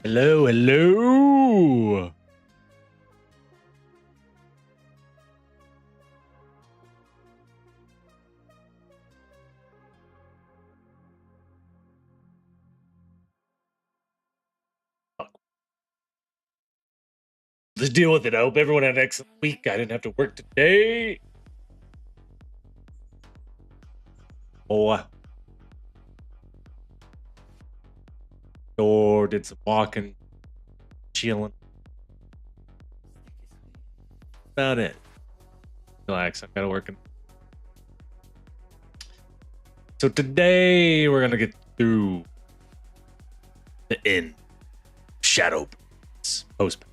Hello, hello. Let's deal with it. I hope everyone had an excellent week. I didn't have to work today. Or did some walking, chilling. About it. Relax. I gotta work. So today we're gonna get through the end. Shadow post.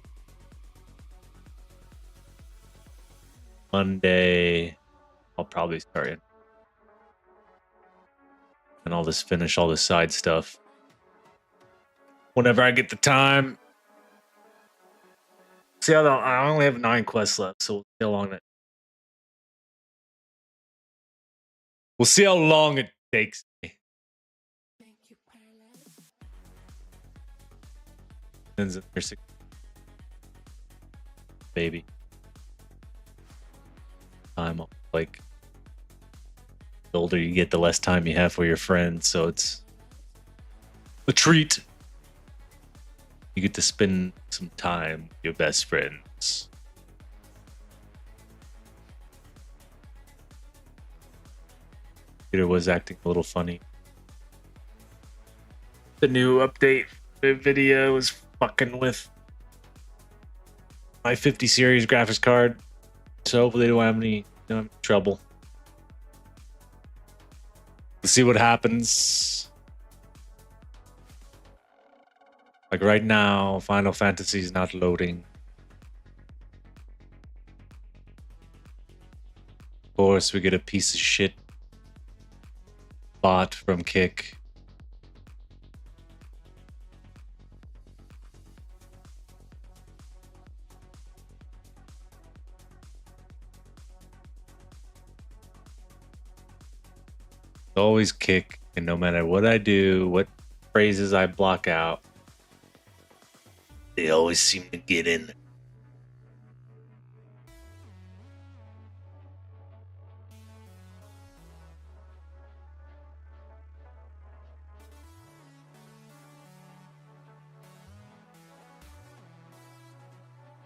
Monday, I'll probably start it. And I'll just finish all the side stuff whenever I get the time. See how long, I only have 9 quests left, so we'll see how long we'll see how long it takes me. Baby. I'm like, the older you get, the less time you have for your friends, so it's a treat. You get to spend some time with your best friends. Peter was acting a little funny. The new update video was fucking with my 50 series graphics card, so hopefully they don't have any trouble. Let's see what happens. Like right now, Final Fantasy is not loading. Of course, we get a piece of shit bot from Kick. Always Kick, and no matter what I do, what phrases I block out, they always seem to get in.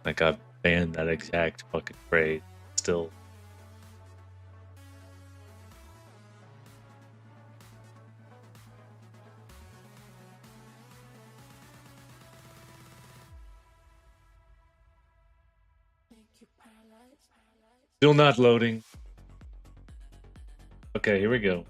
Like I've banned that exact fucking phrase still. Still not loading. Okay, here we go.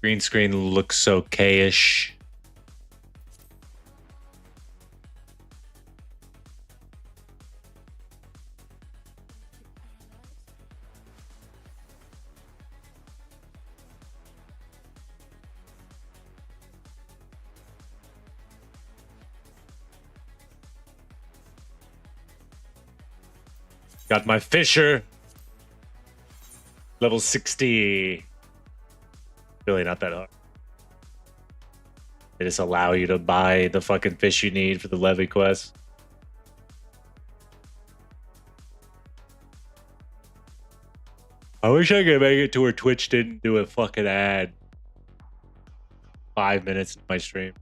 Green screen looks okay-ish. Got my Fisher. Level 60. Really not that hard. They just allow you to buy the fucking fish you need for the levy quest. I wish I could make it to where Twitch didn't do a fucking ad 5 minutes into my stream.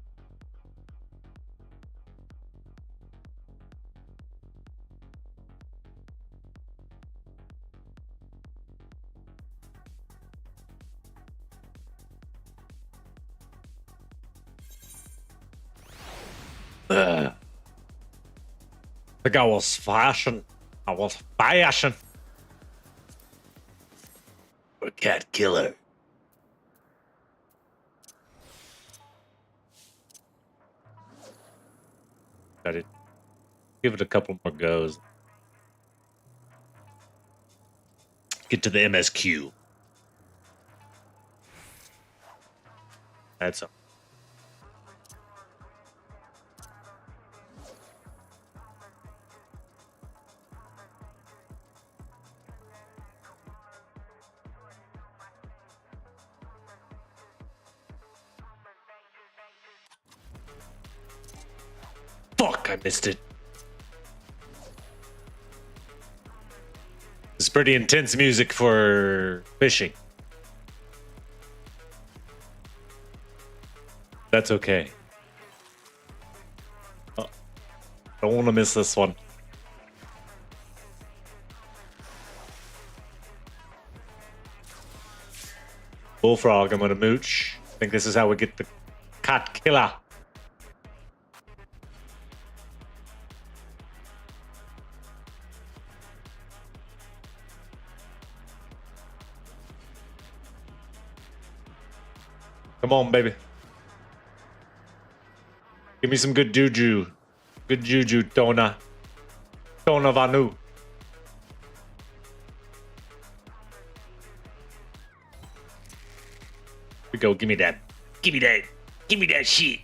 Like I was fashion. I was fashion. Or cat killer. Got it. Give it a couple more goes. Get to the MSQ. That's all. Fuck, I missed it. It's pretty intense music for fishing. That's okay. Oh, don't want to miss this one. Bullfrog, I'm gonna mooch. I think this is how we get the cat killer. Come on, baby. Give me some good juju. Good juju, Tona. Tona Vanu. We go, give me that. Give me that. Give me that shit.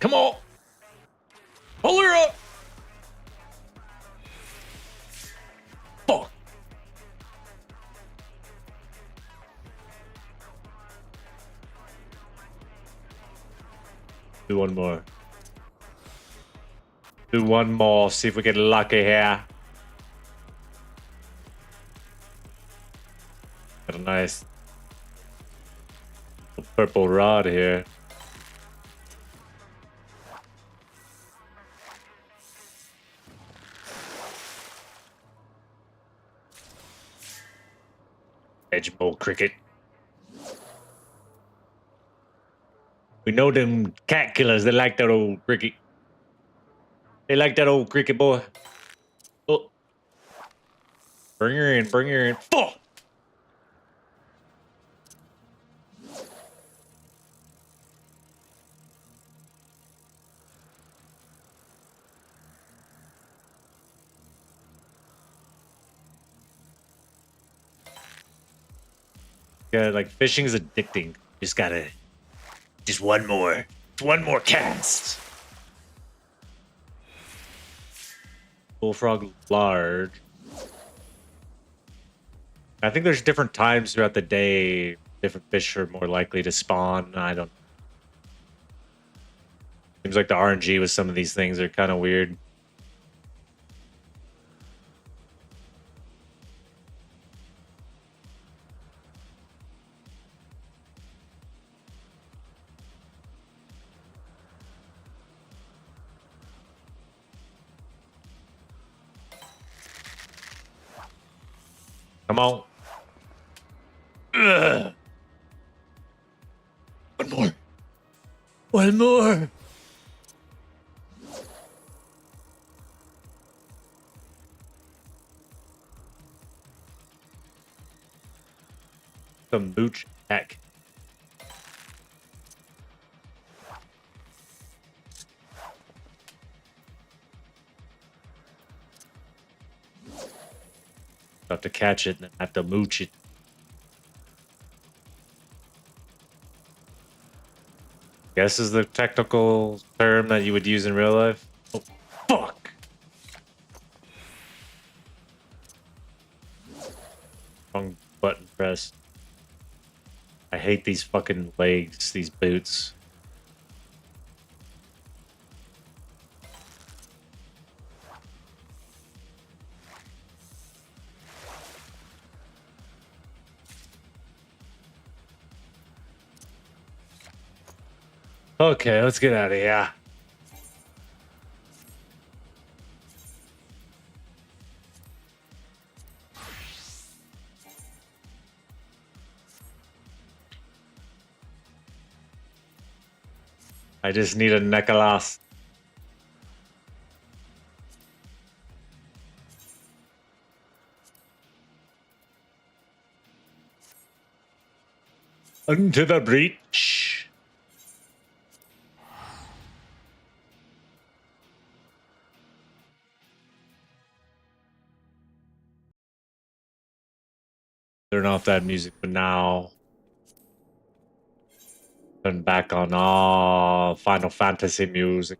Come on. Pull her up. Fuck. Do one more. Do one more. See if we get lucky here. Got a nice purple rod here. Edgemole cricket. We know them cat killers, they like that old cricket. They like that old cricket, boy. Oh. Bring her in, bring her in. Fuck! Yeah, like fishing's addicting. Just gotta, just one more cast. Bullfrog large. I think there's different times throughout the day. Different fish are more likely to spawn. I don't. Seems like the RNG with some of these things are kind of weird. Come on. Ugh. One more. One more. Some mooch heck. Have to catch it and then have to mooch it. Guess is the technical term that you would use in real life. Oh, fuck! Wrong button press. I hate these fucking legs, these boots. Okay, let's get out of here. I just need a necklace. Into the breach. Turn off that music for now. Turn back on all Final Fantasy music.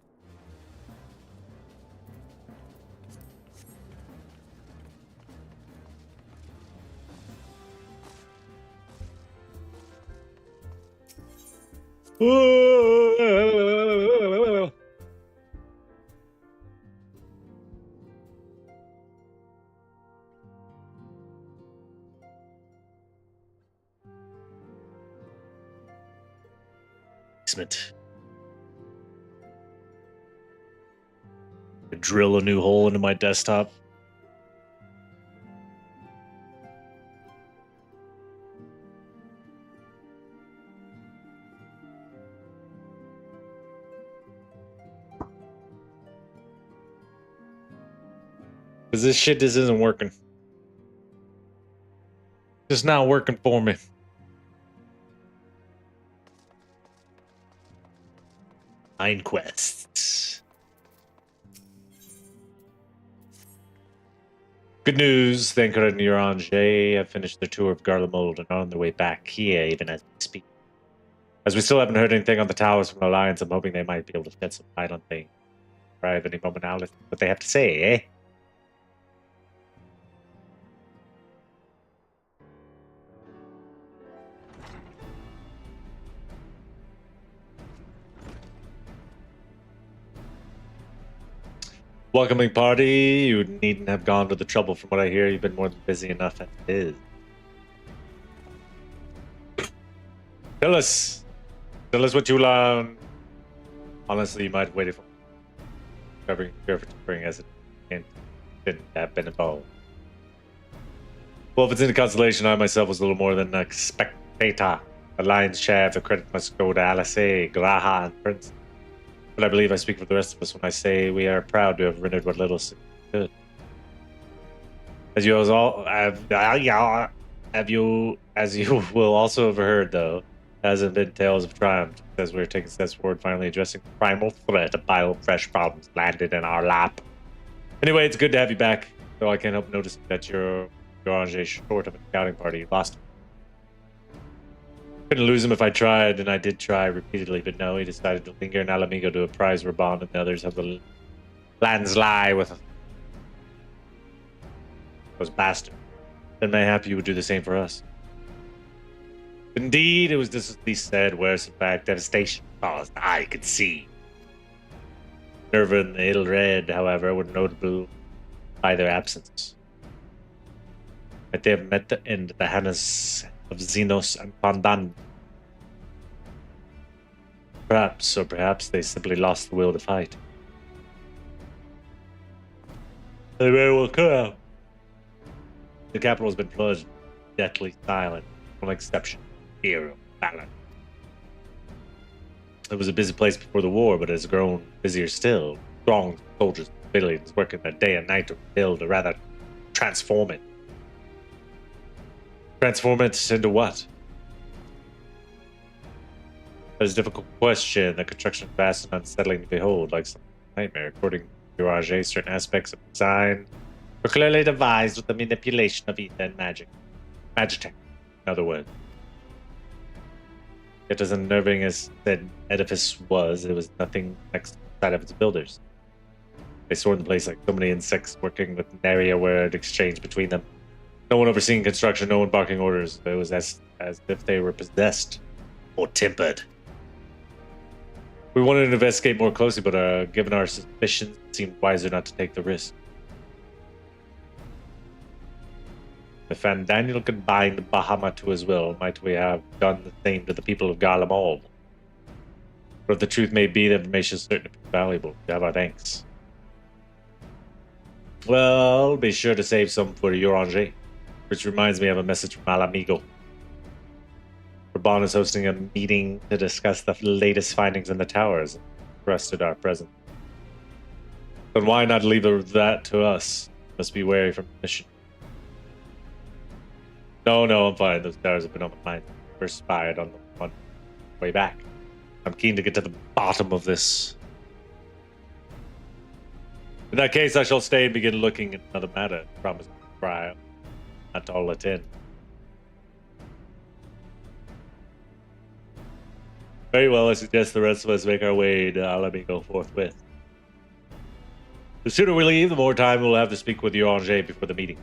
basement. Drill a new hole into my desktop. Because this shit just isn't working. Just not working for me. Mine quests. Good news, Thanker and Urange have finished their tour of Garlemald and are on their way back here even as we speak. As we still haven't heard anything on the towers from the Alliance, I'm hoping they might be able to shed some light on things. Arrive any moment now, listen to what they have to say, eh? Welcoming party, you needn't have gone to the trouble. From what I hear, you've been more than busy enough as it is. Tell us what you learned. Honestly, you might have waited for covering as it didn't have been involved. Well, if it's in the constellation, I myself was a little more than a spectator. The lion's share of the credit must go to Alice, Graha, and Prince. But I believe I speak for the rest of us when I say we are proud to have rendered what little could. As you all as you will also have heard, though, hasn't been tales of triumph as we're taking steps forward, finally addressing the primal threat of bio-fresh problems landed in our lap. Anyway, it's good to have you back, though I can't help noticing that your Orange short of a scouting party. You lost him. Couldn't lose him if I tried, and I did try repeatedly, but no, he decided to linger in Alamigo to apprise Raban and the others of the lands lie with those bastards. Then mayhap you would do the same for us. Indeed, it was distantly said, whereas in fact devastation caused I could see. Nerva and the Ill Red, however, were notable by their absence. But they have met the end of the Hannas of Xenos and Pandan. Perhaps they simply lost the will to fight. They very well could have. The capital has been plunged, deathly silent, one exception. Hero balance. It was a busy place before the war, but it has grown busier still. Strong soldiers, civilians working their day and night to build, or rather, transform it. Transform it into what? That is a difficult question. The construction is vast and unsettling to behold, like some nightmare. According to Urage, certain aspects of design were clearly devised with the manipulation of ether and magic. Magitech, in other words. Yet as unnerving as that edifice was, it was nothing next to the sight of its builders. They stored the place like so many insects working with nary a word exchanged between them. No one overseeing construction, no one barking orders. It was as if they were possessed or tempered. We wanted to investigate more closely, but given our suspicions, it seemed wiser not to take the risk. If Daniel could bind Bahamut to his will, might we have done the same to the people of Garlemald? But if the truth may be, the information is certain to be valuable. You have our thanks. Well, be sure to save some for Urange, which reminds me of a message from Alamigo. Raban is hosting a meeting to discuss the latest findings in the towers and requested our presence. Then why not leave that to us? Must be wary from the mission. No, I'm fine. Those towers have been on my mind. First spied on the way back. I'm keen to get to the bottom of this. In that case, I shall stay and begin looking at another matter. Promise to try not to all attend. Very well, I suggest the rest of us make our way to Alamigo forthwith. The sooner we leave, the more time we'll have to speak with Urange before the meeting.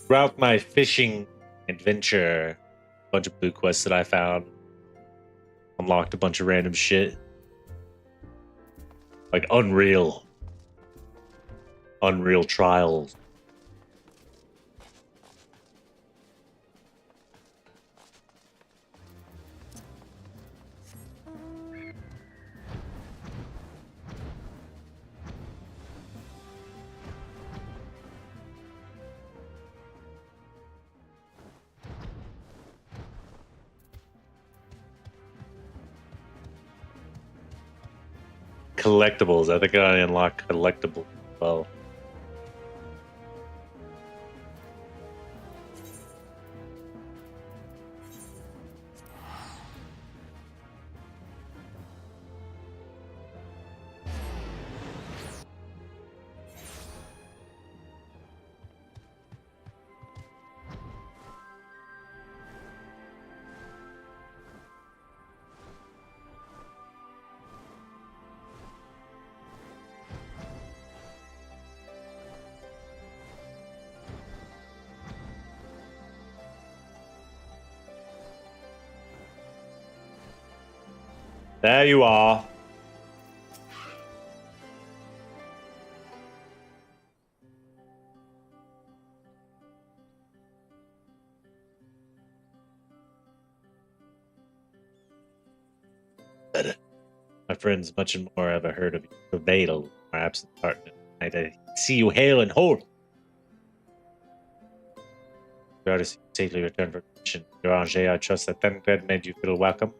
Throughout my fishing adventure, a bunch of blue quests that I found, unlocked a bunch of random shit. Like Unreal Trials. Collectibles. I think I unlock collectibles as well. There you are. My friends, much and more have I heard of you. Prevail, my absent partner. I see you hail and whole. Glad to see you safely return from mission. Angers, I trust that Thancred made you feel welcome.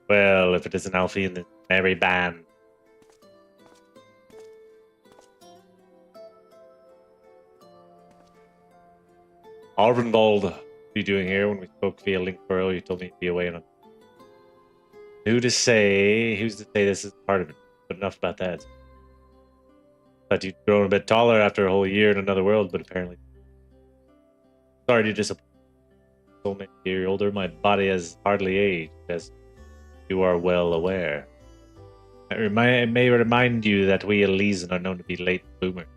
Well, if it isn't Alfie and the merry band. Arvenbald, what are you doing here? When we spoke via link earlier, you told me to be away on. Who's to say this is part of it? But enough about that. Thought you'd grown a bit taller after a whole year in another world, but apparently. Sorry to disappoint. So many years older, my body has hardly aged, as you are well aware. It may remind you that we Elysian are known to be late bloomers.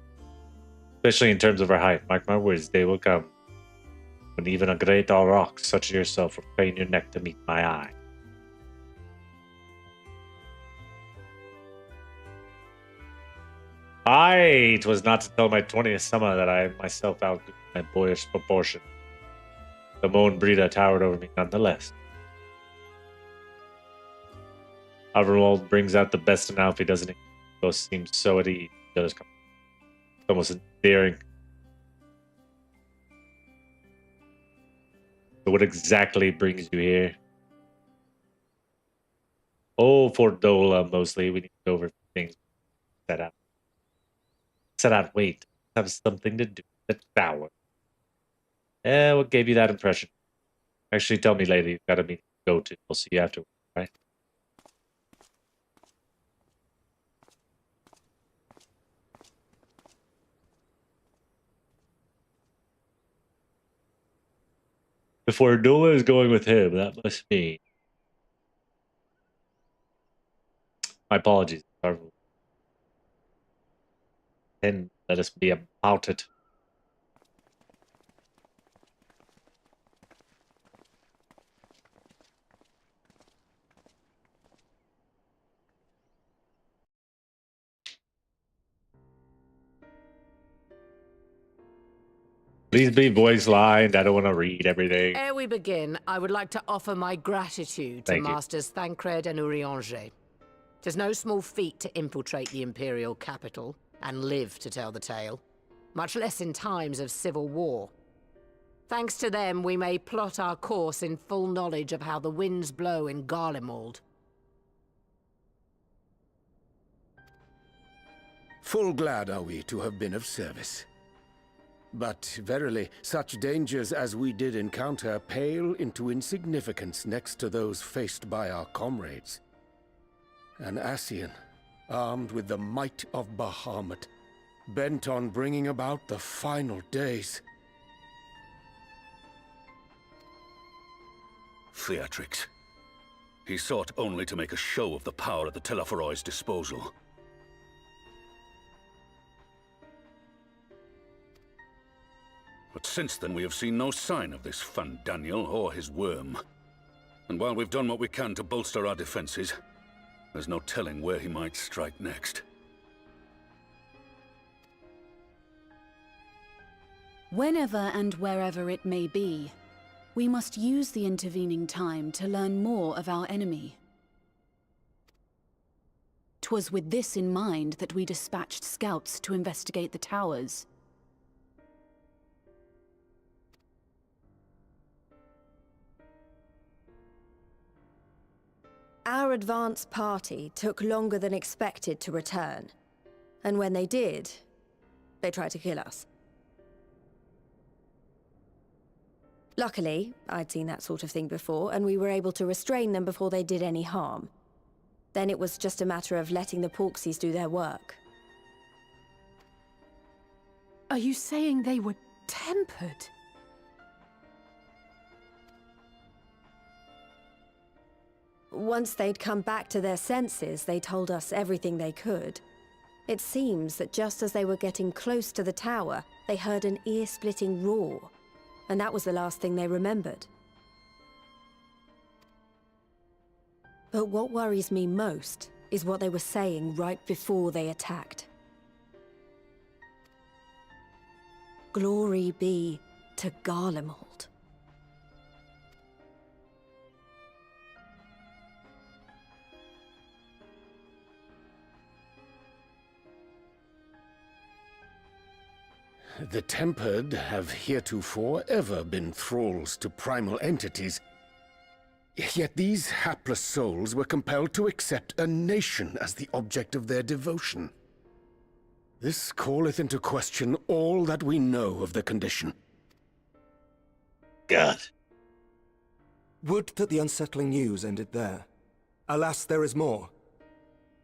Especially in terms of our height. Mark my words, they will come. When even a great rock such as yourself will crane your neck to meet my eye. It was not until my 20th summer that I myself outgrew my boyish proportion. The Moan Brita towered over me nonetheless. Overall brings out the best in Alfie, doesn't he? Both seem so at ease. It's almost endearing. So what exactly brings you here? Oh, for Dola mostly. We need to go over things set out. Wait, have something to do with the tower. What gave you that impression? Actually, tell me later. You've got a meeting to go to. We'll see you afterwards, right? If Ordola is going with him, that must mean. My apologies. Then let us be about it. Please be voice lined. I don't want to read everything. Ere we begin, I would like to offer my gratitude to Masters Thancred and Urianger. 'Tis no small feat to infiltrate the Imperial capital and live to tell the tale, much less in times of civil war. Thanks to them, we may plot our course in full knowledge of how the winds blow in Garlemald. Full glad are we to have been of service. But verily, such dangers as we did encounter pale into insignificance next to those faced by our comrades. An Ascian, armed with the might of Bahamut, bent on bringing about the final days. Theatrics. He sought only to make a show of the power at the Teleforoi's disposal. But since then we have seen no sign of this Fandaniel or his worm. And while we've done what we can to bolster our defenses, there's no telling where he might strike next. Whenever and wherever it may be, we must use the intervening time to learn more of our enemy. 'Twas with this in mind that we dispatched scouts to investigate the towers. Our advance party took longer than expected to return. And when they did, they tried to kill us. Luckily, I'd seen that sort of thing before, and we were able to restrain them before they did any harm. Then it was just a matter of letting the Porksies do their work. Are you saying they were tempered? Once they'd come back to their senses, they told us everything they could. It seems that just as they were getting close to the tower, they heard an ear-splitting roar, and that was the last thing they remembered. But what worries me most is what they were saying right before they attacked. Glory be to Garlemald. The Tempered have heretofore ever been thralls to primal entities. Yet these hapless souls were compelled to accept a nation as the object of their devotion. This calleth into question all that we know of the condition. God. Would that the unsettling news ended there. Alas, there is more.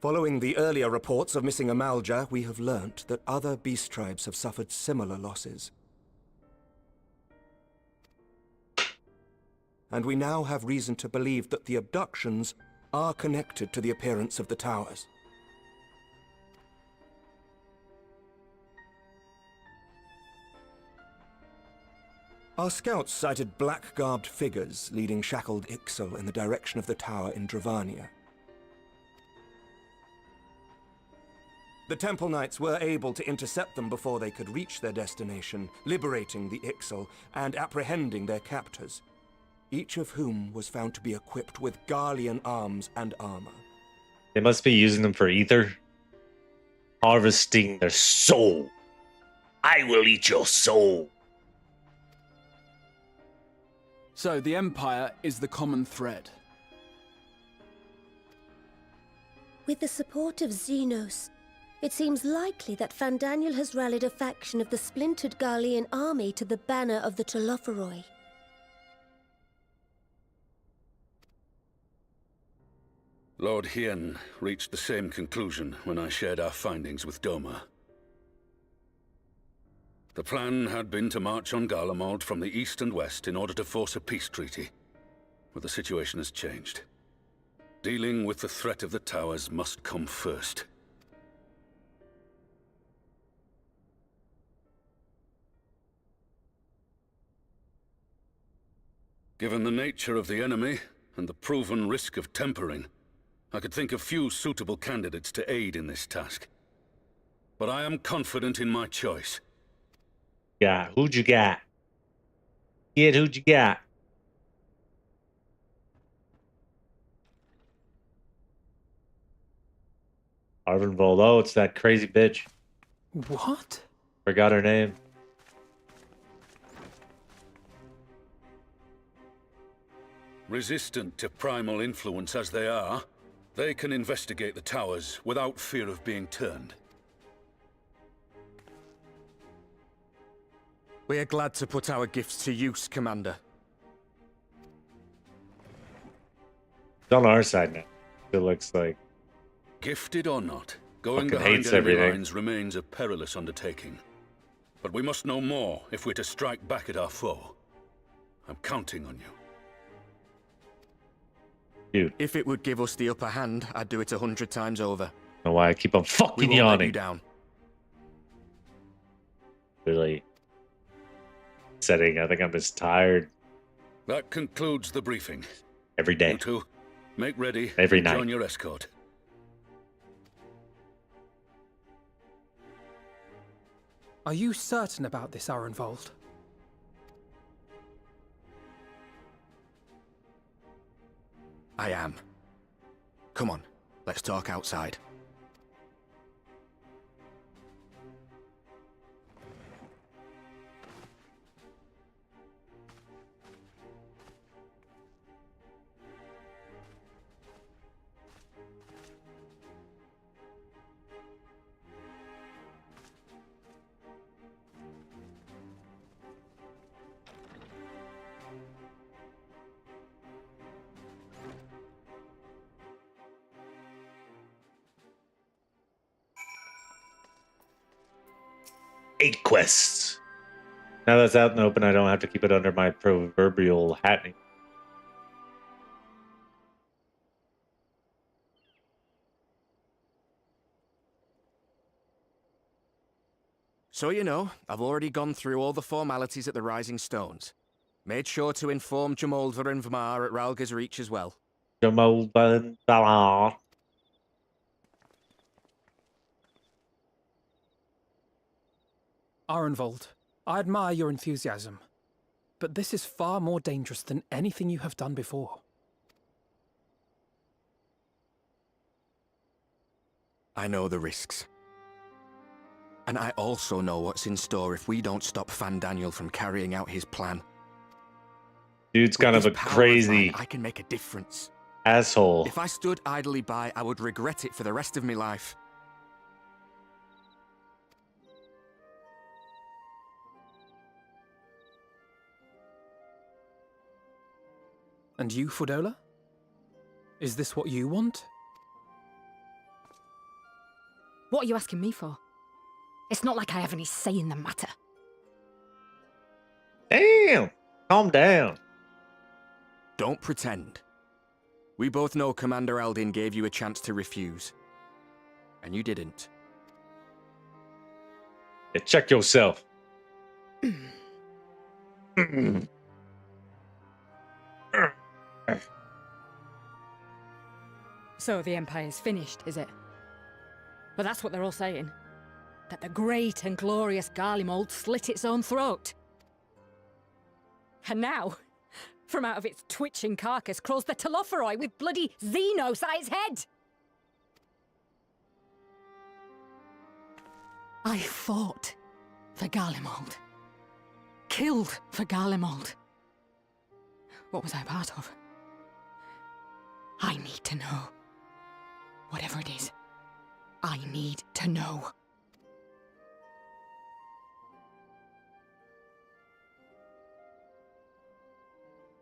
Following the earlier reports of missing Amalja, we have learnt that other beast tribes have suffered similar losses. And we now have reason to believe that the abductions are connected to the appearance of the towers. Our scouts sighted black-garbed figures leading shackled Ixal in the direction of the tower in Dravania. The Temple Knights were able to intercept them before they could reach their destination, liberating the Ixal and apprehending their captors, each of whom was found to be equipped with Garlean arms and armor. They must be using them for ether. Harvesting their soul. I will eat your soul. So the Empire is the common thread. With the support of Xenos, it seems likely that Fandaniel has rallied a faction of the splintered Garlean army to the banner of the Telophoroi. Lord Hien reached the same conclusion when I shared our findings with Doma. The plan had been to march on Garlemald from the east and west in order to force a peace treaty. But the situation has changed. Dealing with the threat of the towers must come first. Given the nature of the enemy and the proven risk of tempering, I could think of few suitable candidates to aid in this task. But I am confident in my choice. Yeah, who'd you got? Kid, who'd you got? Arvin Volo, it's that crazy bitch. What? Forgot her name. Resistant to primal influence as they are, they can investigate the towers without fear of being turned. We are glad to put our gifts to use, Commander. It's on our side now. It looks like. Gifted or not, going Fucking behind hates enemy everything. lines remains a perilous undertaking. But we must know more if we're to strike back at our foe. I'm counting on you. Dude, If it would give us the upper hand, I'd do it 100 times over. I don't know why I keep on We fucking won't let you yawning. down. Really setting. I think I'm just tired. That concludes the briefing. Every day. You two, make ready. Every and night. Join your escort. Are you certain about this, Arenvold? I am. Come on, let's talk outside. Eight quests. Now that's out in the open, I don't have to keep it under my proverbial hat. So you know, I've already gone through all the formalities at the Rising Stones. Made sure to inform Jamoldva and Vamar at Ralga's Reach as well. Jamoldva and Valar. Arenvold, I admire your enthusiasm, but this is far more dangerous than anything you have done before. I know the risks. And I also know what's in store if we don't stop Fandaniel from carrying out his plan. Dude's kind of a crazy I can make a difference. asshole. If I stood idly by, I would regret it for the rest of my life. And you, Fudola? Is this what you want? What are you asking me for? It's not like I have any say in the matter. Damn! Calm down. Don't pretend. We both know Commander Eldin gave you a chance to refuse. And you didn't. Yeah, check yourself. So the Empire's finished, is it? But that's what they're all saying. That the great and glorious Garlemald slit its own throat. And now, from out of its twitching carcass crawls the Telophoroi with bloody Xenos at its head! I fought for Garlemald. Killed for Garlemald. What was I part of? I need to know. Whatever it is, I need to know.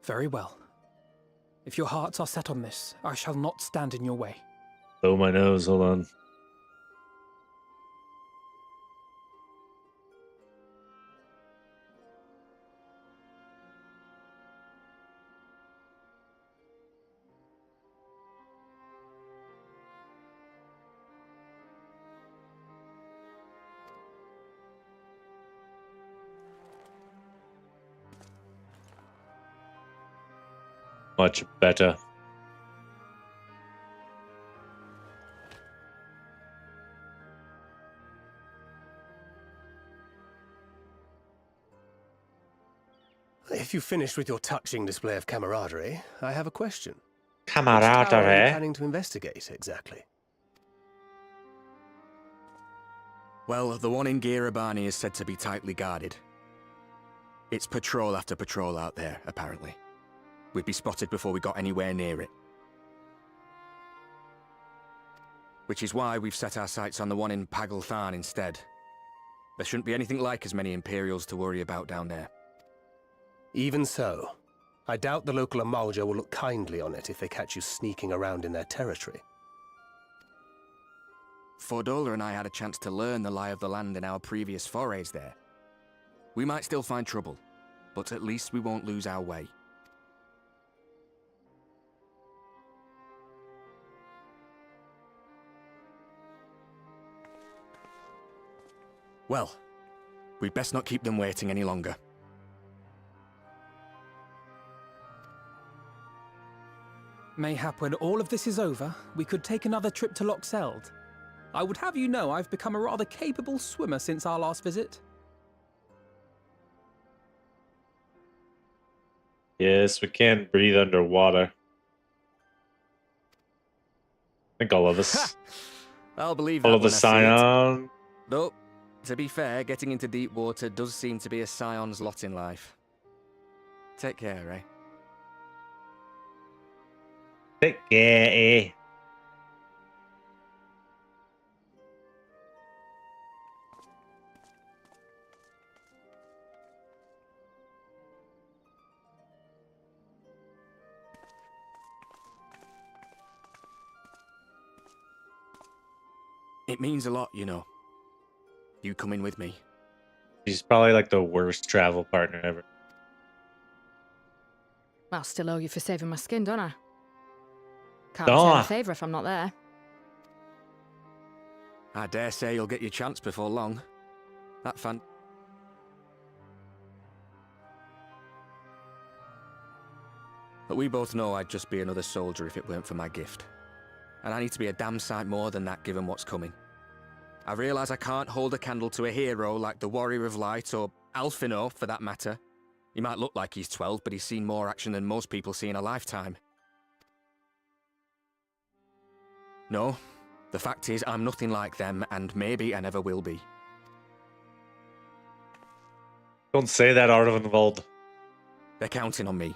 Very well. If your hearts are set on this, I shall not stand in your way. Oh, my nose, hold on. Much better. If you've finished with your touching display of camaraderie, I have a question. Which tower Camaraderie? are you planning to investigate, exactly? Well, the one in Girabani is said to be tightly guarded. It's patrol after patrol out there, apparently. We'd be spotted before we got anywhere near it. Which is why we've set our sights on the one in Pagalthan instead. There shouldn't be anything like as many Imperials to worry about down there. Even so, I doubt the local Amalja will look kindly on it if they catch you sneaking around in their territory. Fordola and I had a chance to learn the lie of the land in our previous forays there. We might still find trouble, but at least we won't lose our way. Well, we'd best not keep them waiting any longer. Mayhap when all of this is over, we could take another trip to Loxeld. I would have you know I've become a rather capable swimmer since our last visit. Yes, we can breathe underwater. I think all of us. I'll believe All that of when us I see it. Scion. Though, to be fair, getting into deep water does seem to be a Scion's lot in life. Take care, eh? Take care, eh? It means a lot, you know. You coming with me? She's probably like the worst travel partner ever. I'll still owe you for saving my skin, don't I? Can't Don't return I? a favour if I'm not there. I dare say you'll get your chance before long. That fan... But we both know I'd just be another soldier if it weren't for my gift. And I need to be a damn sight more than that given what's coming. I realise I can't hold a candle to a hero like the Warrior of Light or Alphino, for that matter. He might look like he's 12, but he's seen more action than most people see in a lifetime. No, the fact is I'm nothing like them, and maybe I never will be. Don't say that, Ardenwald. They're counting on me.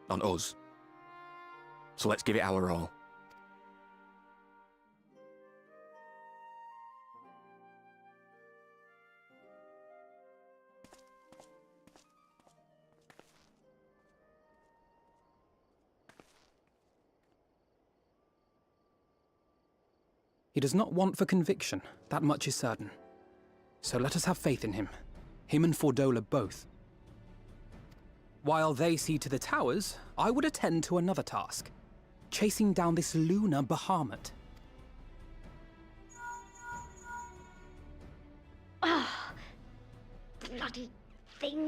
On us. So let's give it our all. He does not want for conviction, that much is certain. So let us have faith in him. Him and Fordola both. While they see to the towers, I would attend to another task. Chasing down this lunar Bahamut. Ah, bloody thing.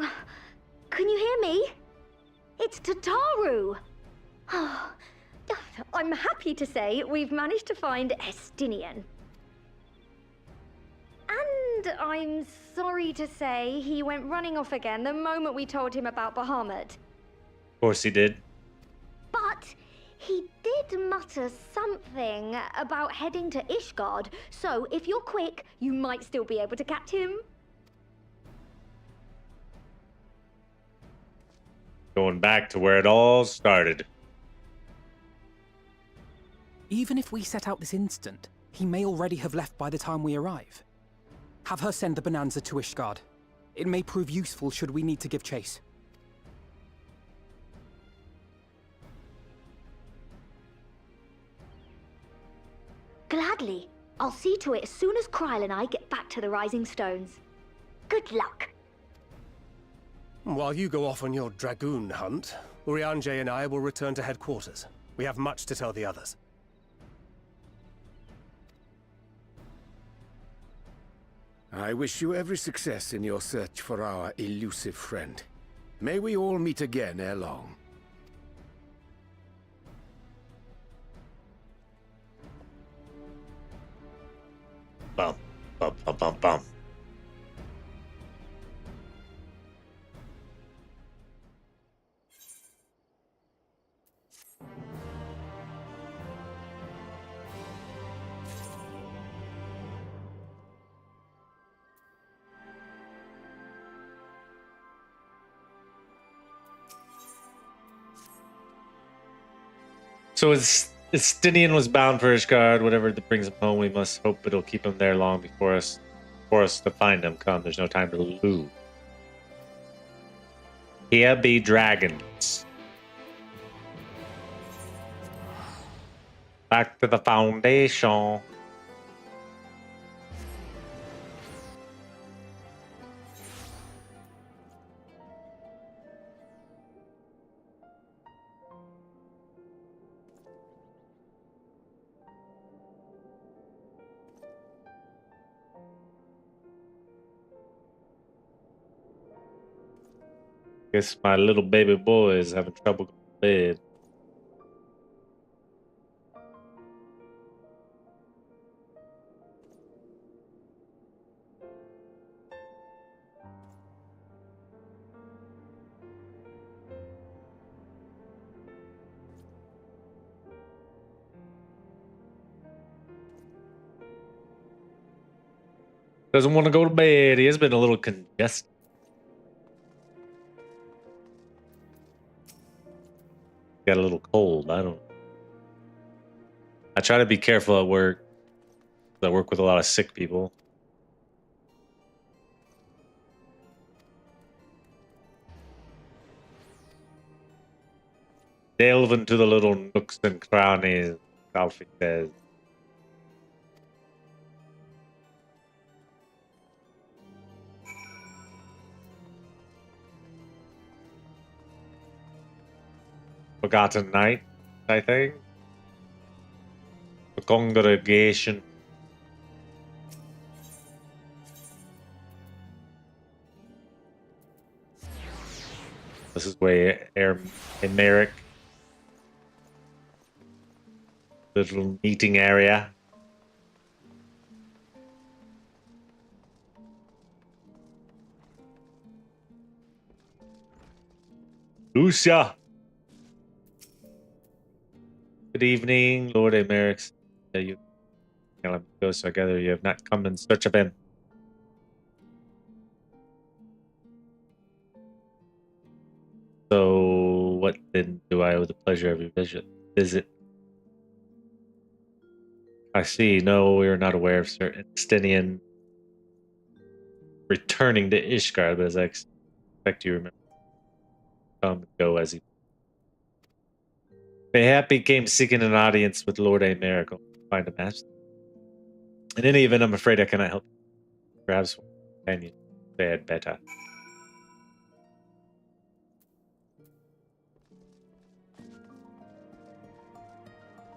Can you hear me? It's Tataru. Oh, I'm happy to say we've managed to find Estinian. And I'm sorry to say he went running off again the moment we told him about Bahamut. Of course he did. But he did mutter something about heading to Ishgard, so if you're quick, you might still be able to catch him. Going back to where it all started. Even if we set out this instant, he may already have left by the time we arrive. Have her send the Bonanza to Ishgard. It may prove useful should we need to give chase. Gladly. I'll see to it as soon as Kryl and I get back to the Rising Stones. Good luck. While you go off on your dragoon hunt, Urianger and I will return to headquarters. We have much to tell the others. I wish you every success in your search for our elusive friend. May we all meet again ere long. Bum, bum, bum, bum, bum. So Estinian was bound for Ishgard. Whatever that brings him home, we must hope it'll keep him there long for us to find him. Come, there's no time to lose. Here be dragons. Back to the foundation. Guess my little baby boy is having trouble going to bed. Doesn't want to go to bed. He has been a little congested. Got a little cold. I try to be careful at work. I work with a lot of sick people. Delve into the little nooks and crannies, Alfie says. Forgotten Night, I think. The Congregation. This is where Emeric, little meeting area. Lucia. Good evening, Lord Emeric. You go, so I gather you have not come in search of him. So, what then do I owe the pleasure of your visit? I see. No, we are not aware of Sir Estinian returning to Ishgard, but as I expect you remember, come and go as he. Mayhap he came seeking an audience with Lord Emeric to find a match. In any event, I'm afraid I cannot help you. Perhaps can you say it better.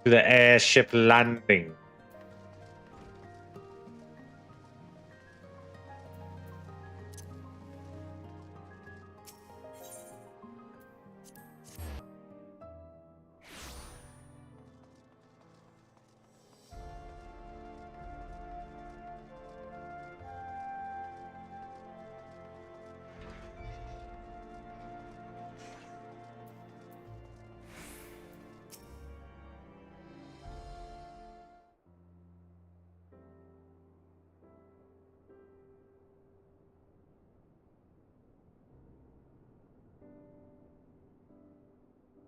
To the airship landing.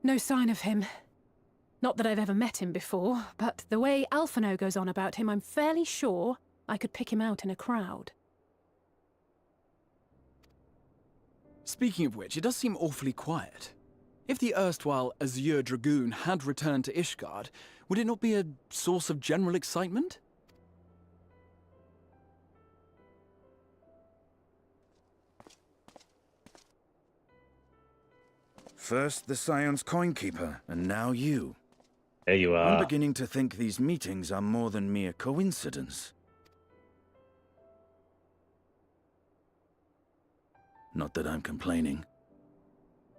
No sign of him. Not that I've ever met him before, but the way Alphino goes on about him, I'm fairly sure I could pick him out in a crowd. Speaking of which, it does seem awfully quiet. If the erstwhile Azure Dragoon had returned to Ishgard, would it not be a source of general excitement? First the Scion's Coinkeeper, and now you. There you are. I'm beginning to think these meetings are more than mere coincidence. Not that I'm complaining.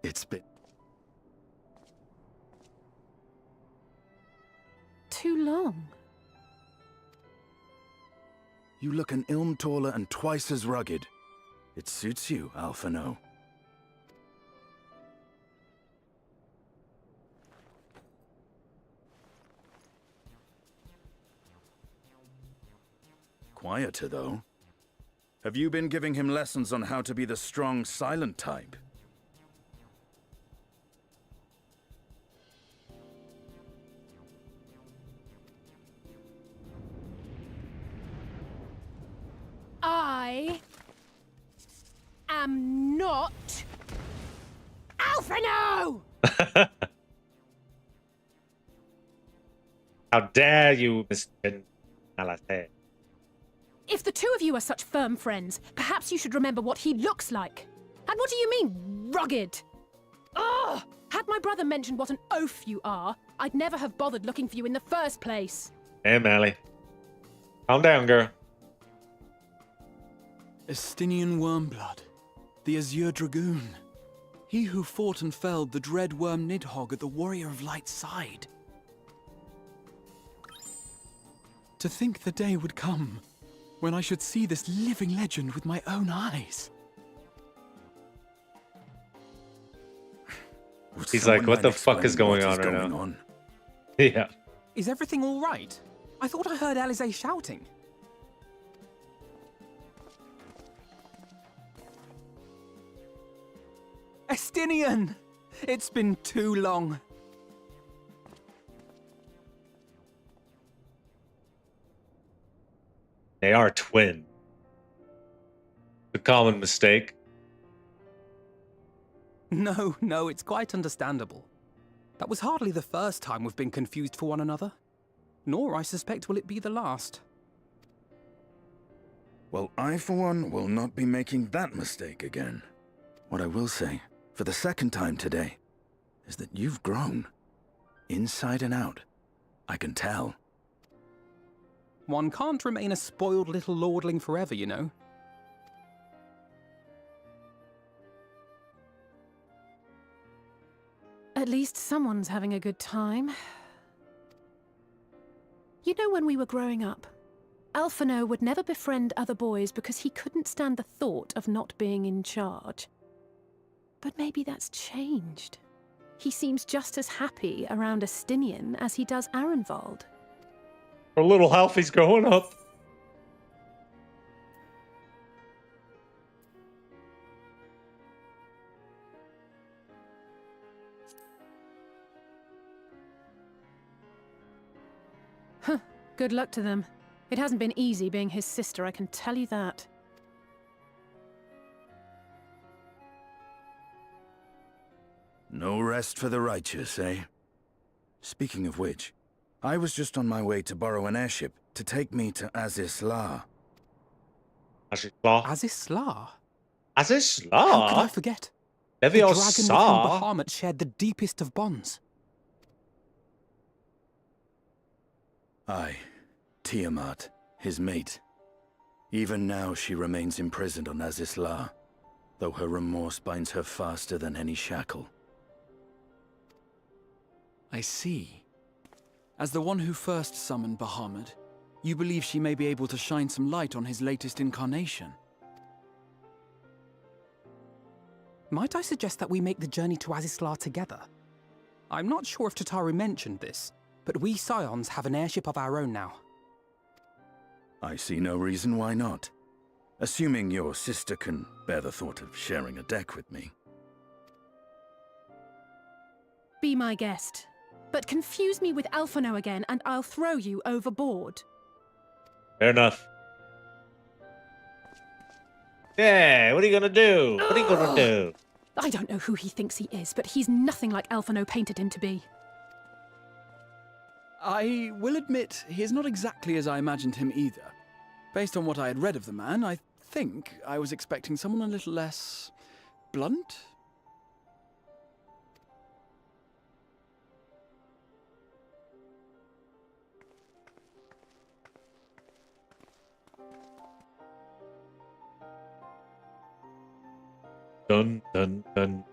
It's been... Too long. You look an ilm taller and twice as rugged. It suits you, Alphino. Quieter, though. Have you been giving him lessons on how to be the strong, silent type? I am not Alphino! How dare you, Mr. Alastair? If the two of you are such firm friends, perhaps you should remember what he looks like. And what do you mean, rugged? Ugh! Had my brother mentioned what an oaf you are, I'd never have bothered looking for you in the first place. Hey, Mally. Calm down, girl. Estinian Wormblood, the Azure Dragoon. He who fought and felled the dread worm Nidhogg at the Warrior of Light's side. To think the day would come when I should see this living legend with my own eyes. He's like, what the fuck is going on right now? Yeah. Is everything all right? I thought I heard Alize shouting. Estinian! It's been too long. They are twin. A common mistake. No, it's quite understandable. That was hardly the first time we've been confused for one another. Nor, I suspect, will it be the last. Well, I, for one, will not be making that mistake again. What I will say, for the second time today, is that you've grown. Inside and out. I can tell. One can't remain a spoiled little lordling forever, you know. At least someone's having a good time. You know, when we were growing up, Alphino would never befriend other boys because he couldn't stand the thought of not being in charge. But maybe that's changed. He seems just as happy around Estinian as he does Arenvald. Our little Halfie's growing up. Huh. Good luck to them. It hasn't been easy being his sister, I can tell you that. No rest for the righteous, eh? Speaking of which, I was just on my way to borrow an airship to take me to Azisla. Azisla? Azisla? Azisla? How could I forget? The dragon with whom Bahamut shared the deepest of bonds. Aye, Tiamat, his mate. Even now she remains imprisoned on Azisla, though her remorse binds her faster than any shackle. I see. As the one who first summoned Bahamut, you believe she may be able to shine some light on his latest incarnation? Might I suggest that we make the journey to Azisla together? I'm not sure if Tataru mentioned this, but we Scions have an airship of our own now. I see no reason why not. Assuming your sister can bear the thought of sharing a deck with me. Be my guest. But confuse me with Alphino again and I'll throw you overboard. Fair enough. Yeah, what are you gonna do? What are you gonna do? I don't know who he thinks he is, but he's nothing like Alphino painted him to be. I will admit, he is not exactly as I imagined him either. Based on what I had read of the man, I think I was expecting someone a little less blunt? Dun, dun, dun.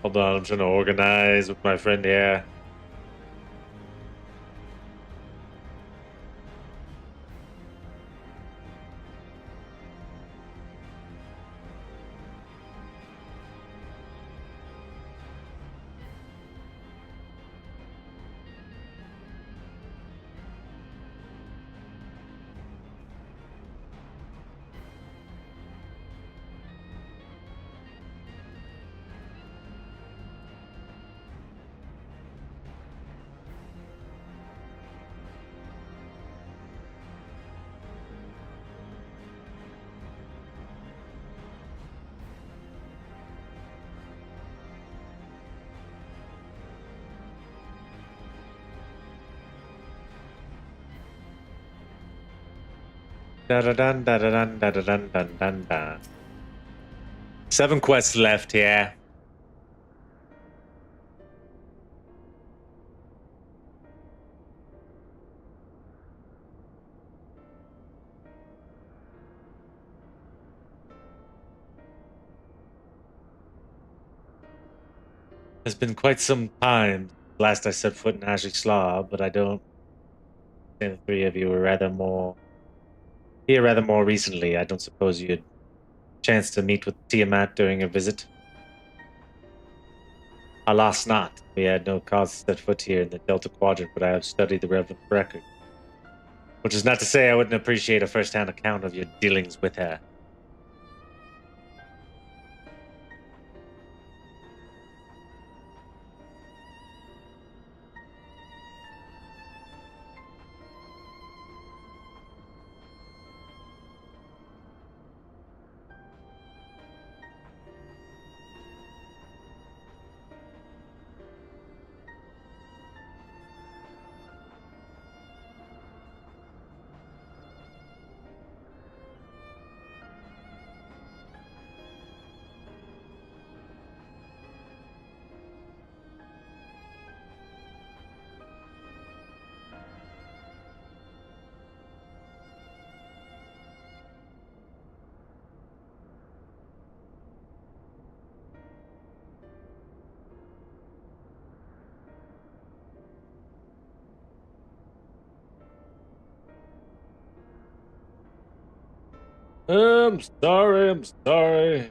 Hold on, I'm trying to organize with my friend here. Da-da-dun, da-da-dun, da-da-dun, dun, dun, dun. 7 quests left here. It's been quite some time last I set foot in FFXIV, but I don't think the three of you were rather more recently. I don't suppose you had a chance to meet with Tiamat during your visit? Alas not. We had no cause to set foot here in the Delta Quadrant, but I have studied the relevant record. Which is not to say I wouldn't appreciate a first-hand account of your dealings with her. I'm sorry.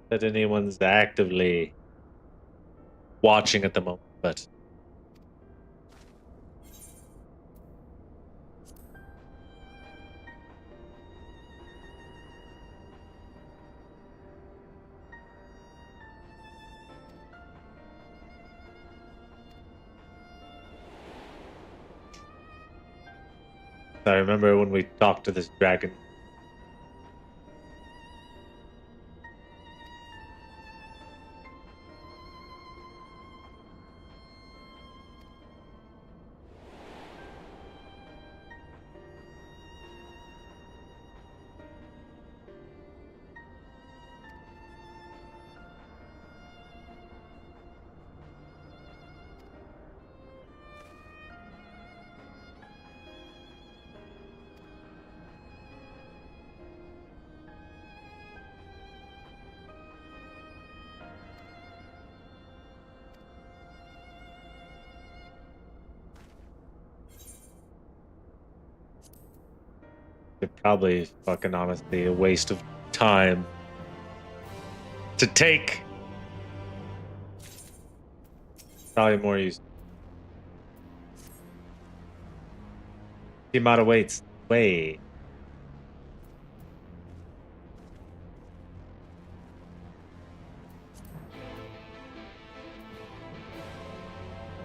That anyone's actively watching at the moment, but I remember when we talked to this dragon. It's probably fucking honestly a waste of time to take. Probably more use. The amount of weights. Wait.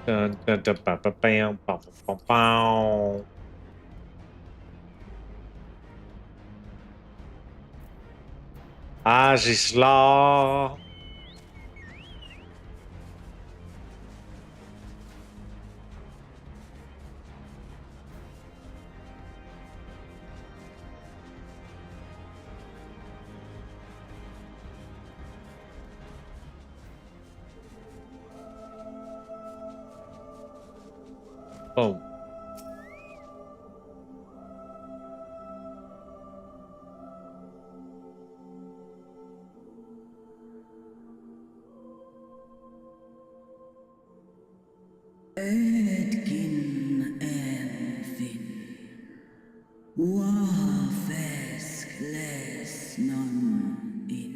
Dun, dun, dun, ba, ba, bam, ba, ba, ba, bow. FFXIV. Boom. Edgin Elfin. Wafes non in.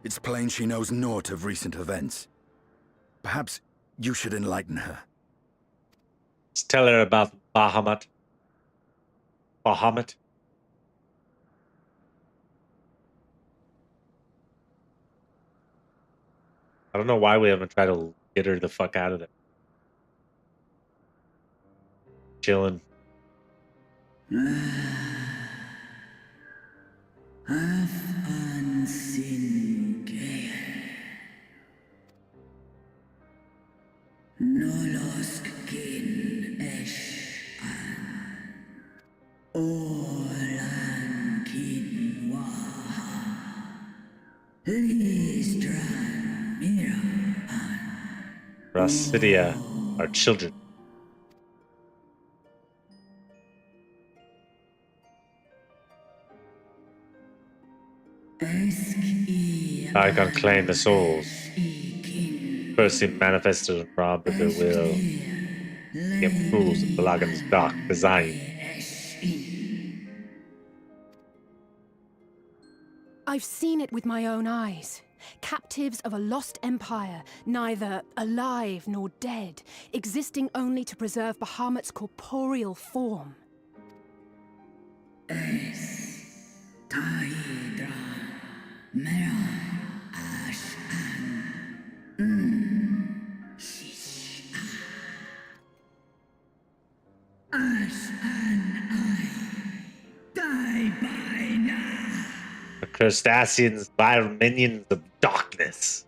It's plain she knows naught of recent events. Perhaps you should enlighten her. Just tell her about Bahamut. Bahamut. I don't know why we haven't tried to get her the fuck out of there. Chilling. Noloskin esh an Olankin waha Racidia are children. I can claim the souls. First he manifested and robbed of their will. Became fools of Balagan's dark design. I've seen it with my own eyes. Captives of a lost empire, neither alive nor dead, existing only to preserve Bahamut's corporeal form. The crustaceans, vile minions of darkness.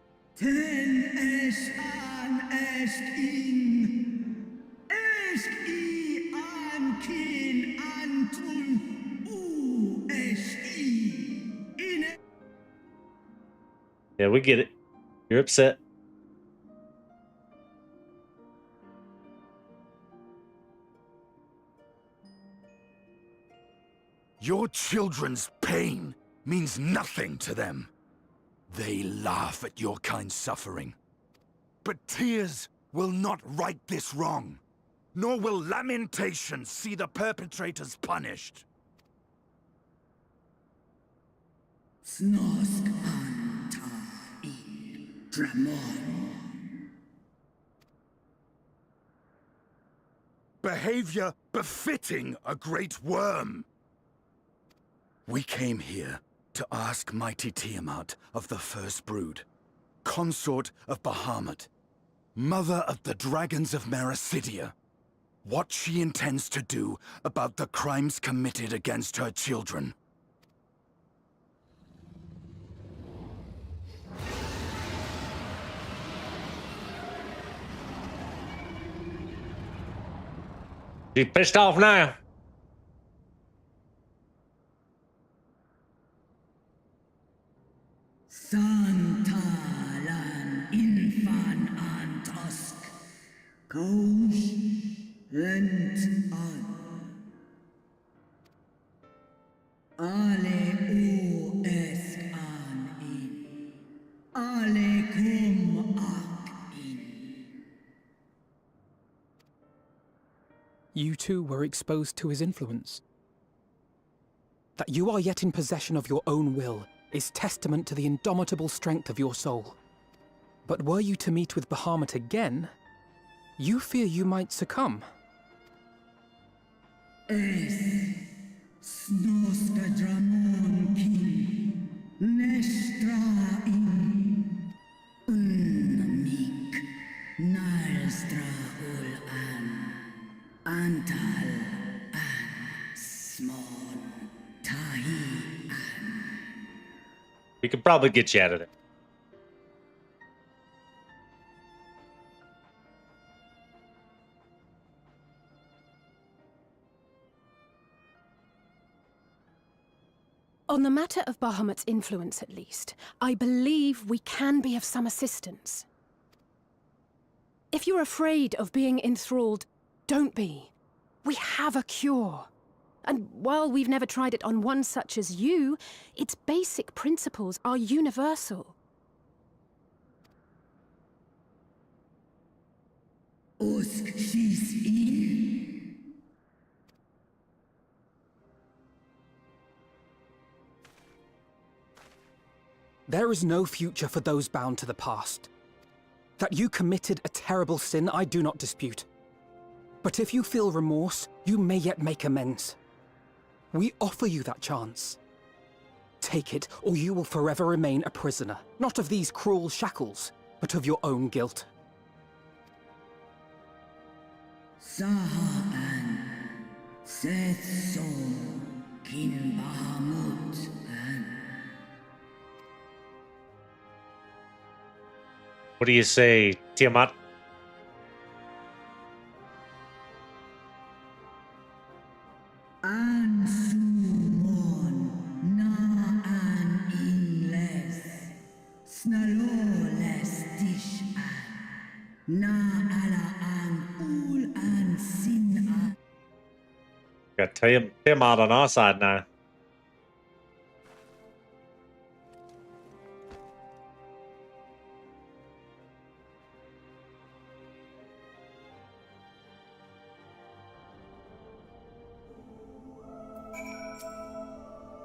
Yeah, we get it. You're upset. Your children's pain means nothing to them. They laugh at your kind suffering. But tears will not right this wrong, nor will lamentation see the perpetrators punished. Behavior befitting a great worm. We came here to ask mighty Tiamat of the First Brood, consort of Bahamut, mother of the dragons of Meracidia, what she intends to do about the crimes committed against her children. She's pissed off now. Santalan infan antosk. Kous lent an. Ale o esk an in. Ale kum ak in. You too were exposed to his influence. That you are yet in possession of your own will is testament to the indomitable strength of your soul. But were you to meet with Bahamut again, you fear you might succumb. Snoska dramon kin. Nestra in. Unmik. Nalstra ul an. Antal an. Smon. Tahi an. We could probably get you out of there. On the matter of Bahamut's influence, at least, I believe we can be of some assistance. If you're afraid of being enthralled, don't be. We have a cure. And while we've never tried it on one such as you, its basic principles are universal. Usk she's in. There is no future for those bound to the past. That you committed a terrible sin, I do not dispute. But if you feel remorse, you may yet make amends. We offer you that chance. Take it, or you will forever remain a prisoner, not of these cruel shackles, but of your own guilt. Sahaan, Seth Sol, Kin Bahamut, and What do you say, Tiamat? An Sumon, Na An Ingles, Got Tiamat on our side now.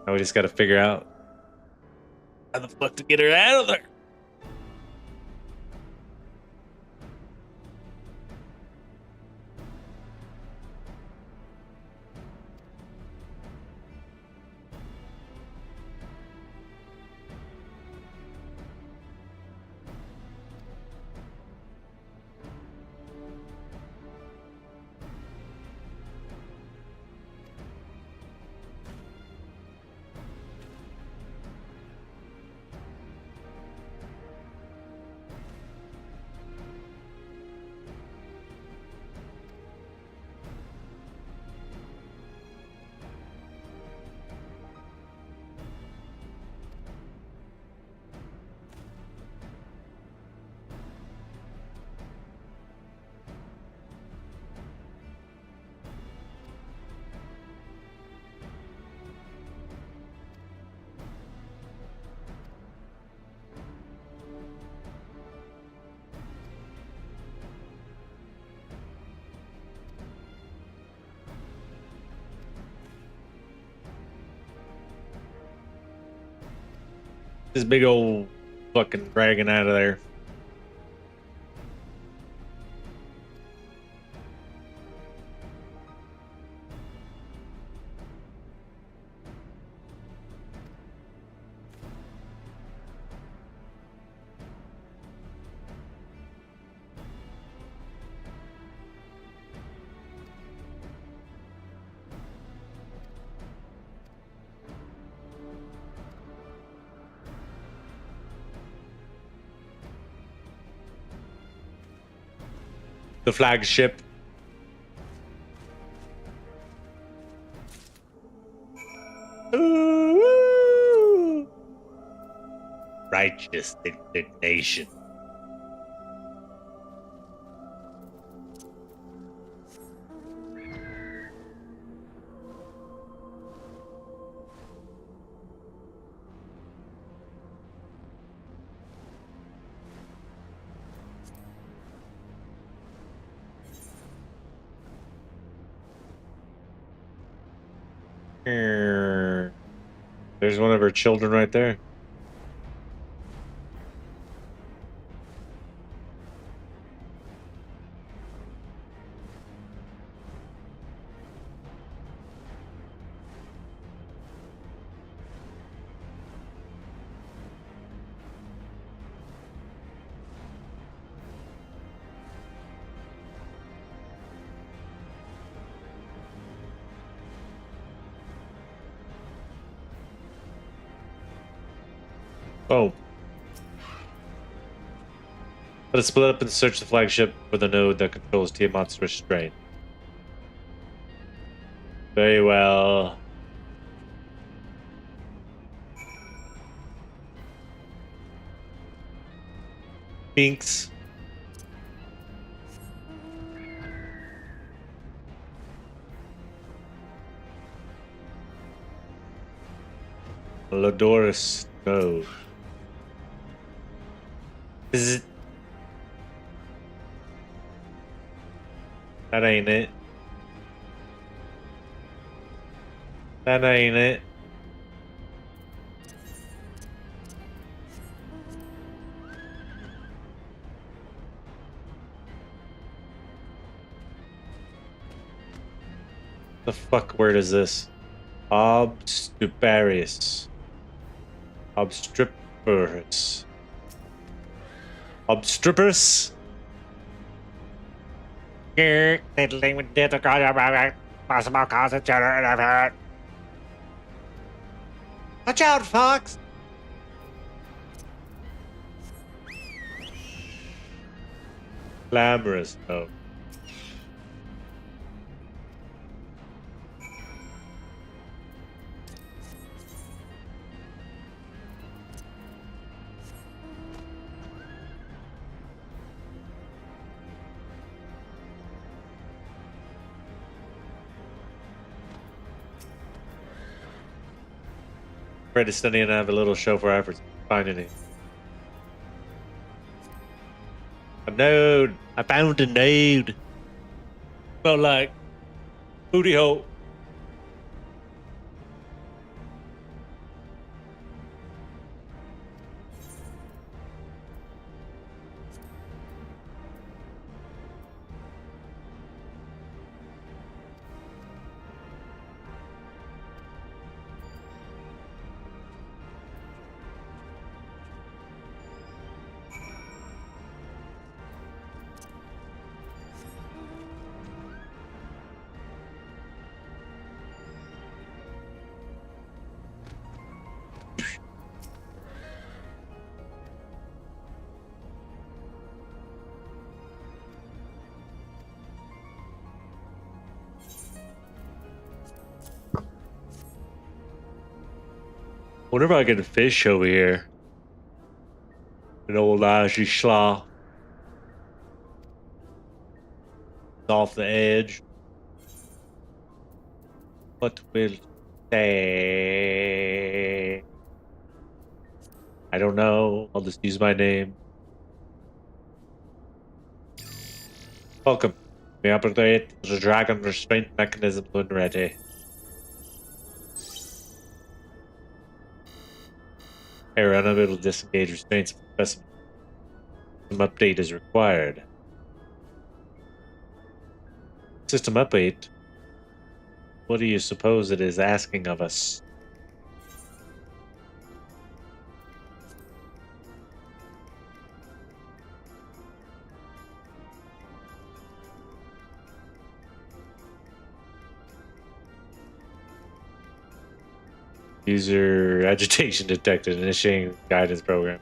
Now we just got to figure out how the fuck to get her out of there. This big old fucking dragon out of there. The flagship. Ooh. Righteous indignation. There's one of her children right there. Oh. Let us split up and search the flagship for the node that controls Tiamat's restraint. Very well. Binks. Lodoris node. Zzz. That ain't it. That ain't it. The fuck word is this? Obstuparius. Obstreperus. Obstreperus? Diddling with possible cause of general. Watch out, Fox! Glamorous, though. Ready to study and have a little show for efforts. Finding it. A node. I found a node. Felt like booty hole. Wonder if I get a fish over here. An old Aji Schla. Off the edge. What will say? I don't know. I'll just use my name. Welcome. We operate the dragon restraint mechanism when ready. Error unable to disengage restraints of the specimen. Some update is required. System update? What do you suppose it is asking of us? User agitation detected. Initiating guidance program.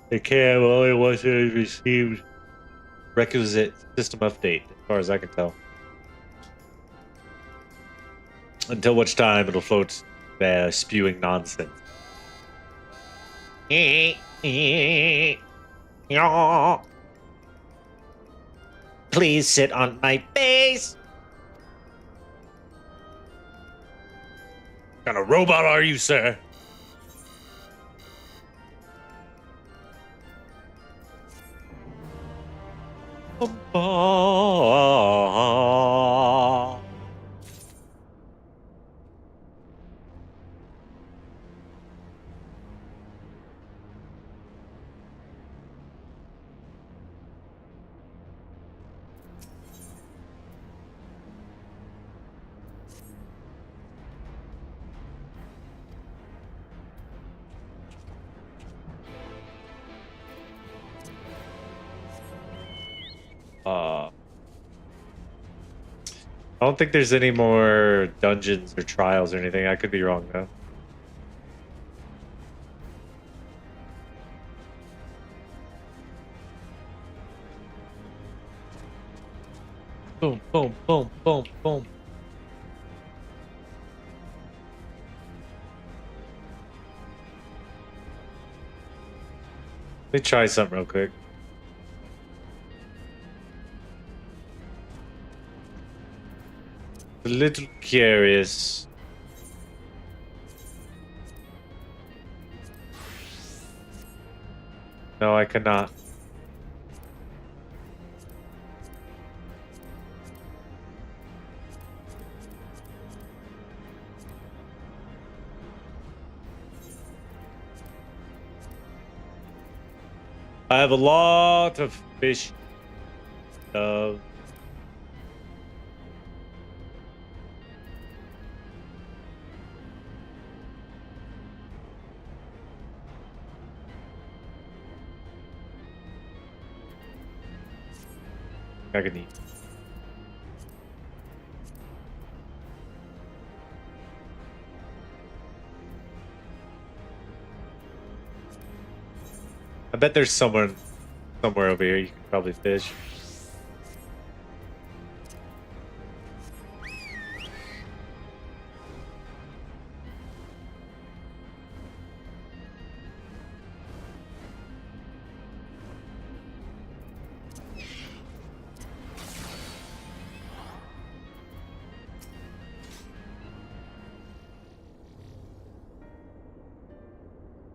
The cam only once it has received requisite system update, as far as I can tell. Until which time it'll float spewing nonsense. Please sit on my face. What kind of robot are you, sir? I don't think there's any more dungeons or trials or anything. I could be wrong, though. Boom, boom, boom, boom, boom. Let me try something real quick. A little curious. No, I cannot. I have a lot of fish. I can eat. I bet there's somewhere over here you can probably fish.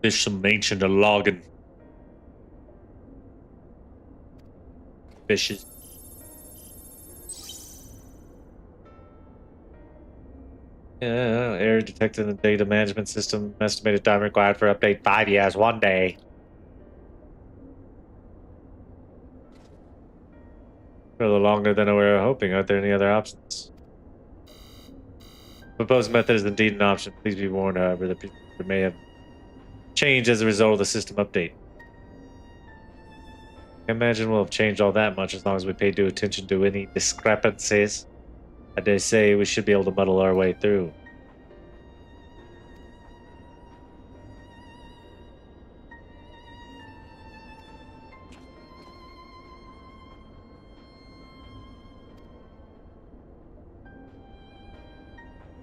Fish some ancient logging. Fishes. Yeah, error detected in the data management system. Estimated time required for update 5 years, 1 day. A little longer than we were hoping. Aren't there any other options? Proposed method is indeed an option. Please be warned, however, that procedure may have changed as a result of the system update. I imagine we'll have changed all that much as long as we pay due attention to any discrepancies. I dare say we should be able to muddle our way through.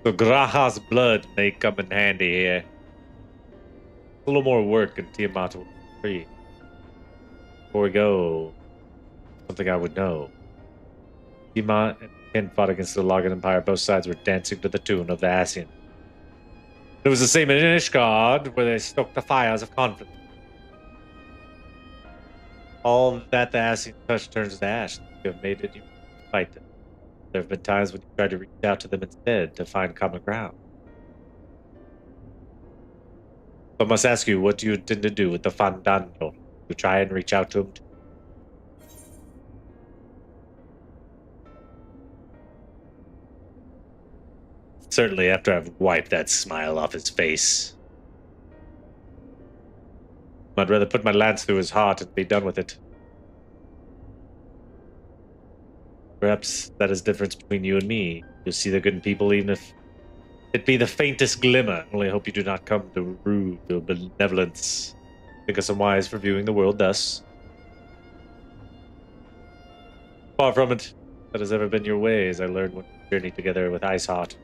So Graha's blood may come in handy here. A little more work and Tiamat will be free. Before we go, something I would know. Tiamat and Ken fought against the Logan Empire. Both sides were dancing to the tune of the Ascian. It was the same in Ishgard, where they stoked the fires of conflict. All that the Ascian touch turns to ash. You have made it, you fight them. There have been times when you tried to reach out to them instead to find common ground. I must ask you, what do you intend to do with the Fandango? To try and reach out to him? Certainly after I've wiped that smile off his face. I'd rather put my lance through his heart and be done with it. Perhaps that is the difference between you and me. You'll see the good in people even if it be the faintest glimmer. Only hope you do not come to rue your benevolence. Think us unwise for viewing the world thus. Far from it. That has ever been your way, as I learned when we journeyed together with Iceheart.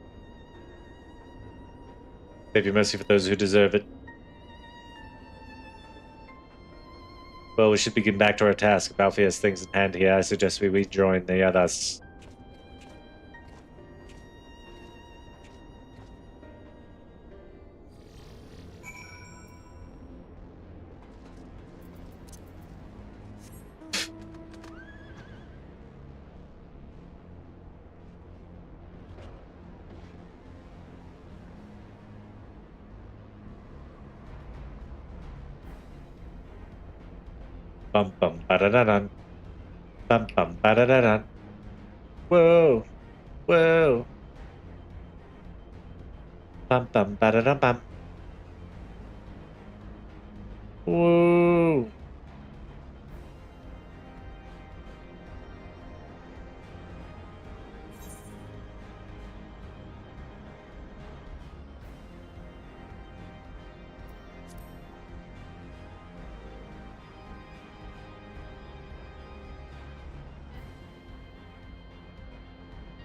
Save your mercy for those who deserve it. Well, we should begin back to our task. If Alfie has things in hand here, I suggest we rejoin the others. Bum bum ba-da-da-dun. Bum bum ba-da-da-dun. Whoa. Whoa. Bum bum ba-da-dum-bum. Whoa.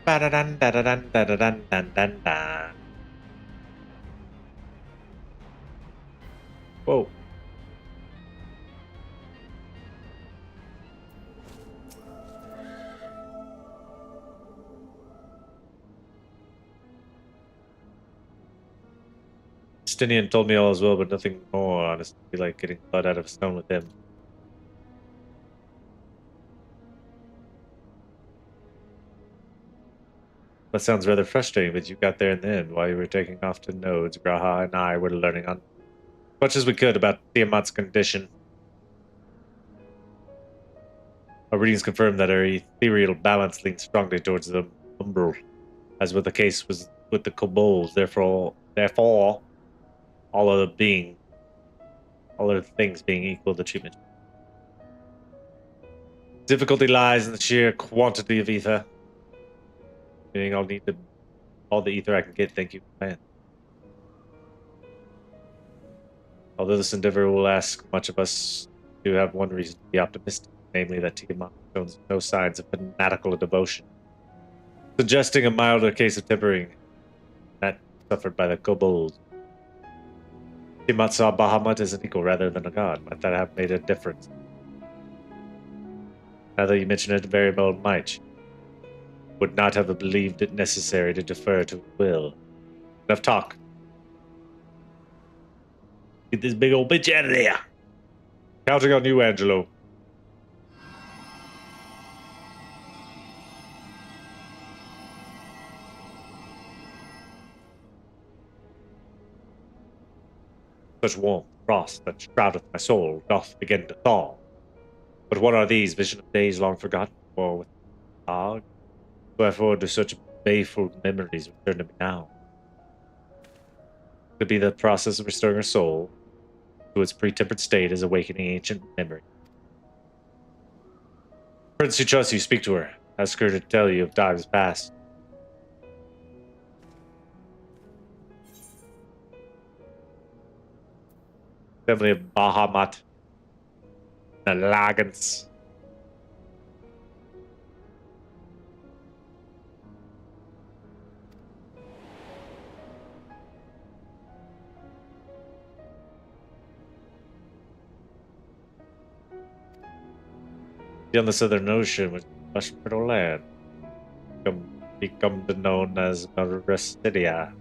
Ba-da-dun, da-da-dun, da-da-dun, dun-dun-dun. Whoa. Justinian told me all as well, but nothing more, honestly, like getting blood out of a stone with him. That sounds rather frustrating, but you got there in the end. While you were taking off to nodes, Graha and I were learning on as much as we could about Tiamat's condition. Our readings confirmed that her ethereal balance leaned strongly towards the umbral, as was the case was with the kobolds. Therefore, all other things being equal, the treatment. Difficulty lies in the sheer quantity of ether. Meaning I'll need all the ether I can get, thank you, man. Although this endeavor will ask much of us, we do have one reason to be optimistic, namely that Tiamat shows no signs of fanatical devotion, suggesting a milder case of tempering that suffered by the kobolds. Tiamat saw Bahamut as an equal rather than a god. Might that have made a difference? Now that you mention it, very well might. Would not have believed it necessary to defer to will. Enough talk. Get this big old bitch out of there. Counting on you, Angelo. Such warmth, frost that shroudeth my soul doth begin to thaw. But what are these, vision of days long forgotten, or with dog? Wherefore do such baleful memories return to me now? Could be the process of restoring her soul to its pre-tempered state is awakening ancient memory. Prince who trusts you, speak to her. Ask her to tell you of times past. Family of Bahamut. The Lagans. On the southern ocean, which is a fertile land, become known as Maricidia.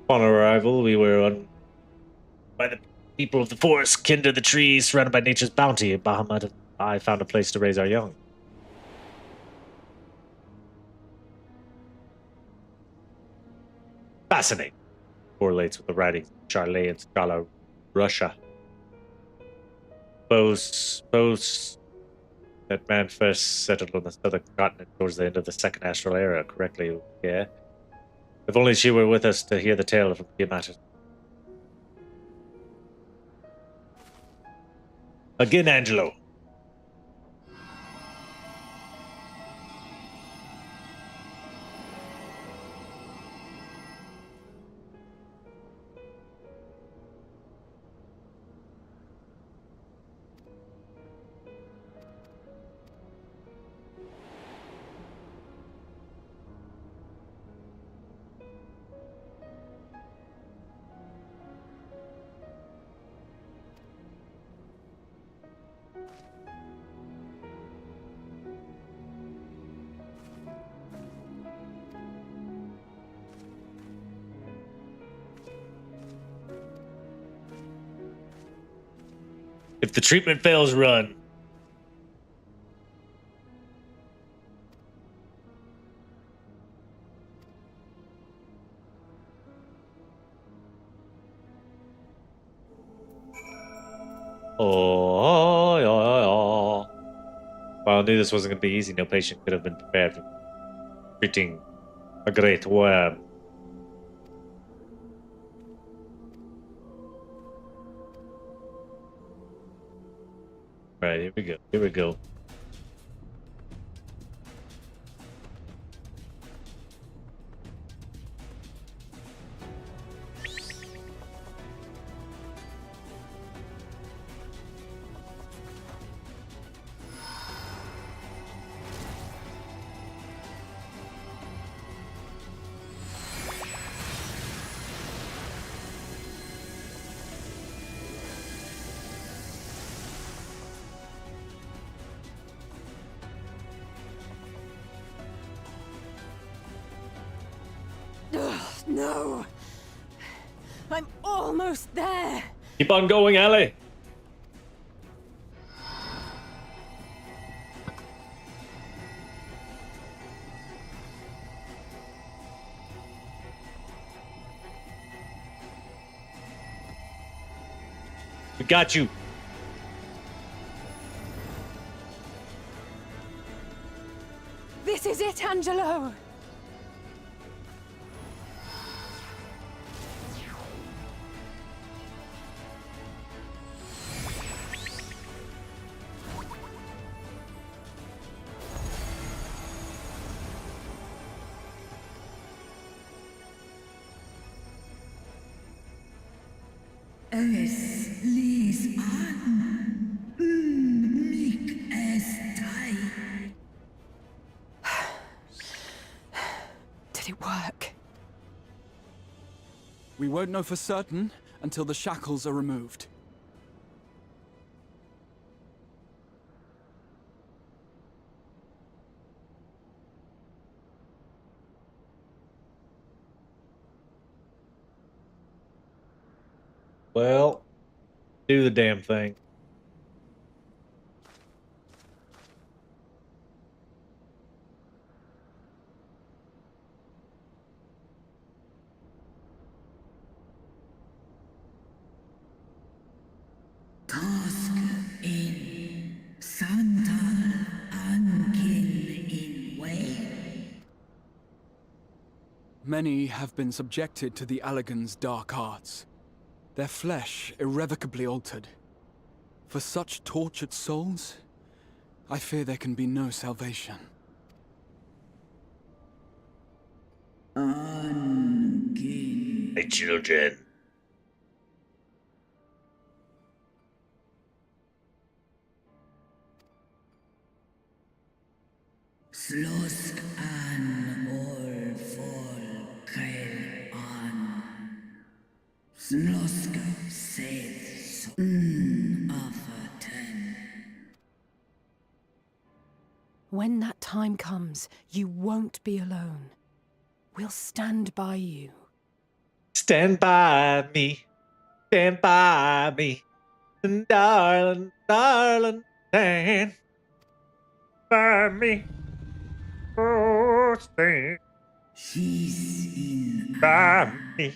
Upon arrival, we were by the people of the forest, kin to the trees, surrounded by nature's bounty. Bahamut and I found a place to raise our young. Fascinating. Correlates with the writings of Charlet and scholar Russia. Boast that man first settled on the southern continent towards the end of the second astral era, correctly, yeah? If only she were with us to hear the tale from Tiamat. Again, Angelo. If the treatment fails, run. Oh, yeah. Well, I knew this wasn't going to be easy. No patient could have been prepared for treating a great worm. Right, here we go. Here we go. No! I'm almost there! Keep on going, Ellie! We got you! This is it, Angelo! Es ließ an, mich es Did it work? We won't know for certain until the shackles are removed. Well, do the damn thing. Task in Santal Ankin in way. Many have been subjected to the Allagan's dark arts, their flesh irrevocably altered. For such tortured souls, I fear there can be no salvation. Ankin. My children. Slosk an all fall kail an. Sloska saith afaten. When that time comes, you won't be alone. We'll stand by you. Stand by me. Stand by me. And darling, darling, stand by me. Oh, stand She's in by me.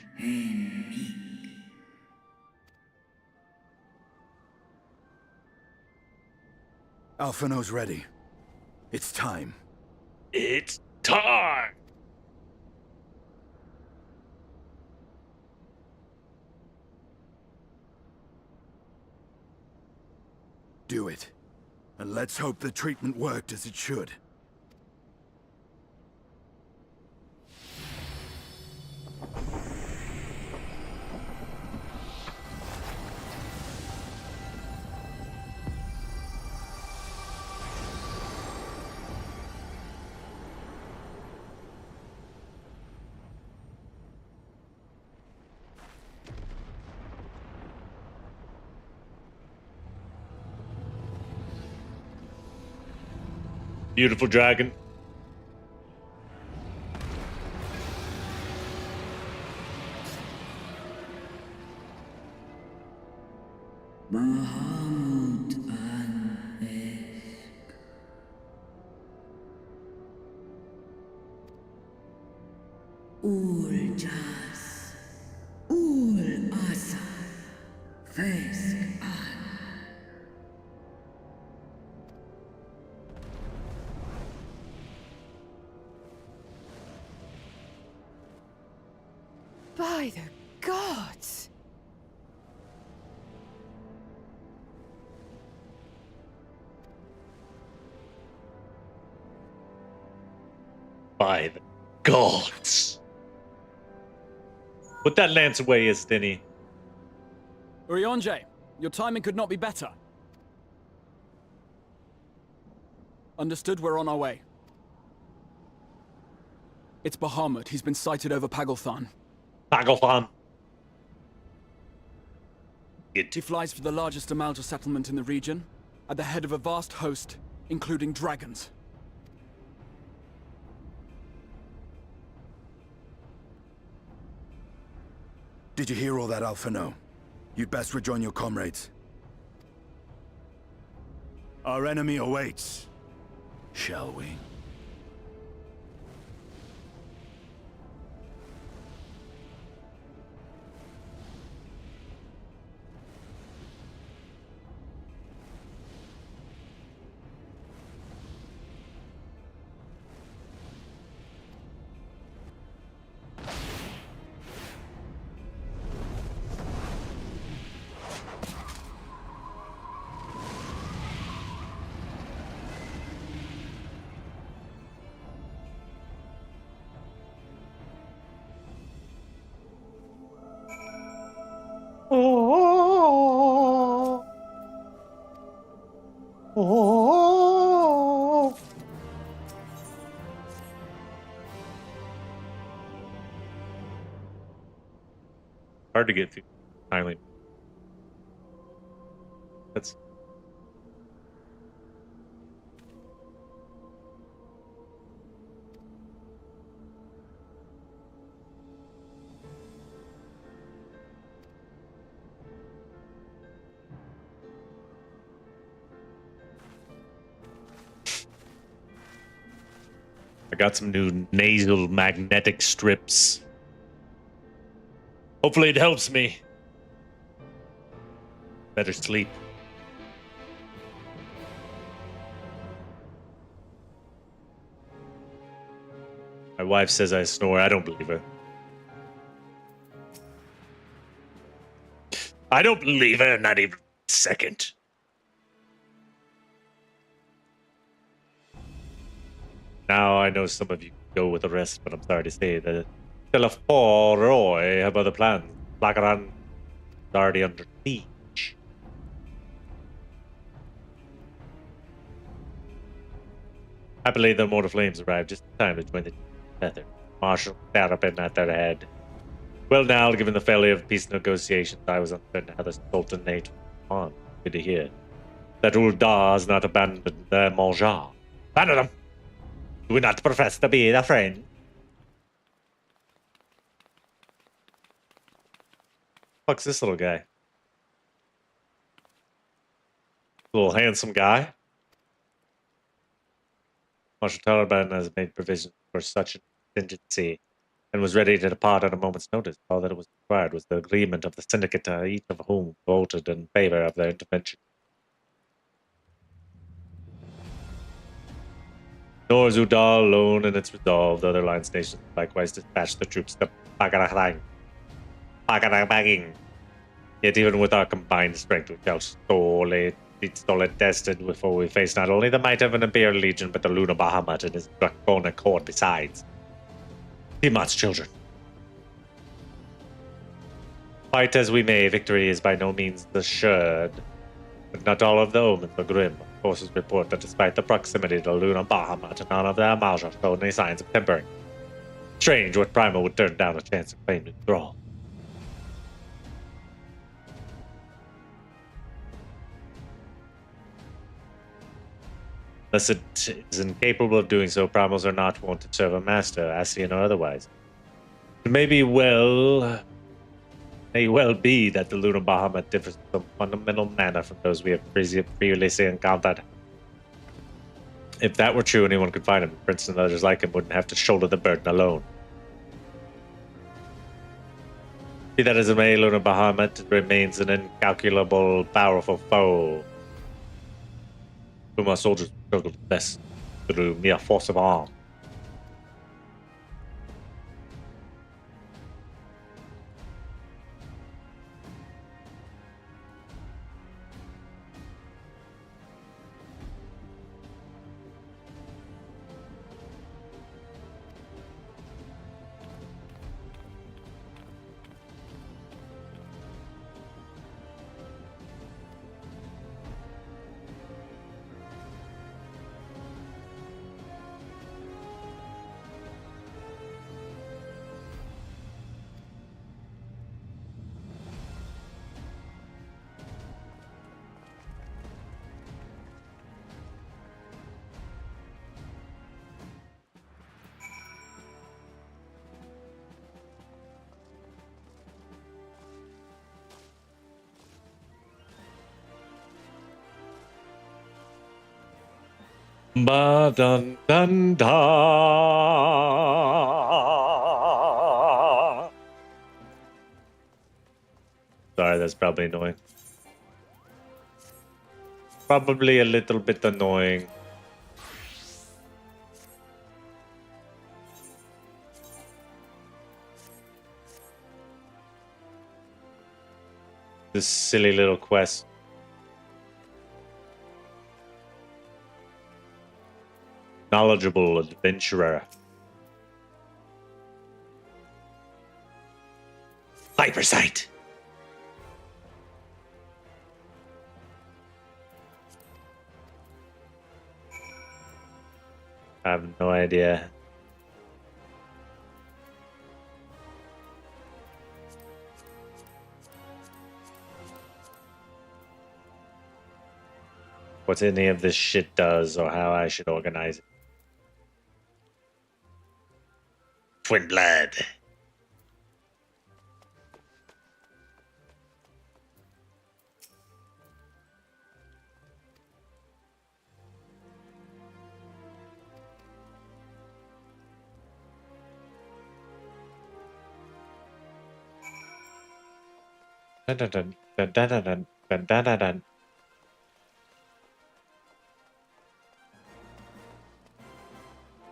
Alphino's ready. It's time. It's time. Do it. And let's hope the treatment worked as it should. Beautiful dragon. Bahamut an Esk. Ul Jas. Ul Asa. Fesk an. By the gods! By the gods. Put that lance away, Estini. Urianger, your timing could not be better. Understood, we're on our way. It's Bahamut. He's been sighted over Pagalthan. Pagalthan. He flies for the largest Amalta settlement in the region, at the head of a vast host, including dragons. Did you hear all that, Alphino? You'd best rejoin your comrades. Our enemy awaits. Shall we? Oh. Oh. Hard to get through. Finally. That's I got some new nasal magnetic strips. Hopefully it helps me. Better sleep. My wife says I snore. I don't believe her. I don't believe her, not even a second. Now I know some of you go with the rest, but I'm sorry to say that Roy have other plans. Lagaran is already under siege. Happily, the mortar flames arrived just in time to join the feather. Marshal Terrapin at their head. Well, now, given the failure of peace negotiations, I was uncertain how the Sultanate would on. Good to hear. That Ul'dah has not abandoned their Monja. Abandon them! Do we not profess to be their friend? Fuck's this little guy? Little handsome guy? Marshal Taliban has made provision for such an contingency and was ready to depart at a moment's notice. All that was required was the agreement of the syndicate, each of whom voted in favor of their intervention. Nor is Udal alone in its resolve. The other alliance nations likewise dispatched the troops to Pagarang. Yet even with our combined strength, we shall solid tested before we face not only the might of an Imperial Legion, but the Lunar Bahamut and his draconic horde besides. Tiamat's children. Fight as we may, victory is by no means assured. But not all of the omens are grim. Forces report that despite the proximity to Lunar Bahamut, none of their Amalja showed any signs of tempering. Strange what Primal would turn down a chance of claiming thrall. Unless it is incapable of doing so, Primals are not wont to serve a master, Ascian or otherwise. It may well be that the Lunar Bahamut differs in some fundamental manner from those we have previously encountered. If that were true, anyone could find him. Prince and others like him wouldn't have to shoulder the burden alone. Be that as it may, Lunar Bahamut remains an incalculable, powerful foe, whom our soldiers struggled best through mere force of arm. Ba dun dun da. Sorry, that's probably annoying. Probably a little bit annoying. This silly little quest. Knowledgeable adventurer. Hypersight. I have no idea. What any of this shit does or how I should organize it. Twin blood. Dun, dun, dun, dun, dun, dun, dun, dun, dun, dun, dun.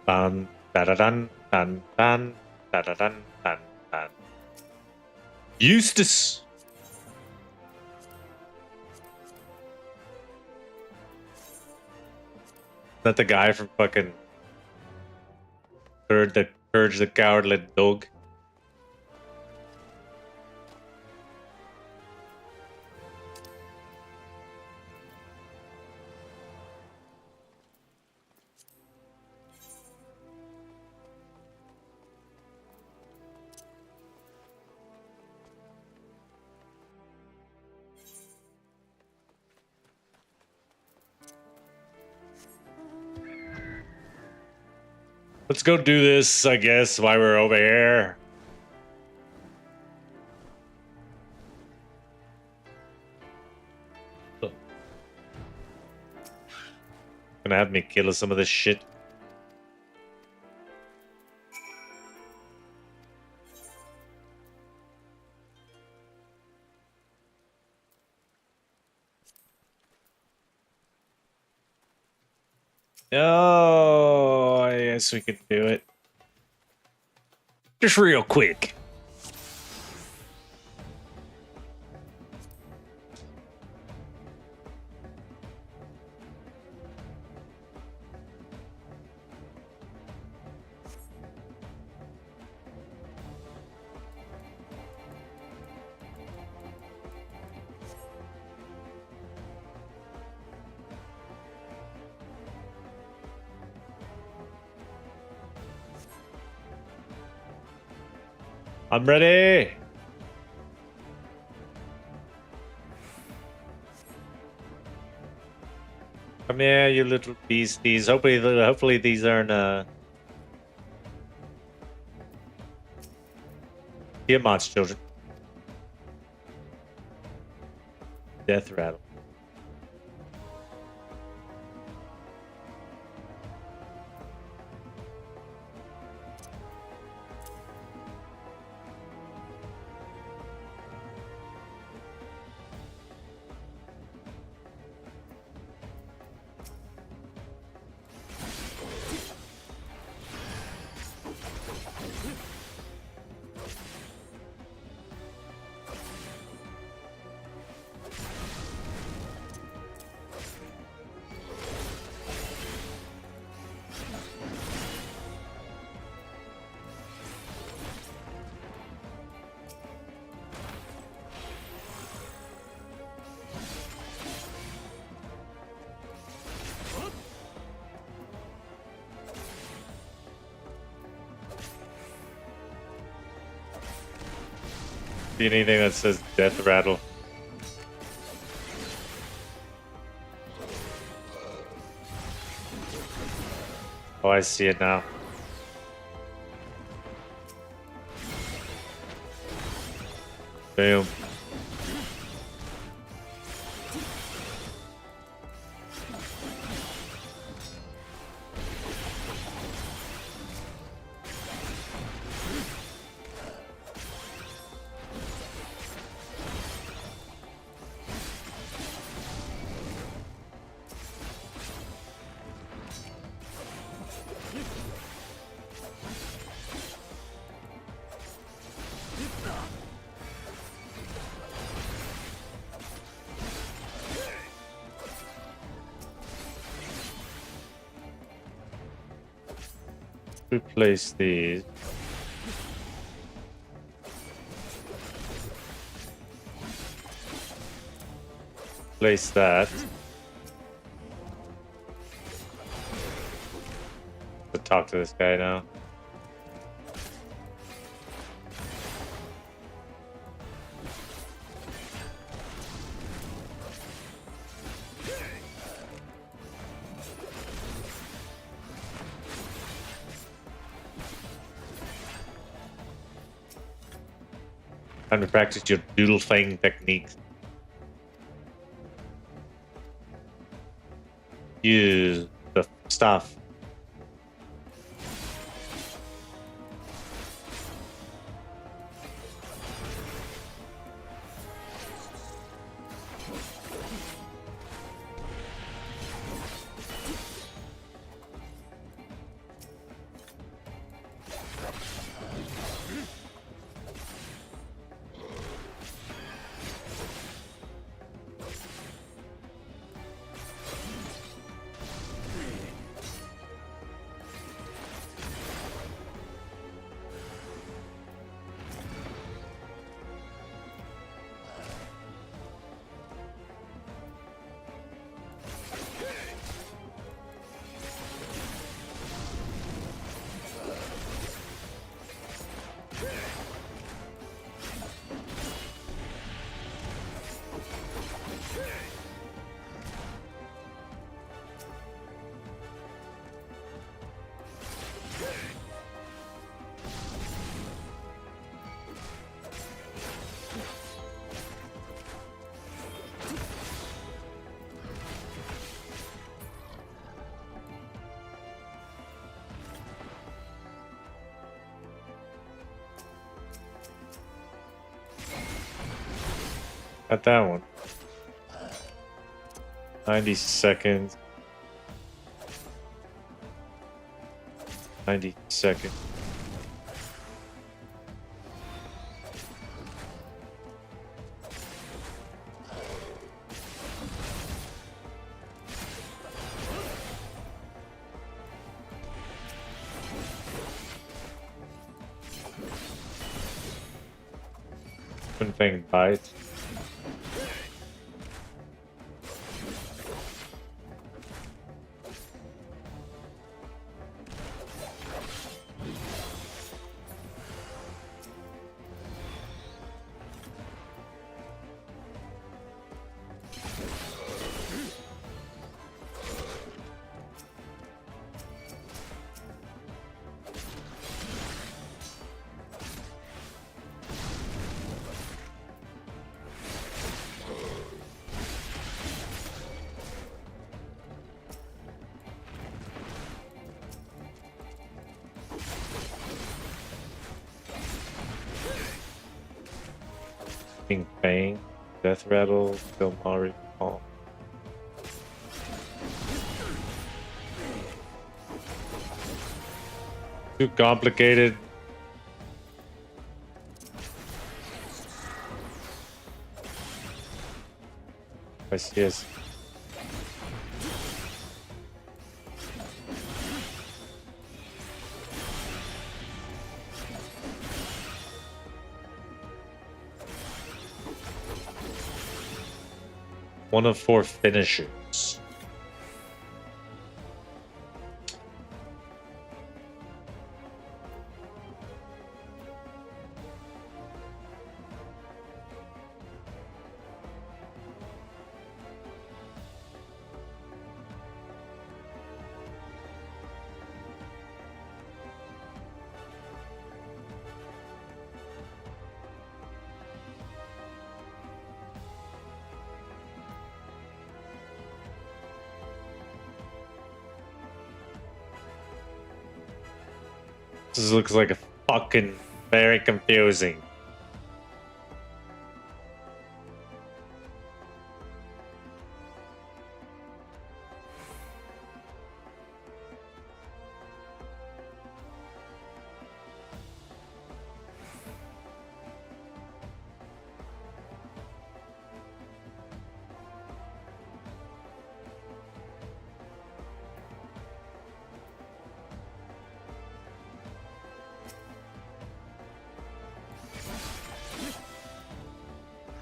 Dun, dun, dun, dun, dun, dun, dun, dun, dun, dun. Eustace! Not the guy from fucking Courage the Cowardly Dog. Let's go do this, I guess, while we're over here. Gonna have me kill some of this shit. Oh, I guess we could do it. Just real quick. I'm ready. Come here, you little beasties. Hopefully these aren't Tiamat's children. Death rattle. See anything that says death rattle? Oh, I see it now. Boom. Replace these. Place that. Let's talk to this guy now. Time to practice your doodle fang techniques. Use the stuff. Got that one. 90 seconds. 90 seconds. Twin Fang bite. King Fang, Death Rattle, Gilmari, Palm. Too complicated. I see us. One of 4 finishers. This looks like a fucking very confusing.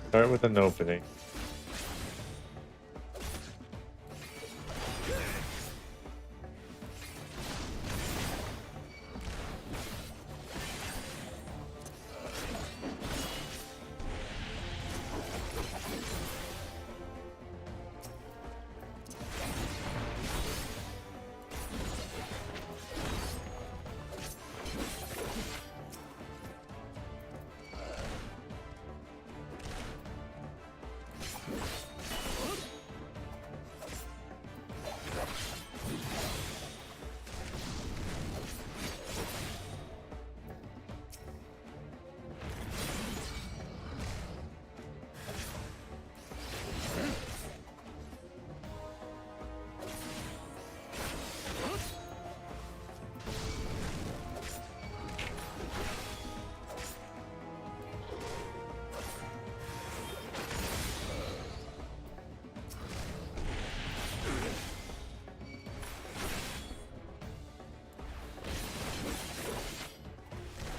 Start with an opening.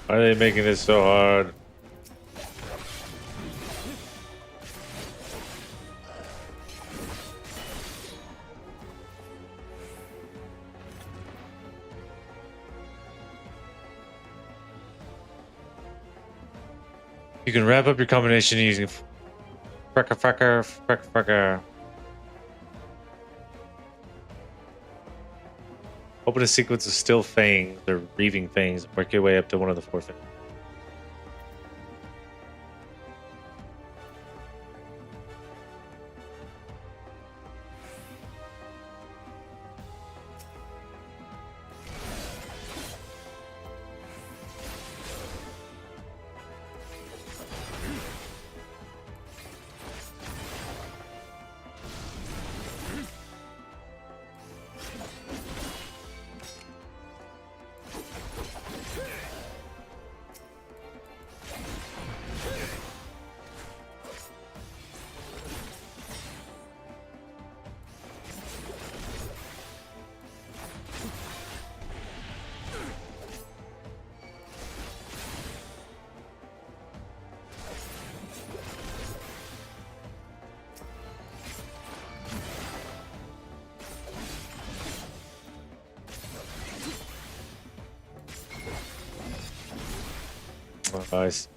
Why are they making this so hard? You can wrap up your combination using Frecker. Open a sequence of still fangs or reaving fangs and work your way up to one of the 4 fangs. Nice.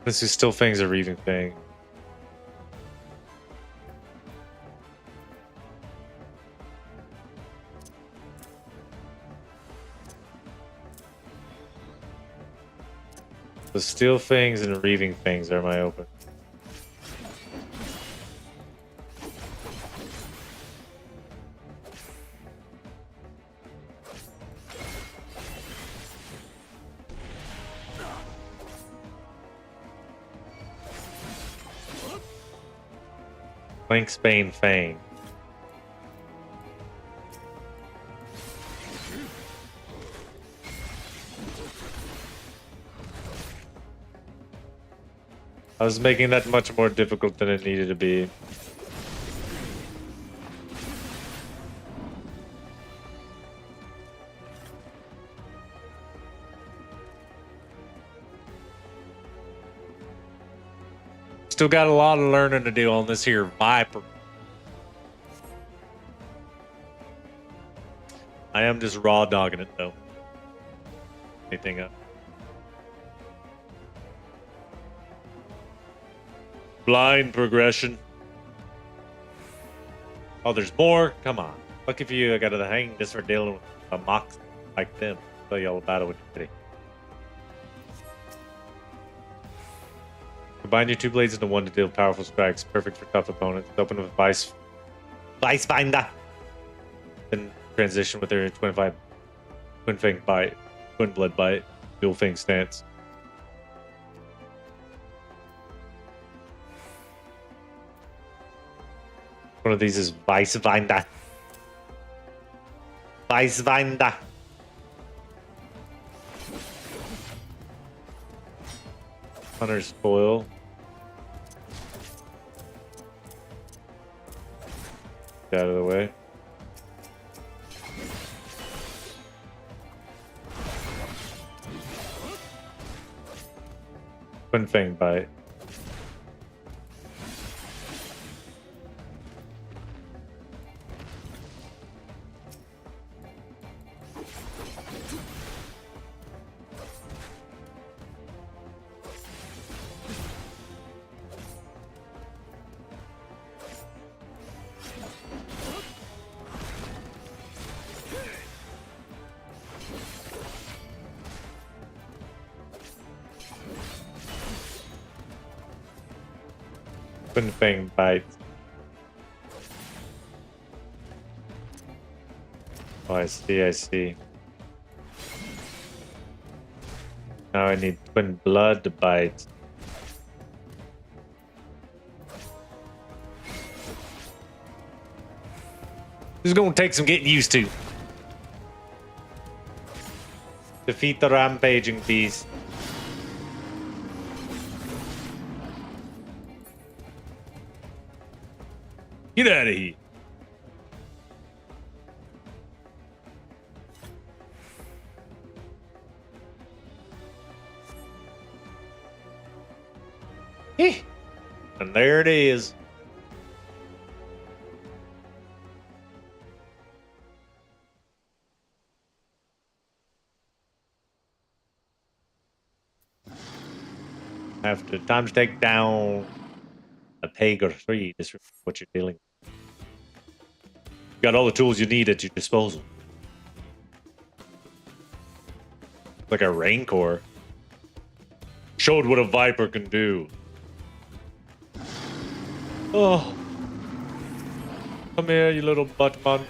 This is still things a reaving thing. The steel things and reaving things are my open. Link's Bane Fang. I was making that much more difficult than it needed to be. Still got a lot of learning to do on this here Viper. I am just raw dogging it though. Anything up? Blind progression. Oh, there's more? Come on. Lucky for you, I got to hang this for dealing with a mock like them. I'll tell you all about it when you're ready. Combine your 2 blades into 1 to deal powerful strikes. Perfect for tough opponents. Open with Vice Binder. Then transition with their Twin Fang Bite. Twin Blood Bite. Dual Fang Stance. One of these is Vice Binder. Vice Binder. Hunter's Foil. Get out of the way. Twin Fang Bite. Twin Fang Bite. Oh, I see, I see. Now I need Twin Blood Bite. This is gonna take some getting used to. Defeat the rampaging beast. Get out of here. And there it is. Time to take down a peg or 3. Just what you're dealing with. You got all the tools you need at your disposal. Like a Rancor. Showed what a Viper can do. Oh. Come here, you little butt munch.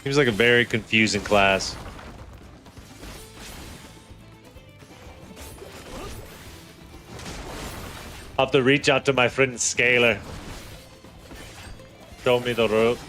Seems like a very confusing class. I'll have to reach out to my friend Scalar. Show me the rope.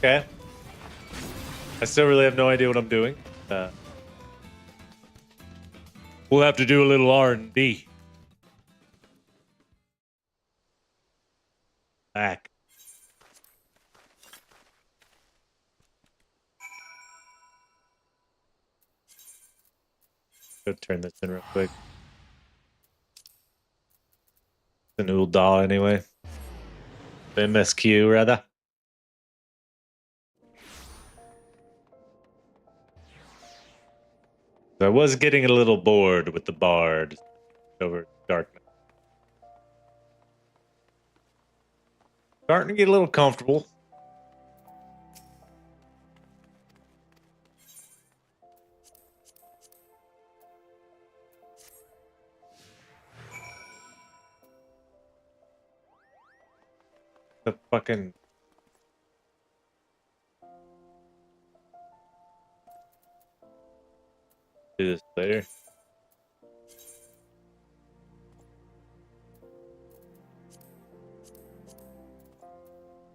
Okay. I still really have no idea what I'm doing. We'll have to do a little R&D. Back. Go turn this in real quick. It's an old doll anyway. MSQ rather. I was getting a little bored with the bard over darkness. Starting to get a little comfortable. The fucking... do this later.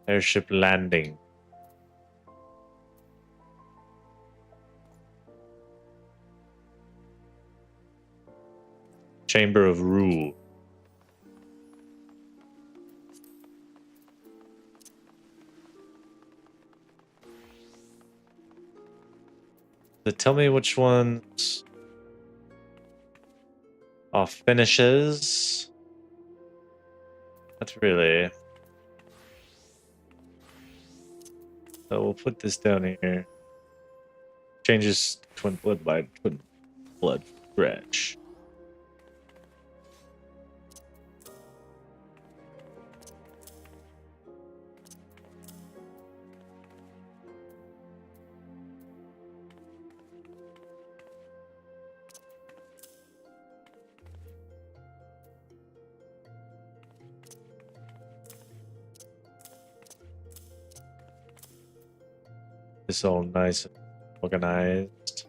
Airship landing. Chamber of Rule. So tell me which ones are finishes. That's really... So we'll put this down here. Changes Twin Blood by Twin Blood Fresh. It's all nice and organized.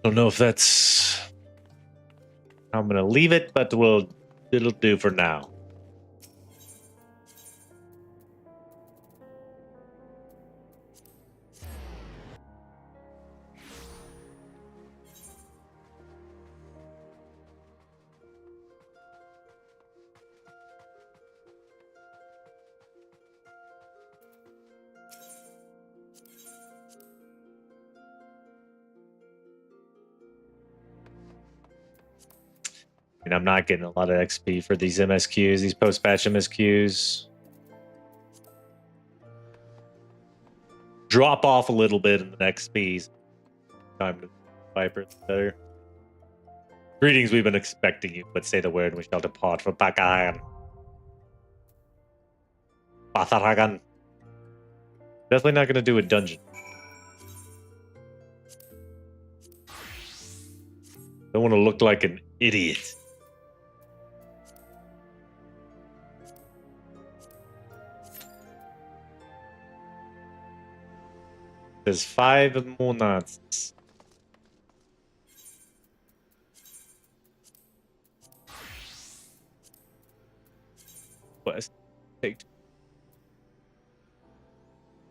Don't know if that's how I'm gonna leave it, but it'll do for now. And I'm not getting a lot of XP for these MSQs, these post-patch MSQs. Drop off a little bit in the XPs. Time to Viper better. Greetings, we've been expecting you, but say the word and we shall depart for Bakahagan. Batharagan. Definitely not going to do a dungeon. Don't want to look like an idiot. There's 5 months. What? Take.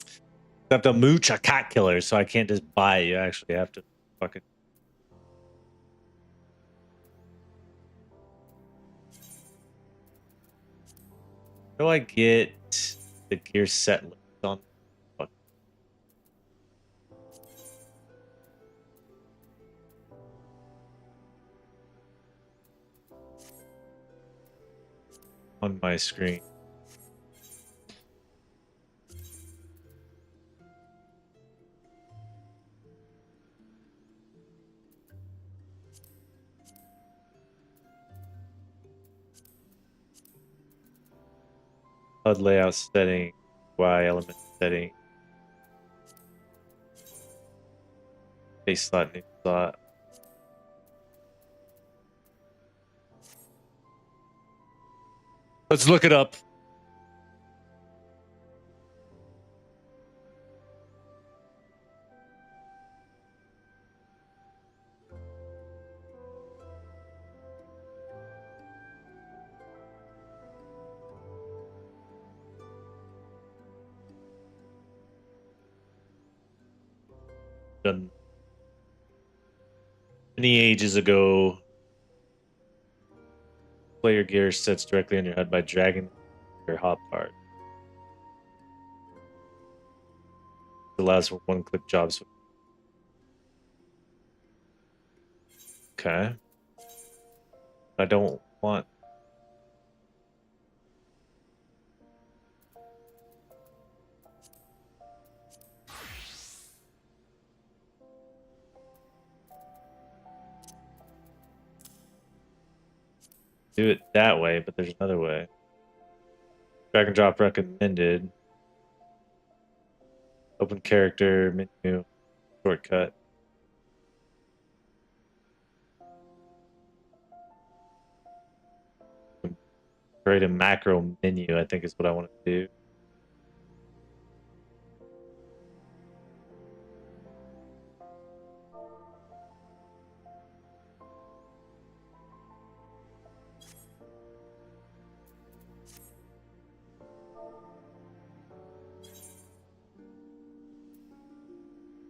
You have to mooch a cat killer, so I can't just buy it. You actually have to fucking. How do I get the gear set list on? Fuck. On my screen. HUD layout setting, Y element setting, base slot, new slot. Let's look it up. Done many ages ago. Player gear sets directly on your HUD by dragging your hotbar. It allows for one-click jobs. Okay. I don't want. Do it that way, but there's another way. Drag and drop recommended. Open character, menu, shortcut. Create a macro menu, I think is what I want to do.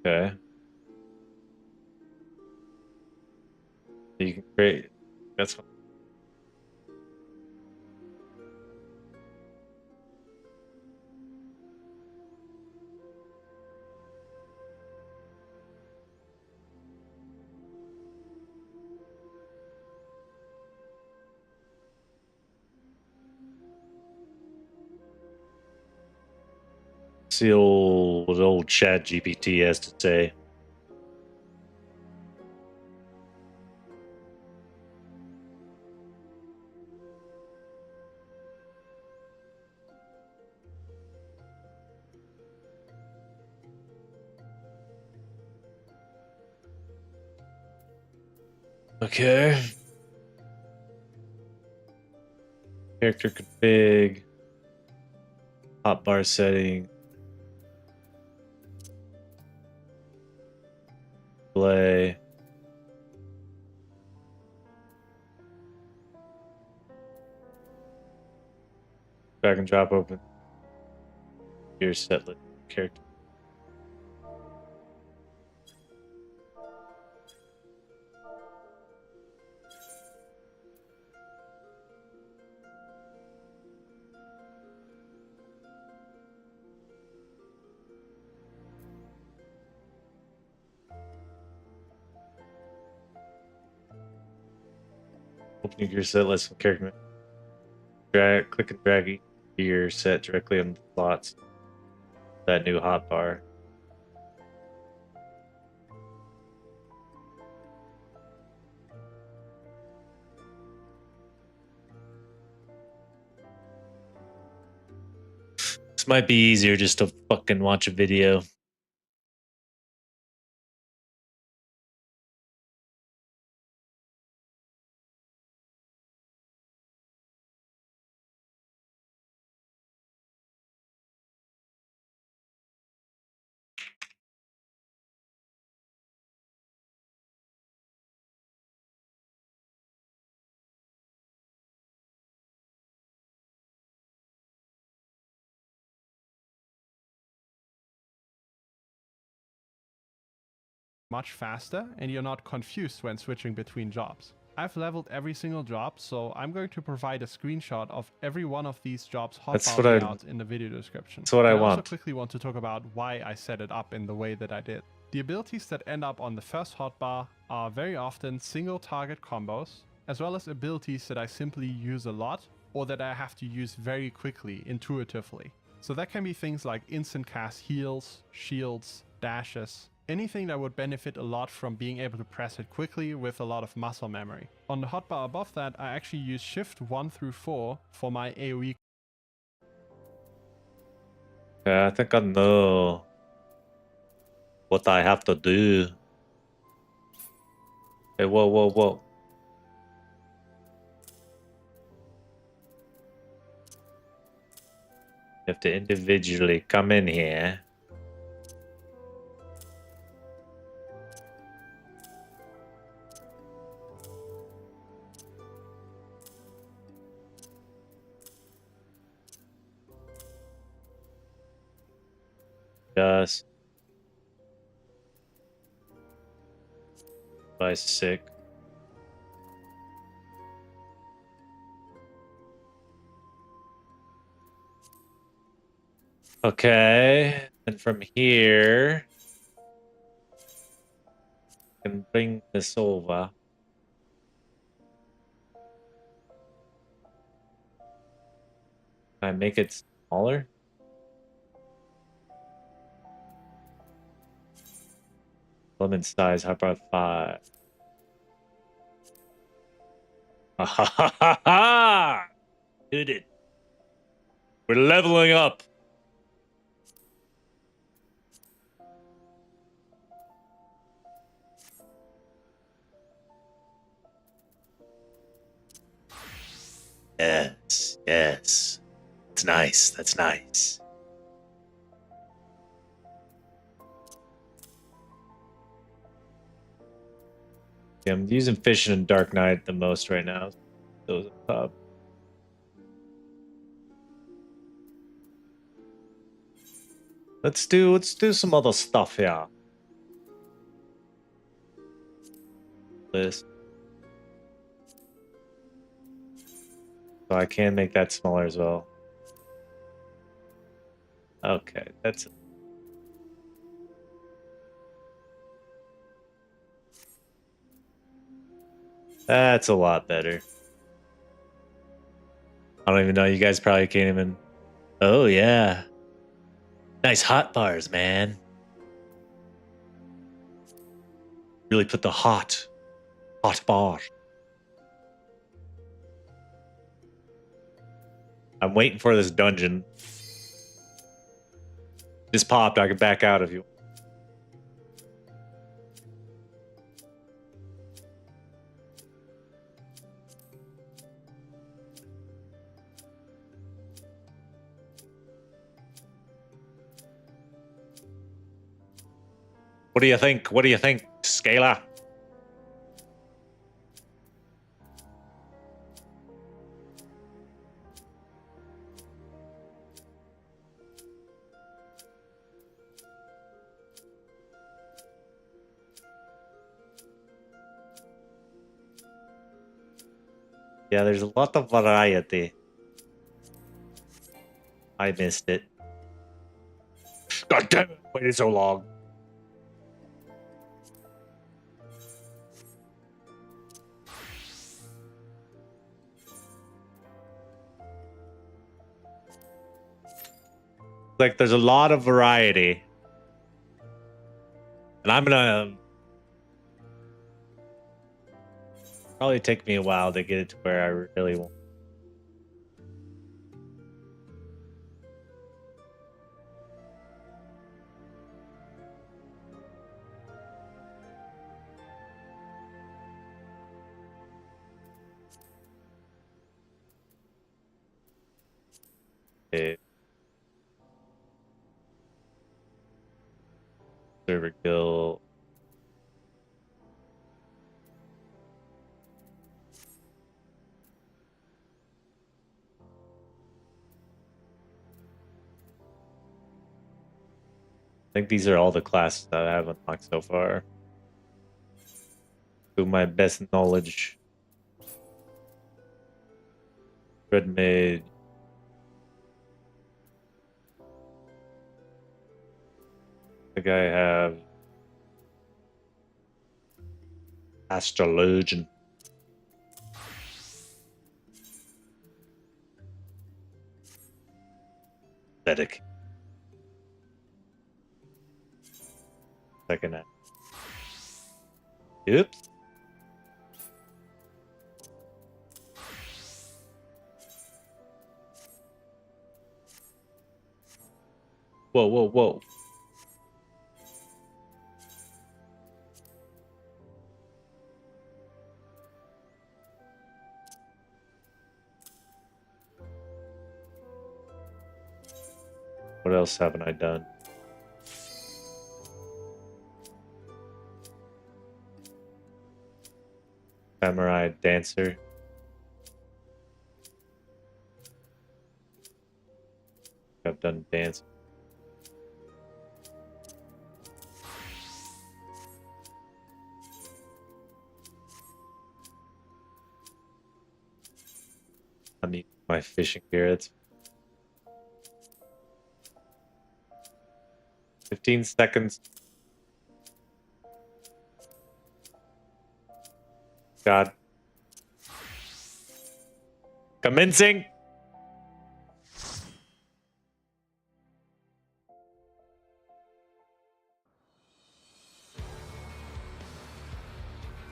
Okay. So you can create. That's fine. See what old Chat GPT has to say. Okay. Character config. Hotbar setting. Play. Drag and drop open. Gear set list character. Open your gear set list with character. Drag, click and drag each gear set directly on the slots. That new hotbar. This might be easier just to fucking watch a video. much faster and you're not confused when switching between jobs. I've leveled every single job, so I'm going to provide a screenshot of every one of these jobs hotbar layouts in the video description. That's what I also want. quickly want to talk about why I set it up in the way that I did. The abilities that end up on the first hotbar are very often single target combos, as well as abilities that I simply use a lot or that I have to use very quickly, intuitively. So that can be things like instant cast heals, shields, dashes, anything that would benefit a lot from being able to press it quickly with a lot of muscle memory. On the hotbar above that, I actually use Shift 1 through 4 for my AoE. Yeah, I think I know what I have to do. Hey, whoa, whoa, whoa. You have to individually come in here. Just by sick. Okay, and from here, I can bring this over. Can I make it smaller? Element size, how about 5? Ha ha ha ha ha! Did it. We're leveling up. Yes, yes. It's nice. That's nice. Yeah, I'm using Fishing and Dark Knight the most right now. Those up top. Let's do some other stuff here. This. So I can make that smaller as well. Okay, that's it. That's a lot better. I don't even know. You guys probably can't even. Oh, yeah. Nice hot bars, man. Really put the hot bar. I'm waiting for this dungeon. Just popped. I can back out if you. What do you think? What do you think, Scalar? Yeah, there's a lot of variety. I missed it. God damn it, waited so long. Like, there's a lot of variety. And I'm gonna... Probably take me a while to get it to where I really want. Okay. Server kill. I think these are all the classes that I have unlocked so far. To my best knowledge. Red mage. I think I have Astrologian. Pathetic. Second act. Oops. Whoa, whoa, whoa. What else haven't I done? Samurai Dancer. I've done dance. I need my fishing gear. That's 15 seconds. God. Commencing.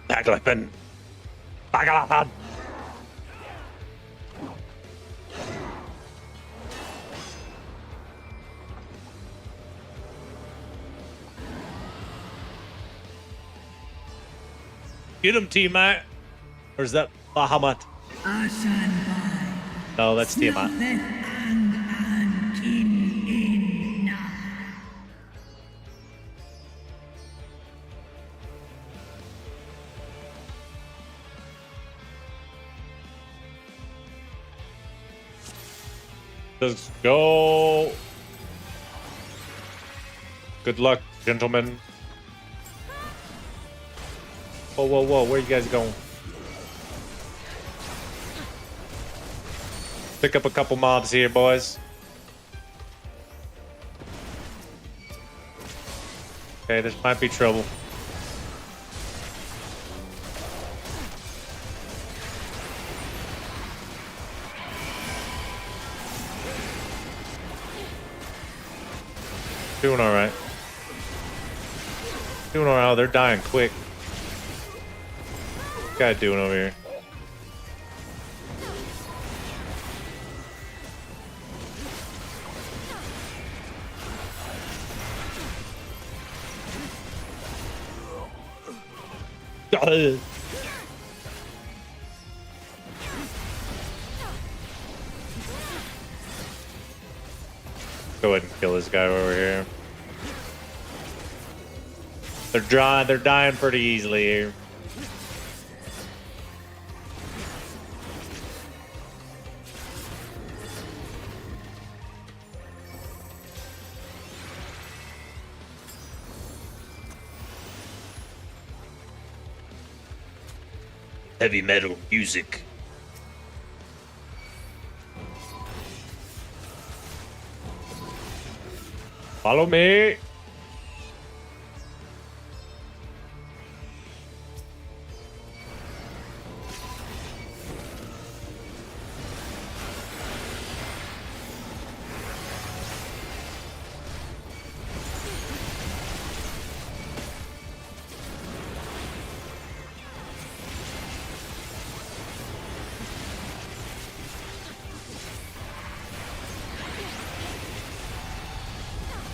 Baglepen. Baglepen. Get him, Tiamat. Or is that Bahamut? No, that's Tiamat. Let's go. Good luck, gentlemen. Whoa, whoa, whoa, where you guys going? Pick up a couple mobs here, boys. Okay, this might be trouble. Doing alright. Doing alright, they're dying quick. What's this guy doing over here? Go ahead and kill this guy over here. They're dying pretty easily here. Heavy metal music. Follow me.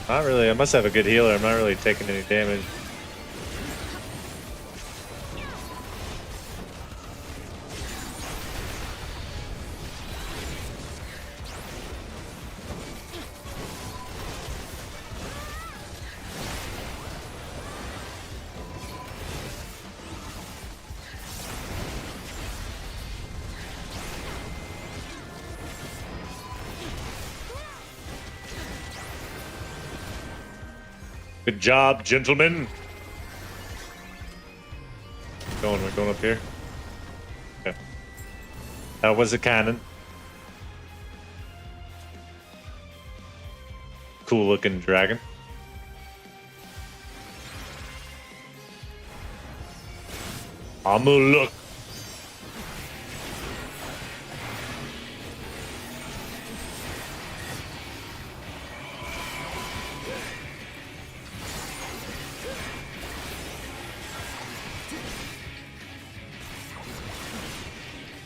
Not really. I must have a good healer. I'm not really taking any damage. Good job, gentlemen. going? We're going up here. Okay. That was a cannon. Cool looking dragon. I'ma look.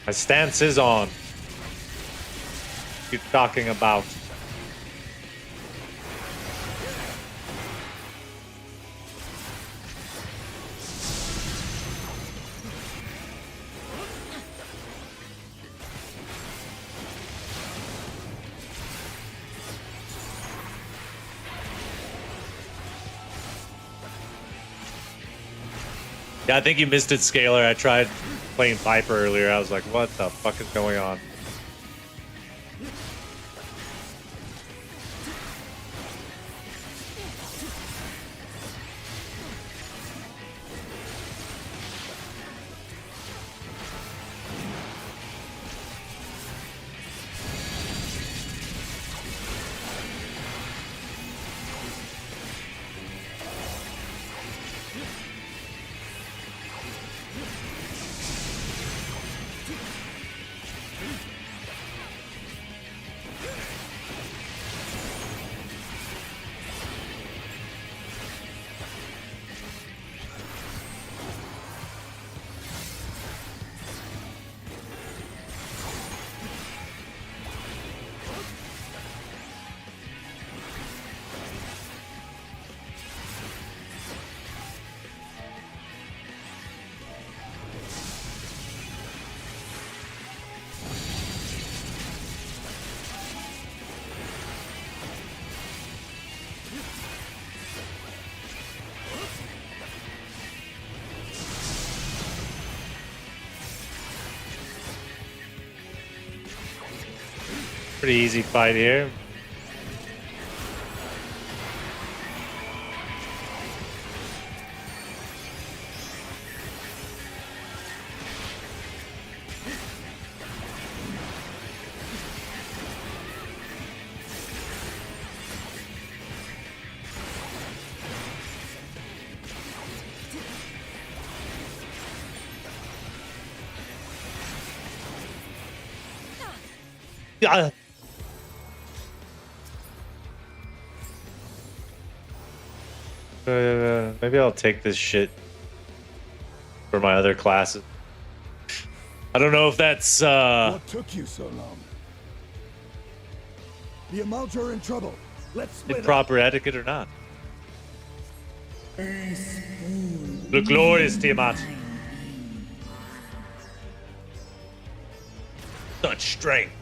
My stance is on. What you talking about? Yeah, I think you missed it, Scalar. I tried playing Viper earlier. I was like, what the fuck is going on? Pretty easy fight here. Yeah. Maybe I'll take this shit for my other classes. I don't know if that's What took you so long? The Amalja are in trouble. Let's split proper etiquette or not. The glorious Tiamat. Such strength.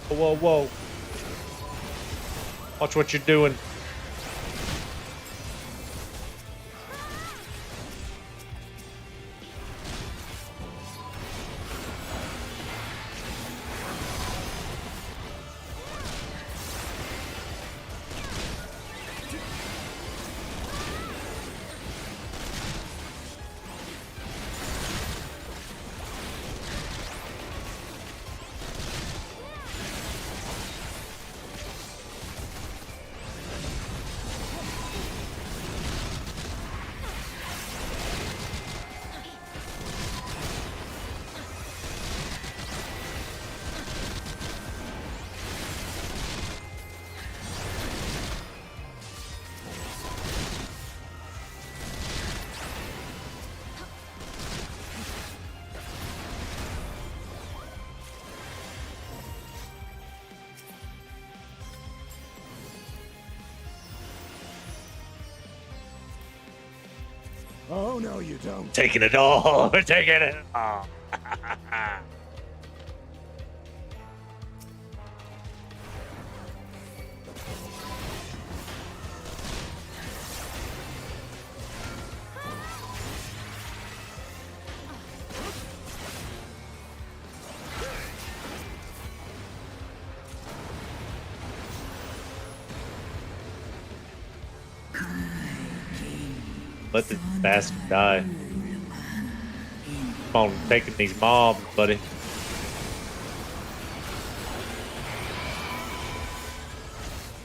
Whoa, whoa. Watch what you're doing. Oh, no, you don't. Taking it all. We're taking it all. Let this bastard die. Come on, taking these mobs, buddy.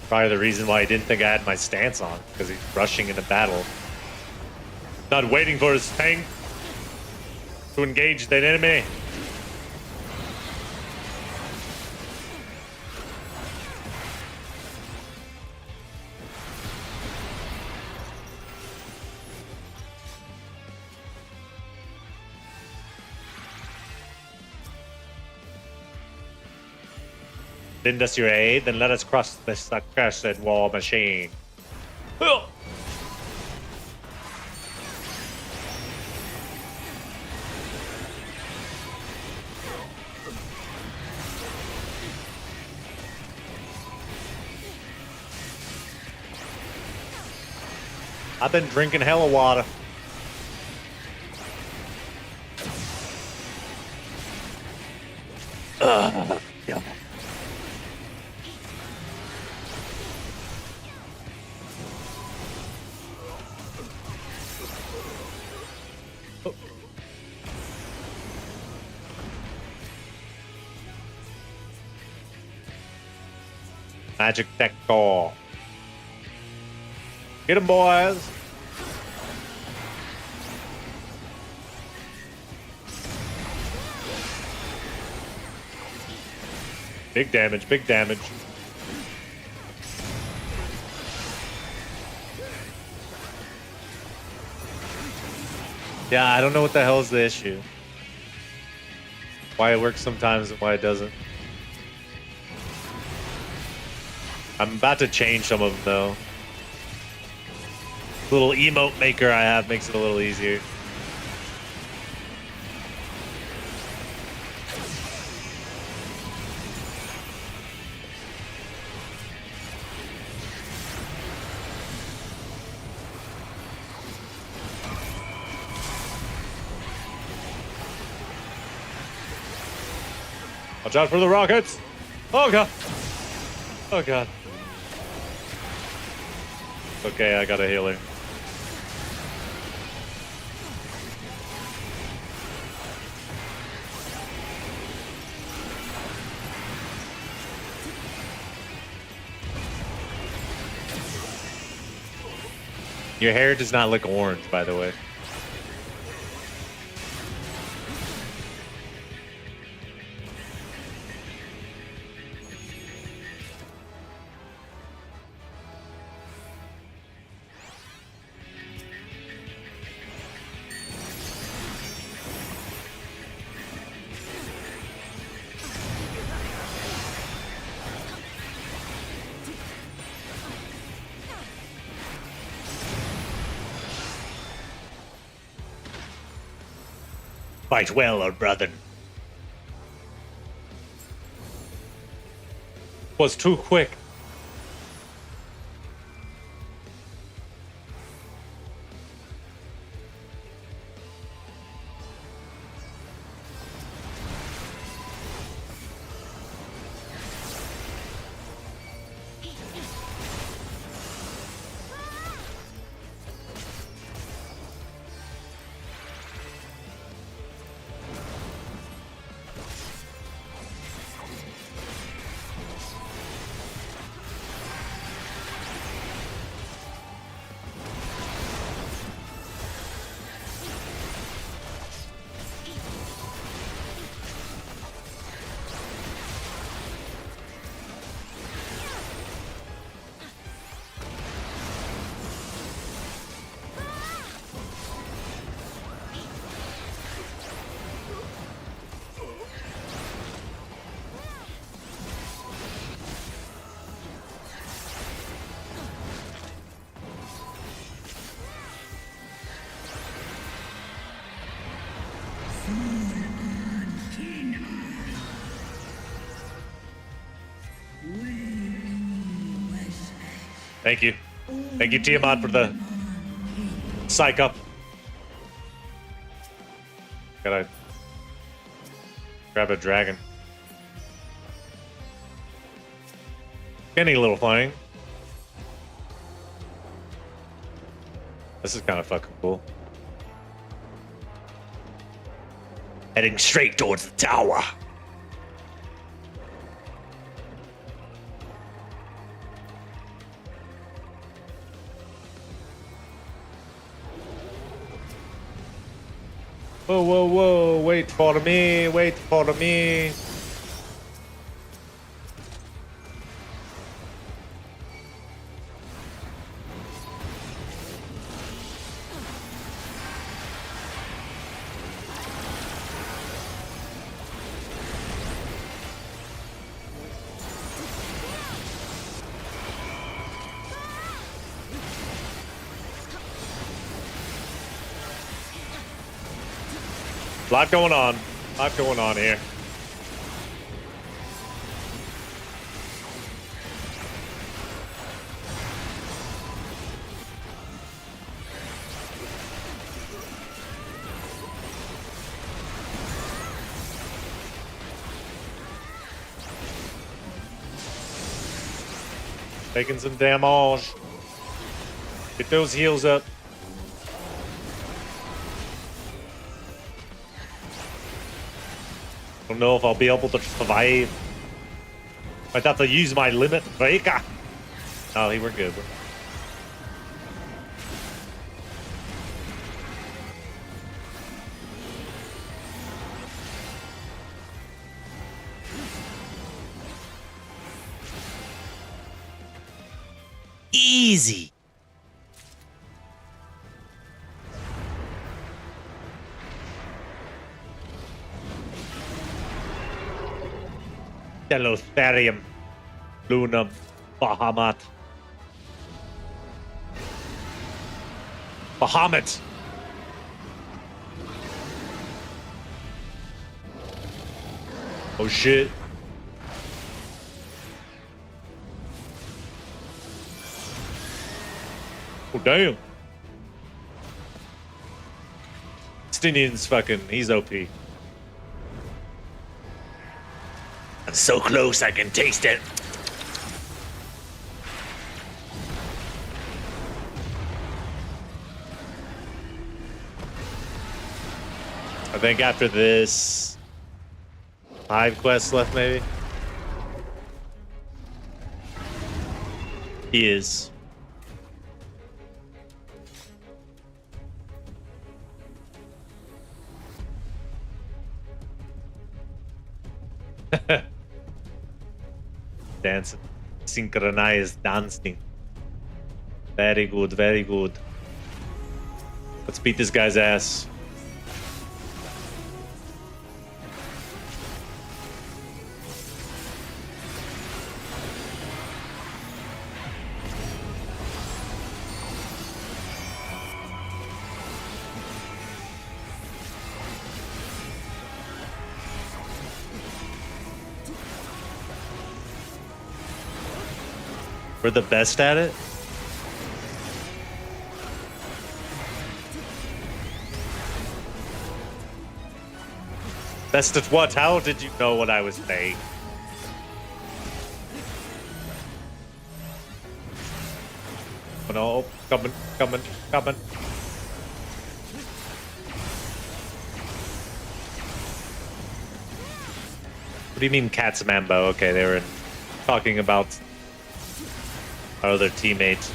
Probably the reason why he didn't think I had my stance on, because he's rushing into battle. Not waiting for his tank to engage that enemy. Lend us your aid, then let us cross this accursed war machine. Ugh. I've been drinking hella water. Yeah. Magic Tech Core. Get him, boys. Big damage, big damage. Yeah, I don't know what the hell is the issue. Why it works sometimes and why it doesn't. I'm about to change some of them though. The little emote maker I have makes it a little easier. Watch out for the rockets! Oh god! Oh god. Okay, I got a healer. Your hair does not look orange, by the way. Fight well, old brother. Was too quick. Thank you. Thank you, Tiamat, for the psych up. Gotta grab a dragon. Any little thing. This is kind of fucking cool. Heading straight towards the tower. Whoa, whoa, whoa, wait for me, wait for me. Lot going on. Lot going on here. Taking some damage. Get those heals up. Don't know if I'll be able to survive. Might have to use my limit breaker. Oh, we're good. Easy. Telospherium, Luna, Bahamut. Bahamut. Oh shit. Oh damn. Stinian's fucking, he's OP. I'm so close I can taste it. I think after this, 5 quests left maybe? He is. Dancing. Synchronized dancing. Very good, very good. Let's beat this guy's ass. We're the best at it? Best at what? How did you know what I was saying? Oh no, coming, coming, coming. What do you mean Cat's Mambo? Okay, they were talking about our other teammate.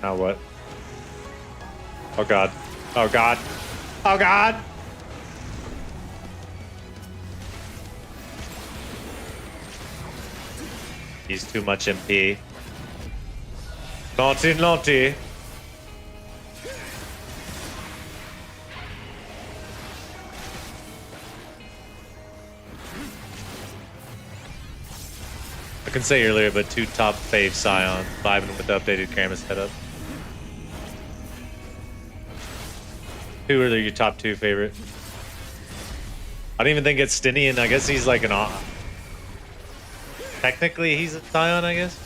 Now what? Oh god. Oh god. Oh god! He's too much MP. Naughty, naughty. I can say earlier, but 2 top fave Scion, vibing with the updated camera setup. Who are your top 2 favorite? I don't even think it's Stinian. I guess he's like an... Technically, he's a Scion, I guess.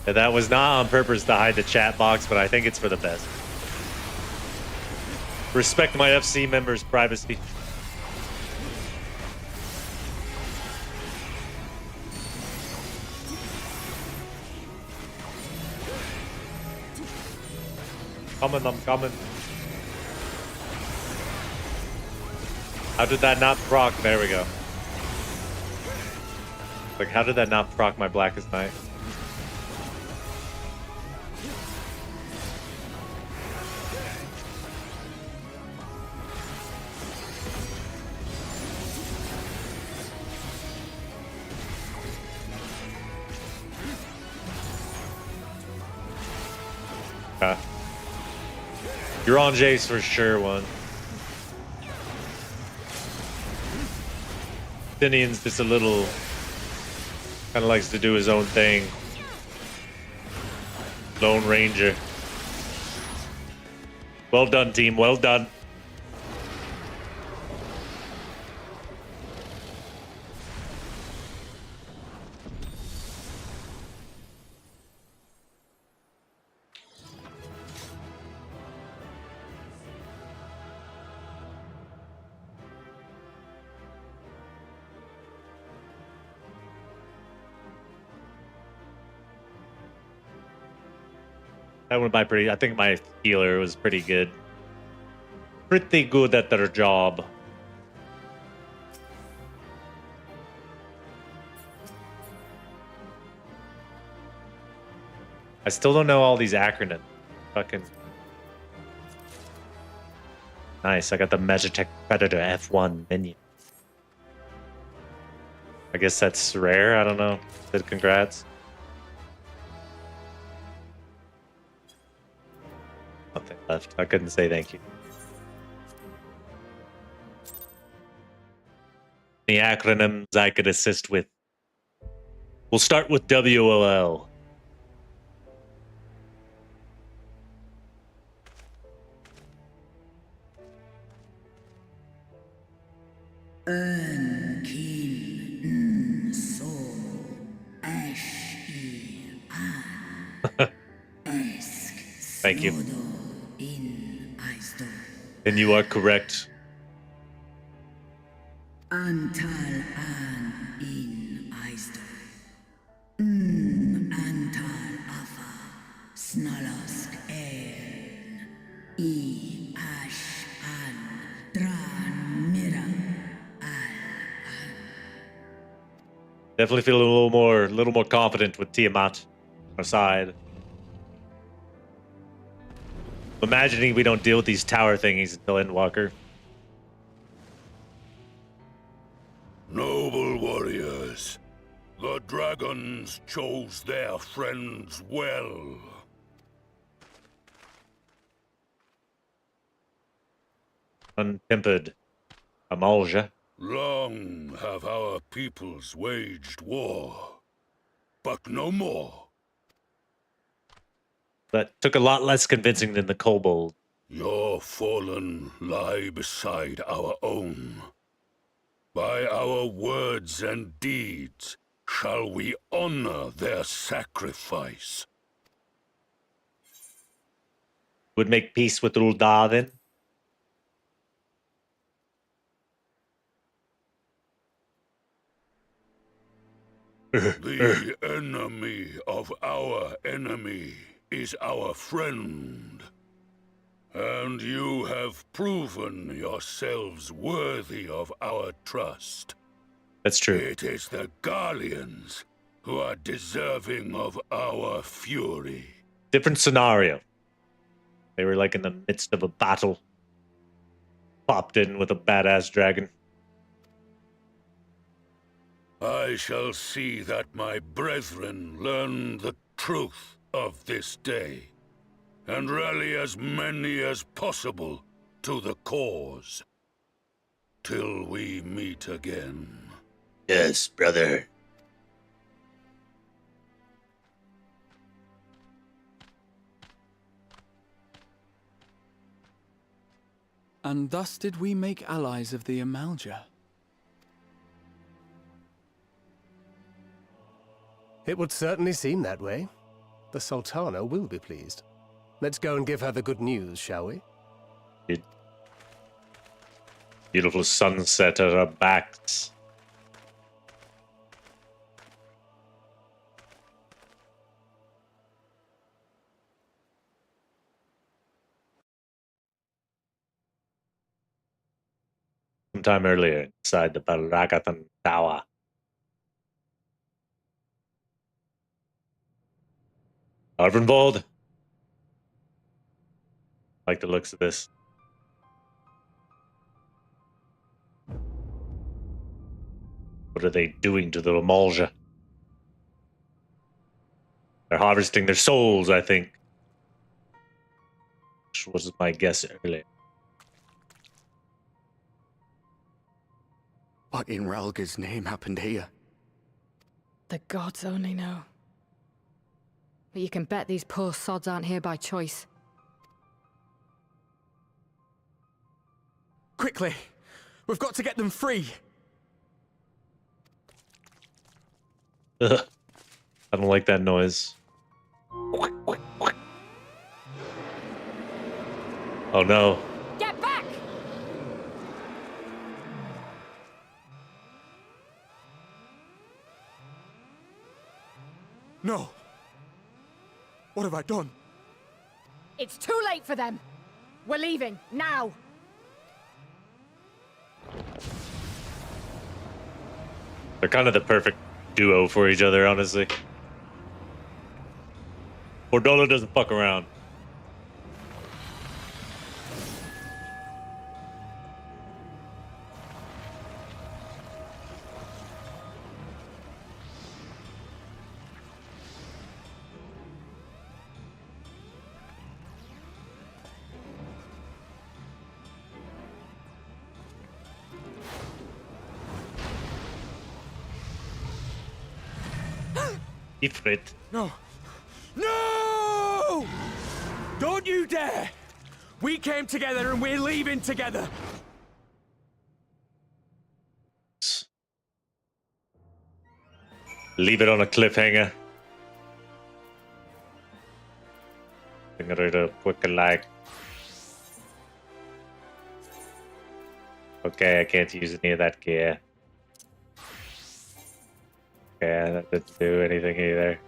Yeah, that was not on purpose to hide the chat box, but I think it's for the best. Respect my FC members' privacy. Coming, I'm coming. How did that not proc? There we go. Like, how did that not proc my Blackest Night? You're on Jace for sure, one. Stinian's just a little... kind of likes to do his own thing. Lone Ranger. Well done, team. Well done. That went by pretty... I think my healer was pretty good. Pretty good at their job. I still don't know all these acronyms. Fucking... Nice, I got the Magitech Predator F1 menu. I guess that's rare, I don't know. Said congrats. Nothing left. I couldn't say thank you. The acronyms I could assist with. We'll start with WOL. Thank you. And you are correct. Antal an in Eisdorf. Antal afa snalask I ash an dran mira Definitely feel a little more confident with Tiamat on our side. Imagining we don't deal with these tower thingies until Endwalker. Noble warriors, the dragons chose their friends well. Untempered Amalja. Long have our peoples waged war, but no more. That took a lot less convincing than the kobold. Your fallen lie beside our own. By our words and deeds shall we honor their sacrifice. Would make peace with Ul'dah then? The enemy of our enemy is our friend. And you have proven yourselves worthy of our trust. That's true. It is the Garleans who are deserving of our fury. Different scenario. They were like in the midst of a battle. Popped in with a badass dragon. I shall see that my brethren learn the truth of this day, and rally as many as possible to the cause. Till we meet again. Yes, brother. And thus did we make allies of the Amalja. It would certainly seem that way. The Sultana will be pleased. Let's go and give her the good news, shall we? Beautiful sunset at our backs. Sometime earlier, inside the Baragathan Tower. Arvenvold. Like the looks of this. What are they doing to the Amalja? They're harvesting their souls, I think. Which was my guess earlier. What in Ralga's name happened here? The gods only know. But you can bet these poor sods aren't here by choice. Quickly! We've got to get them free! Ugh. I don't like that noise. Oh no. Get back! No! What have I done? It's too late for them! We're leaving, now! They're kind of the perfect duo for each other, honestly. Bordola doesn't fuck around. Ifrit. No! No! Don't you dare! We came together and we're leaving together! Leave it on a cliffhanger. Finger it up quick and like. Okay, I can't use any of that gear. Okay, that didn't do anything either.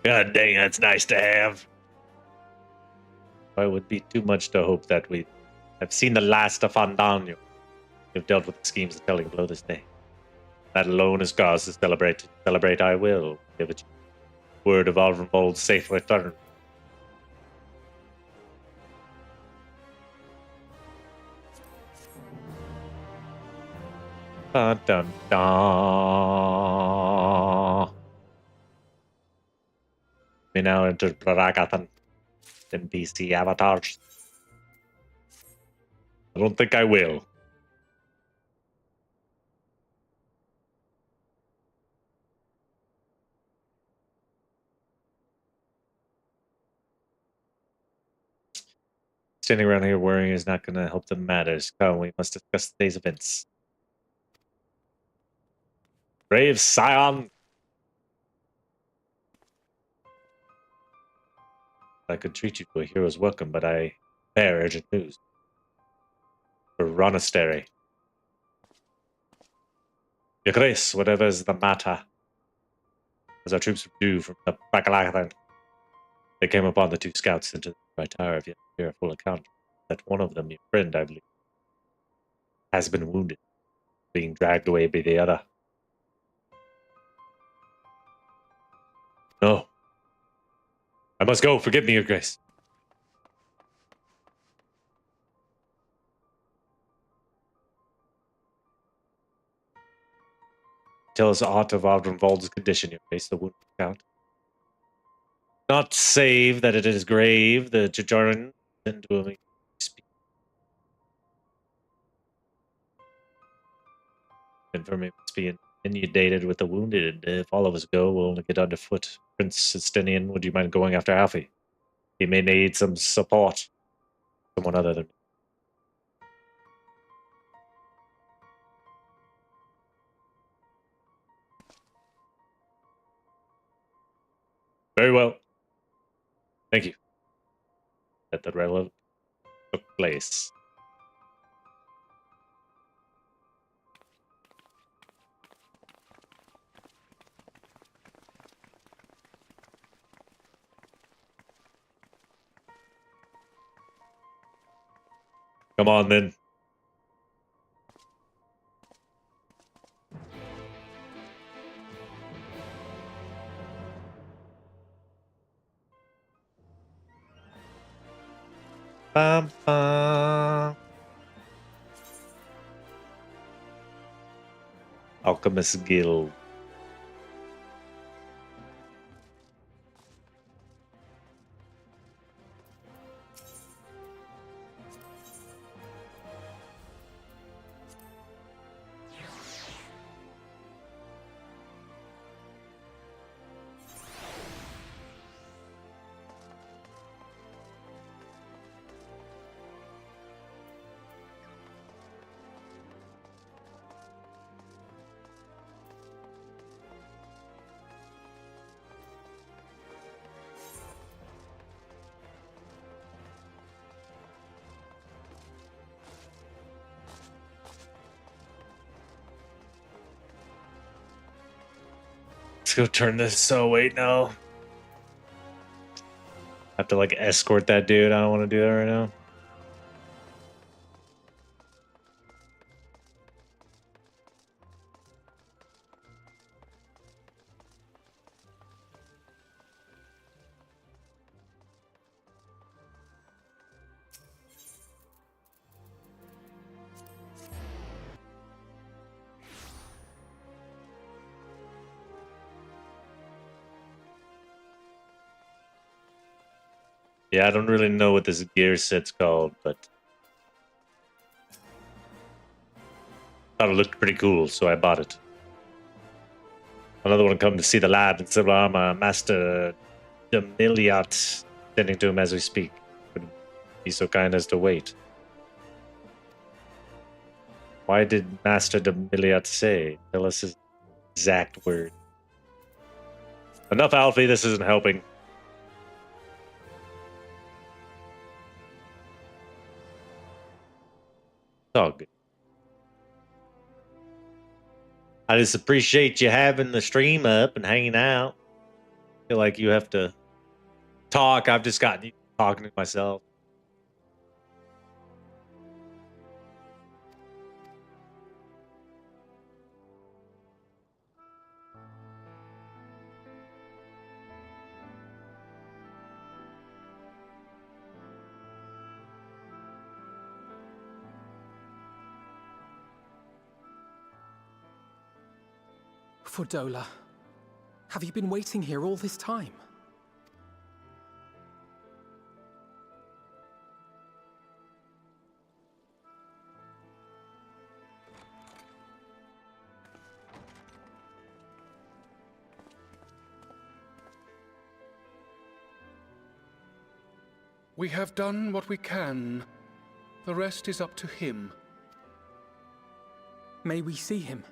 God dang, that's nice to have. It would be too much to hope that we have seen the last of Fandano. We've dealt with the schemes of telling below this day. That alone is cause to celebrate. Celebrate I will. Give it word of Alvenvold's safe return. Dun dun dun. We now enter Baragathan. NPC avatars. I don't think I will. Standing around here worrying is not going to help the matters. Come, we must discuss today's events. Brave Scion! I could treat you to a hero's welcome, but I bear urgent news. For Ronastery. Your Grace, whatever is the matter. As our troops withdrew from the Baragathan, they came upon the two scouts into the tower of yet hear a full account that one of them, your friend, I believe, has been wounded, being dragged away by the other. No. I must go. Forgive me, Your Grace. Tell us aught of Alvenvold's condition, Your Grace, the wounded count. Not save that it is grave, the Jajaran into him speak. Confirm it must be inundated with the wounded. If all of us go, we'll only get underfoot. Prince Sistinian, would you mind going after Alfie? He may need some support. Someone other than me. Very well. Thank you. That the relevant took place. Come on, then. Bum, bum. Alchemist Guild. Let's go turn this. Oh, wait, no. I have to, like, escort that dude. I don't want to do that right now. Yeah, I don't really know what this gear set's called, but thought it looked pretty cool, so I bought it. Another one come to see the lad in civil armor, Master Demiliat, sending to him as we speak. Would be so kind as to wait. Why did Master Demiliat say? Tell us his exact word. Enough, Alfie, this isn't helping. Dog. I just appreciate you having the stream up and hanging out. I feel like you have to talk. I've just gotten used to talking to myself. Fordola, have you been waiting here all this time? We have done what we can. The rest is up to him. May we see him?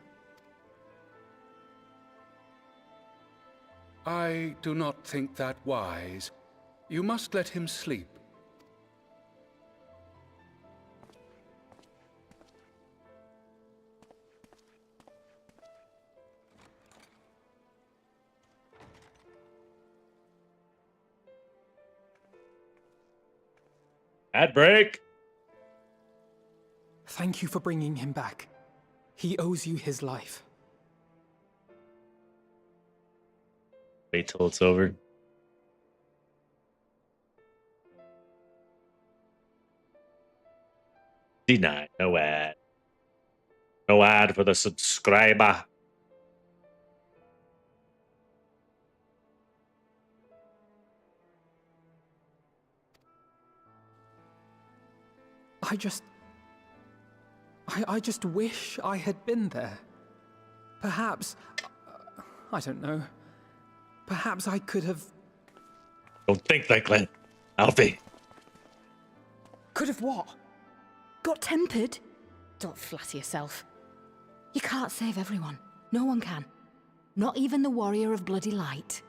I do not think that wise. You must let him sleep. Ad break. Thank you for bringing him back. He owes you his life. Wait till it's over. Denied. No ad. No ad for the subscriber. I just wish I had been there. Perhaps... I don't know. Perhaps I could have... Don't think like that, Alfie. Could have what? Got tempered? Don't flatter yourself. You can't save everyone. No one can. Not even the warrior of bloody light.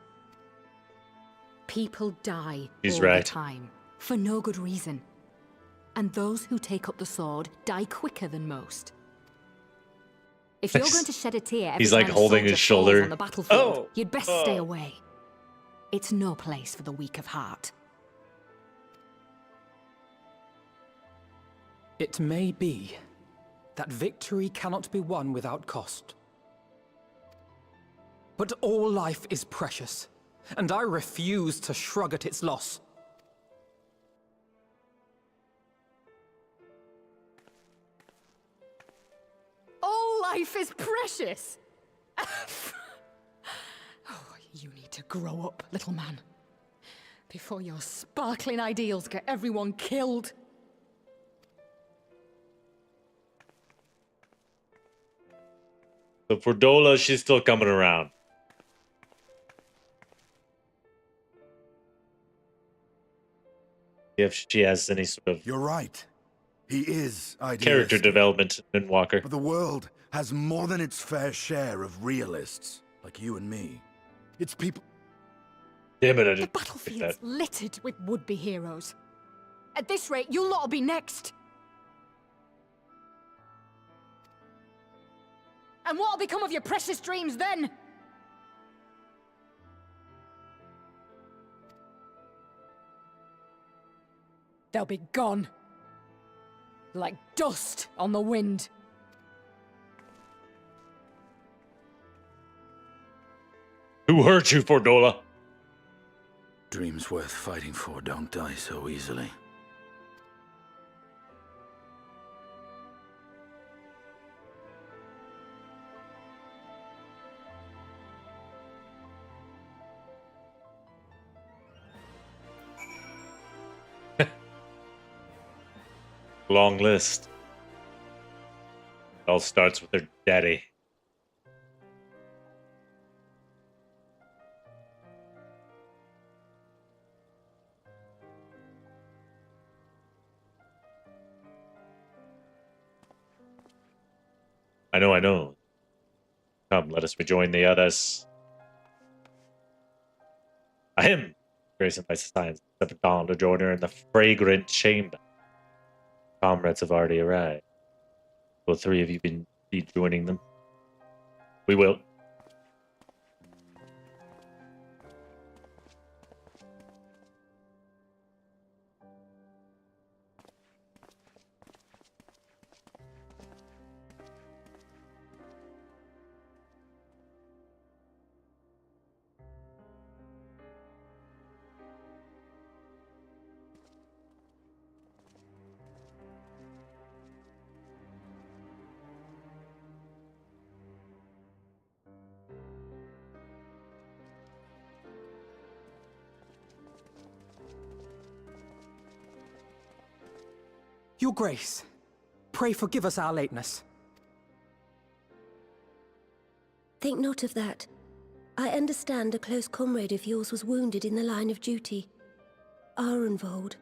People die all the time, for no good reason. And those who take up the sword die quicker than most. If you're going to shed a tear every He's time like a holding his soldier falls shoulder. on the battlefield, Oh. you'd best stay away. It's no place for the weak of heart. It may be that victory cannot be won without cost. But all life is precious, and I refuse to shrug at its loss. All life is precious! Oh, you need to grow up, little man. Before your sparkling ideals get everyone killed. So for Dola, she's still coming around. If she has any sort of... You're right. He is idealistic. Character development in Walker. But the world has more than its fair share of realists, like you and me. It's people... Damn it, I The didn't battlefield's littered with would-be heroes. At this rate, you'll lot'll be next. And what'll become of your precious dreams then? They'll be gone. Like dust on the wind. Who hurt you, Fordola? Dreams worth fighting for don't die so easily. Long list. It all starts with their daddy. I know. Come, let us rejoin the others. I am gracing by science, stepped down to join her in the fragrant chamber. Comrades have already arrived. Will 3 of you be joining them? We will. Your Grace, pray forgive us our lateness. Think not of that. I understand a close comrade of yours was wounded in the line of duty. Arenvold.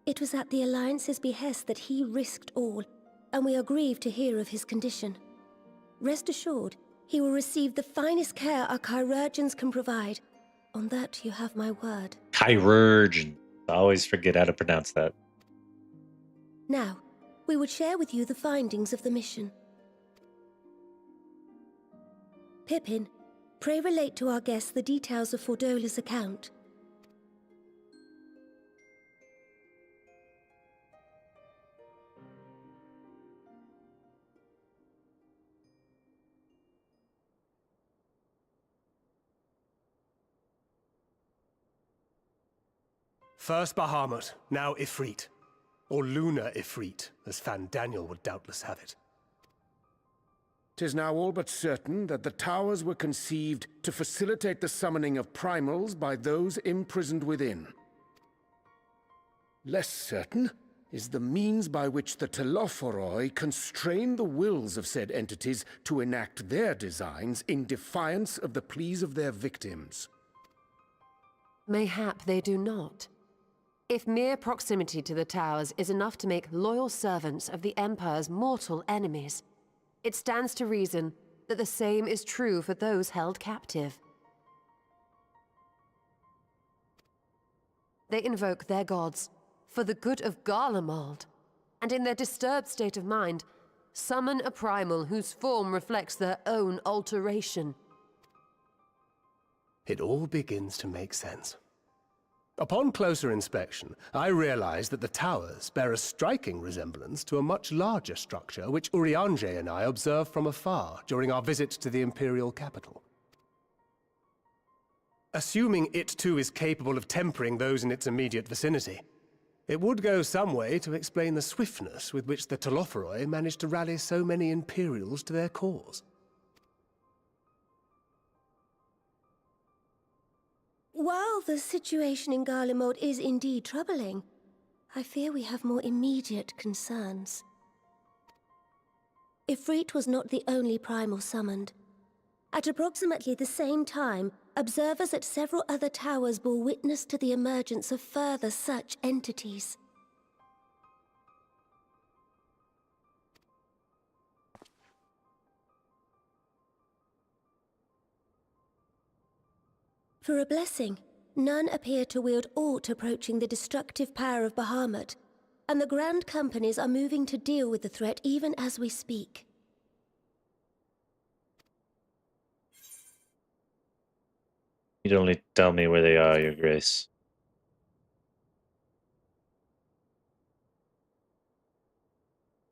It was at the Alliance's behest that he risked all, and we are grieved to hear of his condition. Rest assured, he will receive the finest care our chirurgeons can provide. On that you have my word. Chirurgeon. I always forget how to pronounce that. Now, we would share with you the findings of the mission. Pippin, pray relate to our guests the details of Fordola's account. First Bahamut, now Ifrit. Or Lunar Ifrit, as Fandaniel would doubtless have it. 'Tis now all but certain that the towers were conceived to facilitate the summoning of primals by those imprisoned within. Less certain is the means by which the Telophoroi constrain the wills of said entities to enact their designs in defiance of the pleas of their victims. Mayhap they do not. If mere proximity to the towers is enough to make loyal servants of the Empire's mortal enemies, it stands to reason that the same is true for those held captive. They invoke their gods for the good of Garlemald, and in their disturbed state of mind, summon a primal whose form reflects their own alteration. It all begins to make sense. Upon closer inspection, I realized that the towers bear a striking resemblance to a much larger structure which Urianger and I observed from afar during our visit to the Imperial capital. Assuming it too is capable of tempering those in its immediate vicinity, it would go some way to explain the swiftness with which the Telophoroi managed to rally so many Imperials to their cause. While the situation in Garlemald is indeed troubling, I fear we have more immediate concerns. Ifrit was not the only primal summoned. At approximately the same time, observers at several other towers bore witness to the emergence of further such entities. For a blessing, none appear to wield aught approaching the destructive power of Bahamut, and the Grand Companies are moving to deal with the threat even as we speak. You'd only tell me where they are, Your Grace.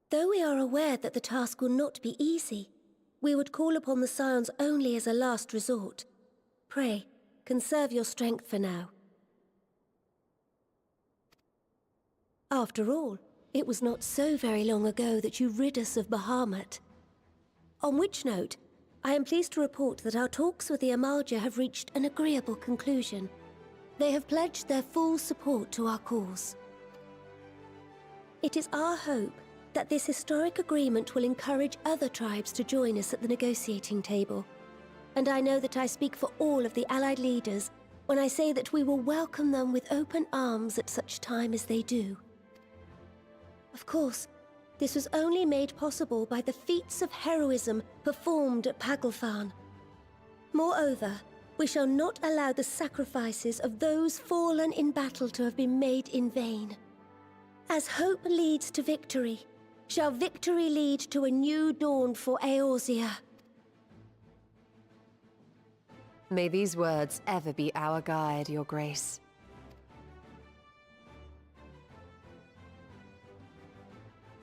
Though we are aware that the task will not be easy, we would call upon the Scions only as a last resort. Pray, conserve your strength for now. After all, it was not so very long ago that you rid us of Bahamut. On which note, I am pleased to report that our talks with the Amalja have reached an agreeable conclusion. They have pledged their full support to our cause. It is our hope that this historic agreement will encourage other tribes to join us at the negotiating table. And I know that I speak for all of the Allied leaders when I say that we will welcome them with open arms at such time as they do. Of course, this was only made possible by the feats of heroism performed at Paglfan. Moreover, we shall not allow the sacrifices of those fallen in battle to have been made in vain. As hope leads to victory, shall victory lead to a new dawn for Eorzea. May these words ever be our guide, Your Grace.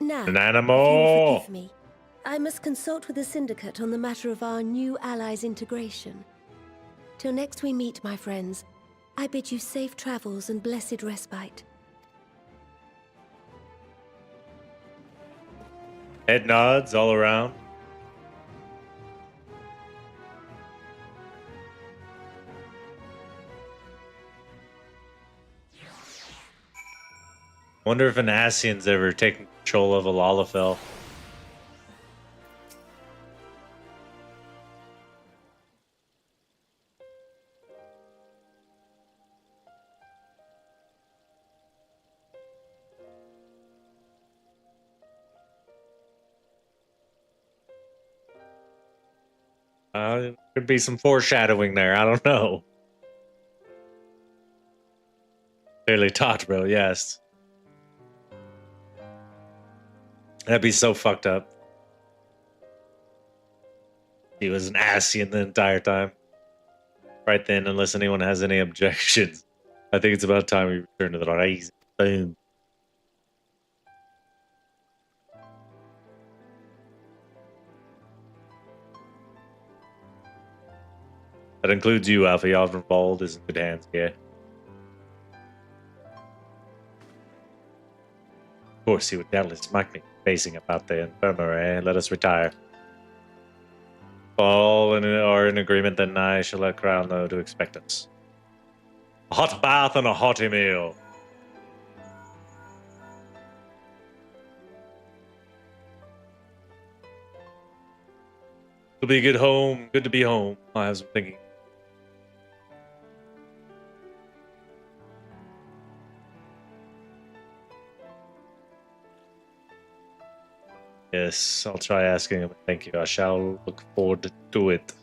Now, An if animal! you will forgive me, I must consult with the Syndicate on the matter of our new allies' integration. Till next we meet, my friends, I bid you safe travels and blessed respite. Head nods all around. Wonder if an Ascian's ever taken control of a Lalafell. Could be some foreshadowing there. I don't know. Clearly taught, bro. Yes. That'd be so fucked up. He was an Ascian the entire time. Right then, unless anyone has any objections, I think it's about time we return to the rise. Boom. That includes you, Alpha. Yavrenwald is in good hands here. Of course, he would doubtless smack me facing about the infirmary. Let us retire. All are in agreement, then I shall let Crown know to expect us. A hot bath and a hearty meal. It'll be a good home. Good to be home. I have some thinking. Yes, I'll try asking him. Thank you. I shall look forward to it.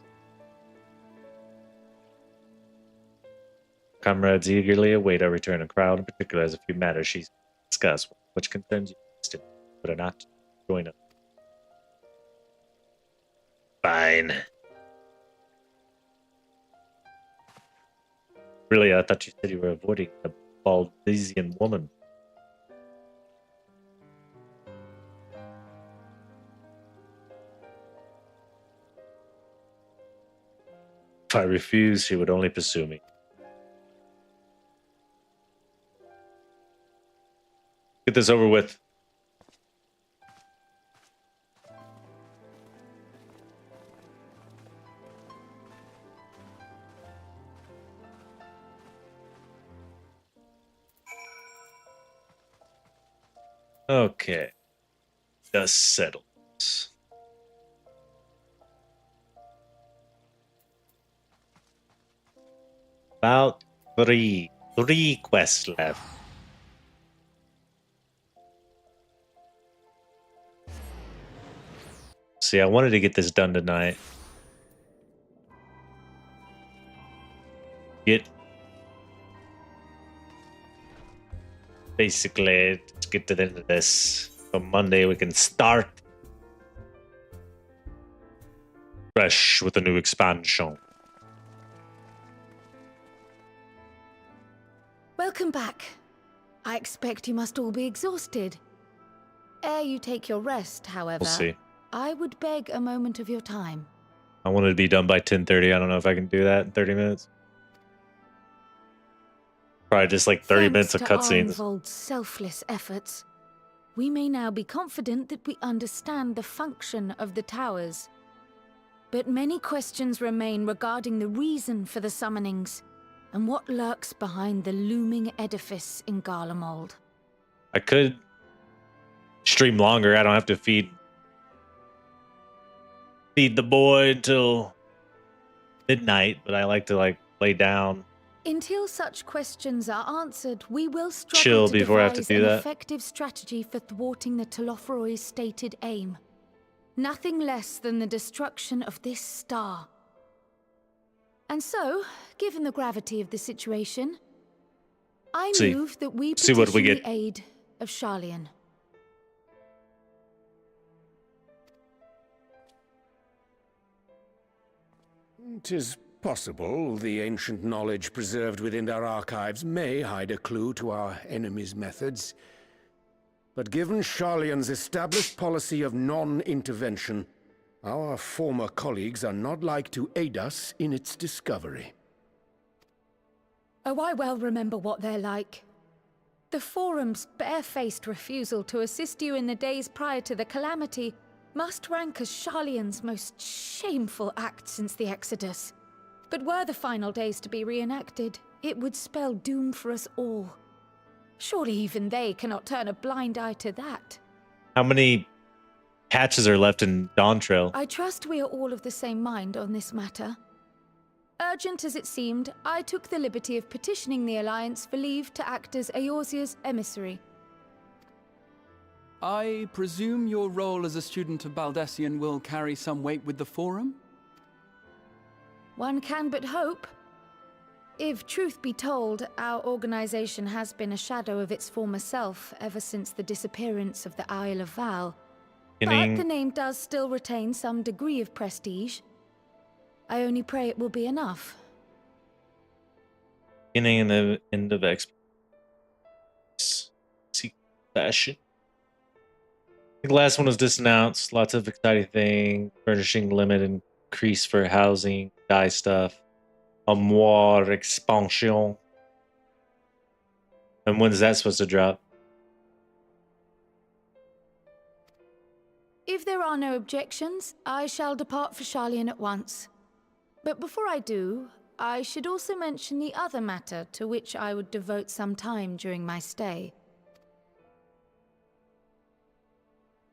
Comrades eagerly await our return. A crowd in particular has a few matters she's discussed, which concerns you, but are not join us. Fine. Really, I thought you said you were avoiding the Baldesian woman. If I refused, she would only pursue me. Get this over with. Okay. Dust settles. About three quests left. See, I wanted to get this done tonight. Basically, let's get to the end of this. On Monday, we can start fresh with a new expansion. Welcome back. I expect you must all be exhausted. Ere you take your rest, however, We'll see. I would beg a moment of your time. I wanted to be done by 10:30. I don't know if I can do that in 30 minutes. Probably just like 30 minutes of cutscenes. Arnvold's selfless efforts, we may now be confident that we understand the function of the towers. But many questions remain regarding the reason for the summonings and what lurks behind the looming edifice in Garlemald. I could stream longer. I don't have to feed the boy until midnight, but I like to lay down. Until such questions are answered, we will struggle Chill to before I have to devise do an that. effective strategy for thwarting the Telophoroi's stated aim. Nothing less than the destruction of this star. And so, given the gravity of the situation, I move that we See petition what we get. the aid of Sharlayan. It is possible the ancient knowledge preserved within our archives may hide a clue to our enemy's methods. But given Sharlayan's established policy of non-intervention, our former colleagues are not like to aid us in its discovery. Oh, I well remember what they're like. The Forum's barefaced refusal to assist you in the days prior to the calamity must rank as Sharlayan's most shameful act since the Exodus. But were the final days to be reenacted, it would spell doom for us all. Surely even they cannot turn a blind eye to that. How many patches are left in Dawntrail? I trust we are all of the same mind on this matter. Urgent as it seemed, I took the liberty of petitioning the Alliance for leave to act as Eorzea's emissary. I presume your role as a student of Baldessian will carry some weight with the Forum? One can but hope. If truth be told, our organization has been a shadow of its former self ever since the disappearance of the Isle of Val. But the name does still retain some degree of prestige. I only pray it will be enough. Beginning and the end of expedition. Fashion. The last one was disannounced. Lots of exciting things. Furnishing limit increase for housing, dye stuff. Armoire expansion. And when's that supposed to drop? If there are no objections, I shall depart for Sharlayan at once. But before I do, I should also mention the other matter to which I would devote some time during my stay.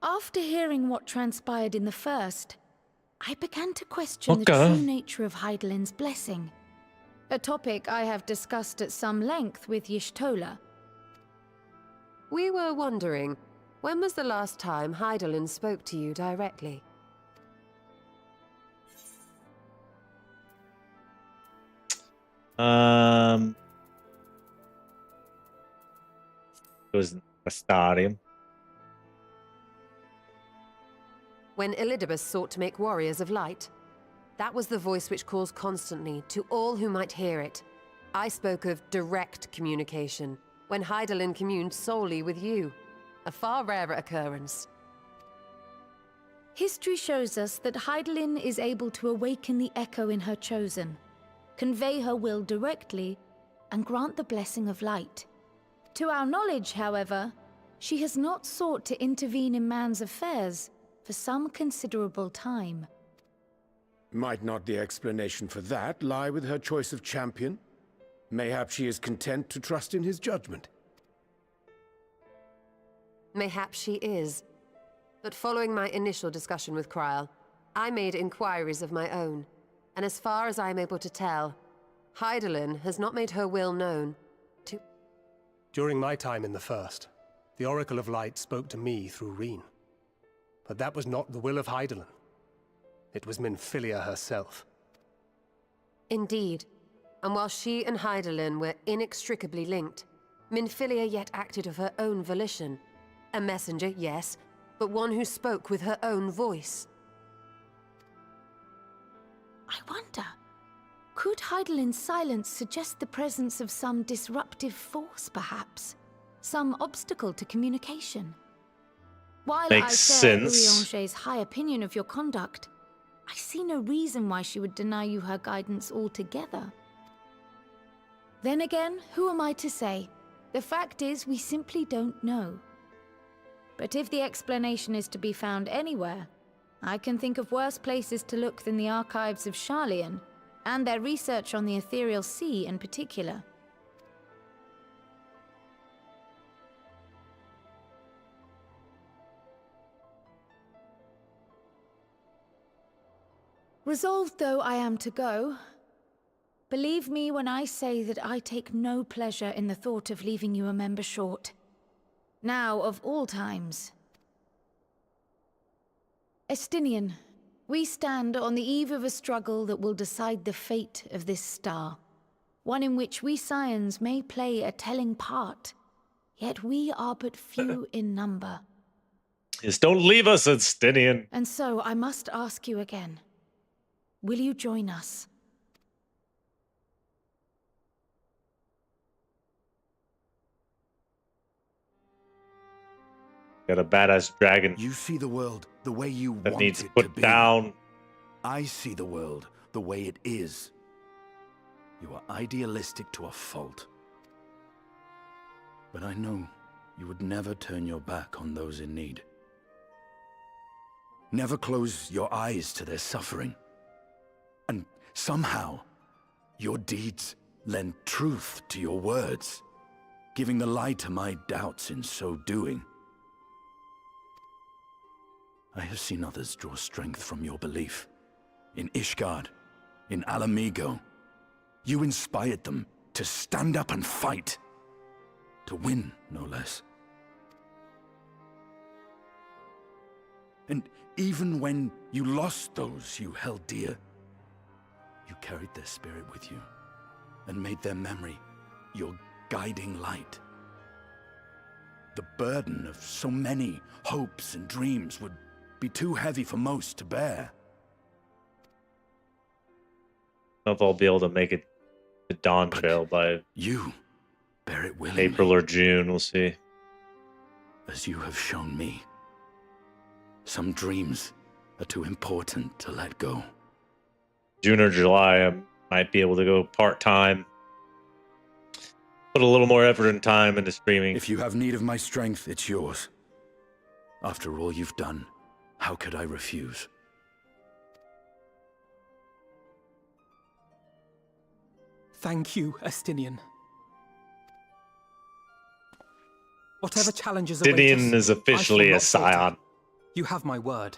After hearing what transpired in the first, I began to question the true nature of Hydaelyn's blessing. A topic I have discussed at some length with Y'shtola. We were wondering, when was the last time Hydaelyn spoke to you directly? It was a stadium. When Elidibus sought to make warriors of light. That was the voice which calls constantly to all who might hear it. I spoke of direct communication, when Hydaelyn communed solely with you. A far rarer occurrence. History shows us that Hydaelyn is able to awaken the echo in her chosen, convey her will directly, and grant the blessing of light. To our knowledge, however, she has not sought to intervene in man's affairs for some considerable time. Might not the explanation for that lie with her choice of champion? Mayhap she is content to trust in his judgment. Mayhap she is. But following my initial discussion with Krile, I made inquiries of my own. And as far as I am able to tell, Hydaelyn has not made her will known to... During my time in the First, the Oracle of Light spoke to me through Reen. But that was not the will of Hydaelyn. It was Minfilia herself. Indeed. And while she and Hydaelyn were inextricably linked, Minfilia yet acted of her own volition. A messenger, yes, but one who spoke with her own voice. I wonder, could Hydaelyn's silence suggest the presence of some disruptive force, perhaps? Some obstacle to communication? While I share Urianger's high opinion of your conduct, I see no reason why she would deny you her guidance altogether. Then again, who am I to say? The fact is, we simply don't know. But if the explanation is to be found anywhere, I can think of worse places to look than the archives of Sharlayan, and their research on the Ethereal Sea in particular. Resolved though I am to go, believe me when I say that I take no pleasure in the thought of leaving you a member short. Now, of all times. Estinian, we stand on the eve of a struggle that will decide the fate of this star. One in which we Scions may play a telling part, yet we are but few in number. Just don't leave us, Estinian. And so I must ask you again. Will you join us? Got a badass dragon. You see the world the way you that want needs it put to be. down. I see the world the way it is. You are idealistic to a fault. But I know you would never turn your back on those in need. Never close your eyes to their suffering. And somehow, your deeds lend truth to your words, giving the lie to my doubts in so doing. I have seen others draw strength from your belief. In Ishgard, in Alamigo, you inspired them to stand up and fight. To win, no less. And even when you lost those you held dear, you carried their spirit with you, and made their memory your guiding light. The burden of so many hopes and dreams would be too heavy for most to bear. I don't know if I'll be able to make it to Dawn Trail by you bear it willingly. April or June, we'll see. As you have shown me, some dreams are too important to let go. June or July, I might be able to go part-time. Put a little more effort and time into streaming. If you have need of my strength, it's yours. After all you've done, how could I refuse? Thank you, Estinian. Whatever challenges await us, Estinian is officially a I shall not falter. scion. You have my word.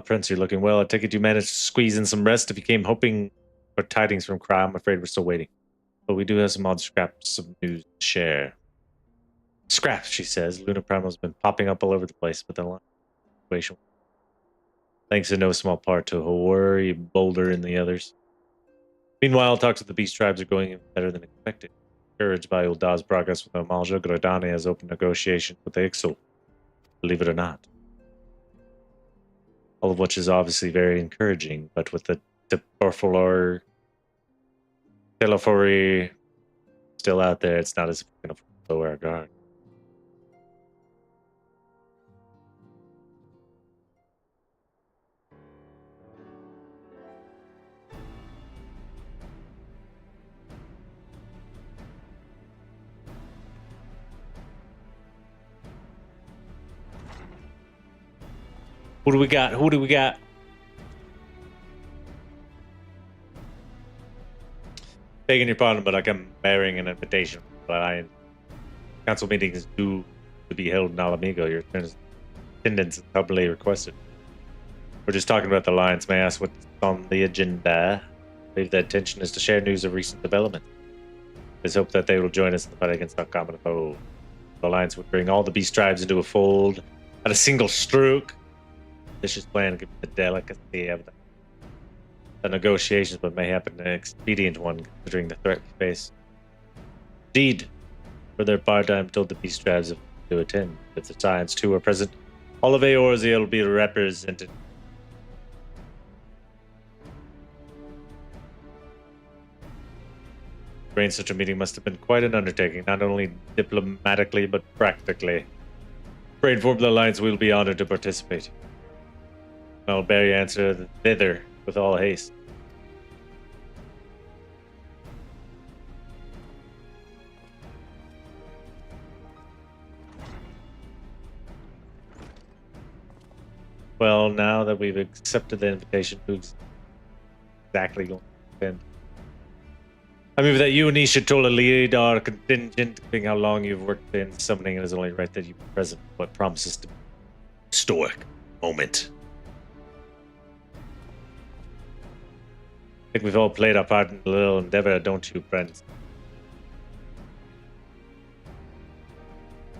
Prince, you're looking well. I take it you managed to squeeze in some rest. If you came hoping for tidings from Cry, I'm afraid we're still waiting. But we do have some odd scraps of news to share. Scraps, she says. Luna Primal's been popping up all over the place, but the situation, thanks in no small part to Hori, Boulder, and the others. Meanwhile, talks with the beast tribes are going even better than expected. Encouraged by Ulda's progress with Amalja, Gradani has opened negotiations with the Ixal. Believe it or not. All of which is obviously very encouraging, but with the Telefori still out there, it's not as if we can lower our guard. Who do we got? Who do we got? Begging your pardon, but like I'm bearing an invitation. But council meetings due to be held in Alamigo. Your attendance is humbly requested. We're just talking about the Alliance. May I ask what's on the agenda? I believe the intention is to share news of recent developments. Let's hope that they will join us in the fight against our common foe. The Alliance would bring all the beast tribes into a fold at a single stroke. Vicious plan given the delicacy of the negotiations, but may happen an expedient one considering the threat we face. Indeed, for their part, I am told the beast tribes to attend. If the Giants too are present, all of Eorzea will be represented. Arrange such a meeting must have been quite an undertaking, not only diplomatically but practically. Pray inform the Alliance we will be honored to participate. I'll bear your answer thither with all haste. Well, now that we've accepted the invitation, who's exactly going to attend? I mean, that you and Ish should totally lead our contingent, being how long you've worked in summoning, it is only right that you be present. What promises to be a historic moment. I think we've all played our part in the little endeavor, don't you, friends?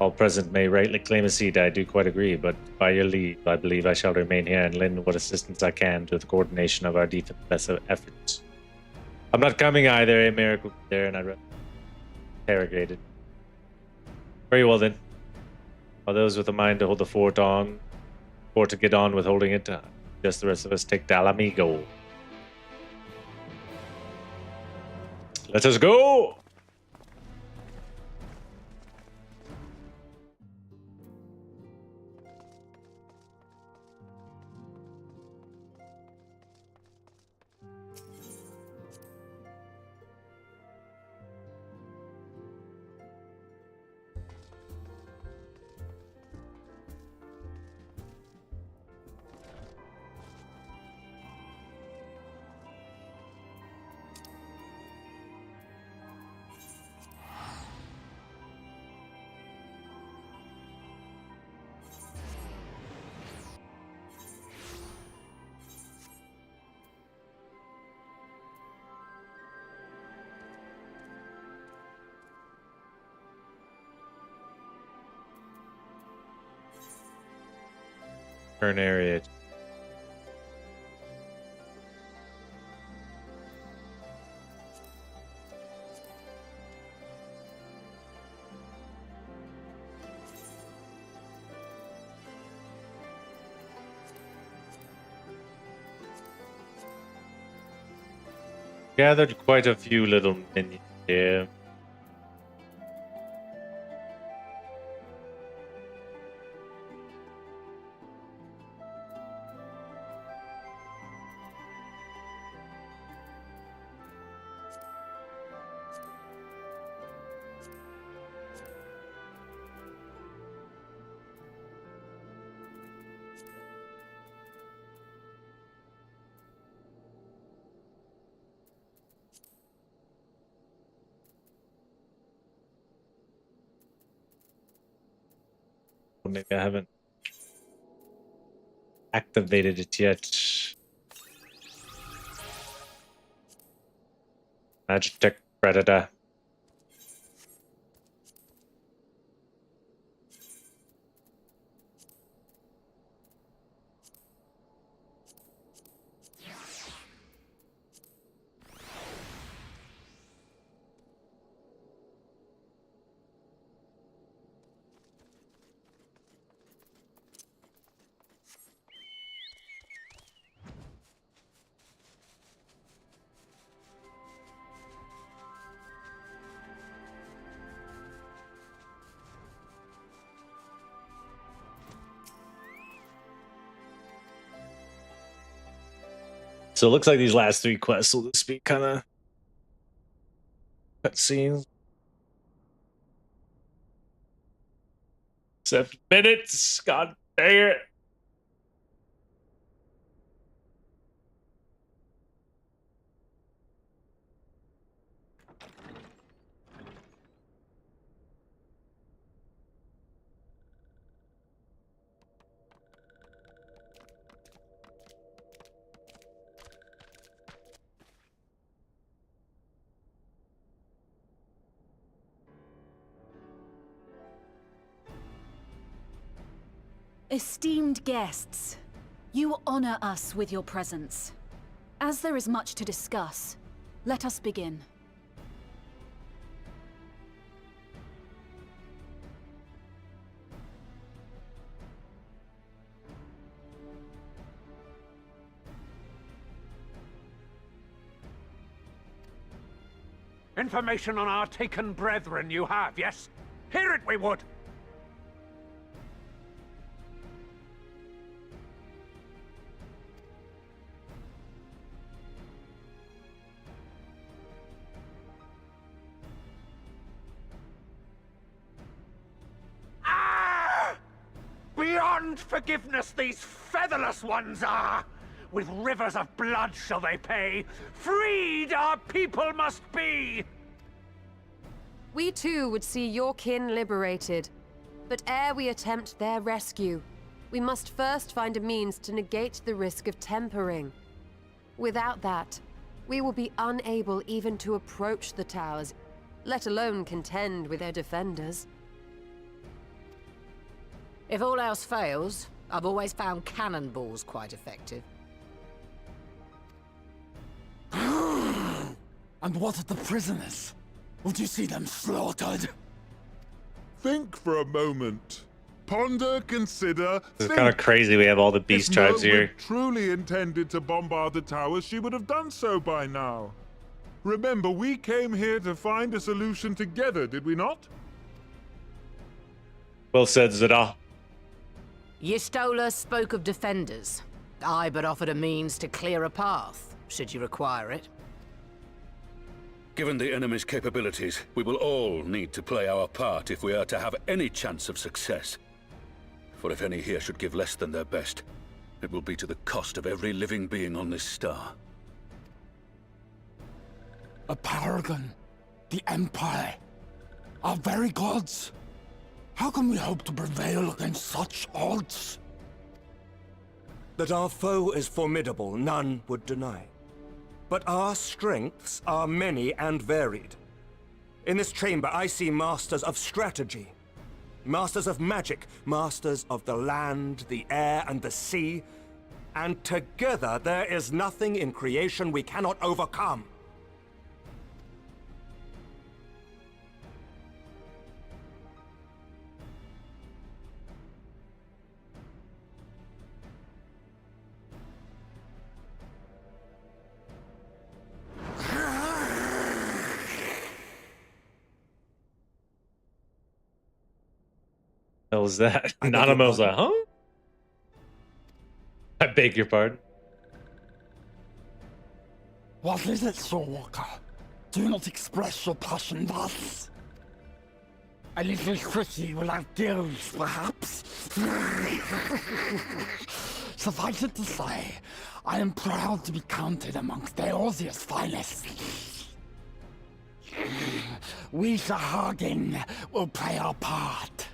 All present may rightly claim a seat, I do quite agree, but by your leave, I believe I shall remain here and lend what assistance I can to the coordination of our defense efforts. I'm not coming either, Merrick will be there, and I'd interrogated. Very well then. Are those with a mind to hold the fort on, or to get on with holding it, just the rest of us take Dalamigo. Let us go! Current area. Gathered quite a few little minions here. Maybe I haven't activated it yet. Magitech Predator. So it looks like these last 3 quests will just be kind of cutscenes. 7 minutes. God dang it. Esteemed guests, you honor us with your presence. As there is much to discuss, let us begin. Information on our taken brethren you have, yes? Hear it we would! Beyond forgiveness these featherless ones are! With rivers of blood shall they pay! Freed our people must be! We too would see your kin liberated. But ere we attempt their rescue, we must first find a means to negate the risk of tempering. Without that, we will be unable even to approach the towers, let alone contend with their defenders. If all else fails, I've always found cannonballs quite effective. And what of the prisoners? Would you see them slaughtered? Think for a moment. Ponder, consider. It's kind of crazy we have all the beast tribes here. If truly intended to bombard the towers, she would have done so by now. Remember, we came here to find a solution together, did we not? Well said, Zada. Yistola spoke of defenders. I but offered a means to clear a path, should you require it. Given the enemy's capabilities, we will all need to play our part if we are to have any chance of success. For if any here should give less than their best, it will be to the cost of every living being on this star. A paragon, the Empire, our very gods. How can we hope to prevail against such odds? That our foe is formidable, none would deny. But our strengths are many and varied. In this chamber, I see masters of strategy, masters of magic, masters of the land, the air, and the sea. And together, there is nothing in creation we cannot overcome. What was that? Anonymous, huh? I beg your pardon. What is it, Soulwalker? Do not express your passion thus. A little tricky without gills, perhaps? Suffice it to say, I am proud to be counted amongst Eorzea's finest. We, Sahagin, will play our part.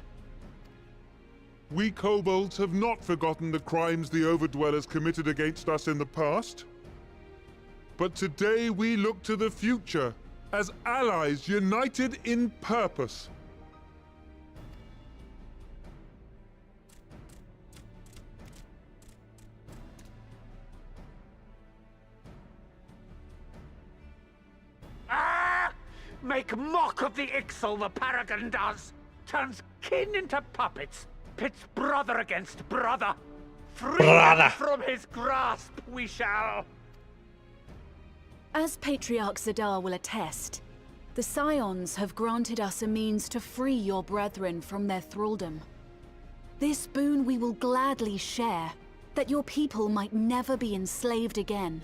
We kobolds have not forgotten the crimes the Overdwellers committed against us in the past. But today we look to the future, as allies united in purpose. Ah! Make mock of the Ixal, the Paragon does! Turns kin into puppets, pits brother against brother. Free him from his grasp, we shall! As Patriarch Zadar will attest, the Scions have granted us a means to free your brethren from their thraldom. This boon we will gladly share, that your people might never be enslaved again.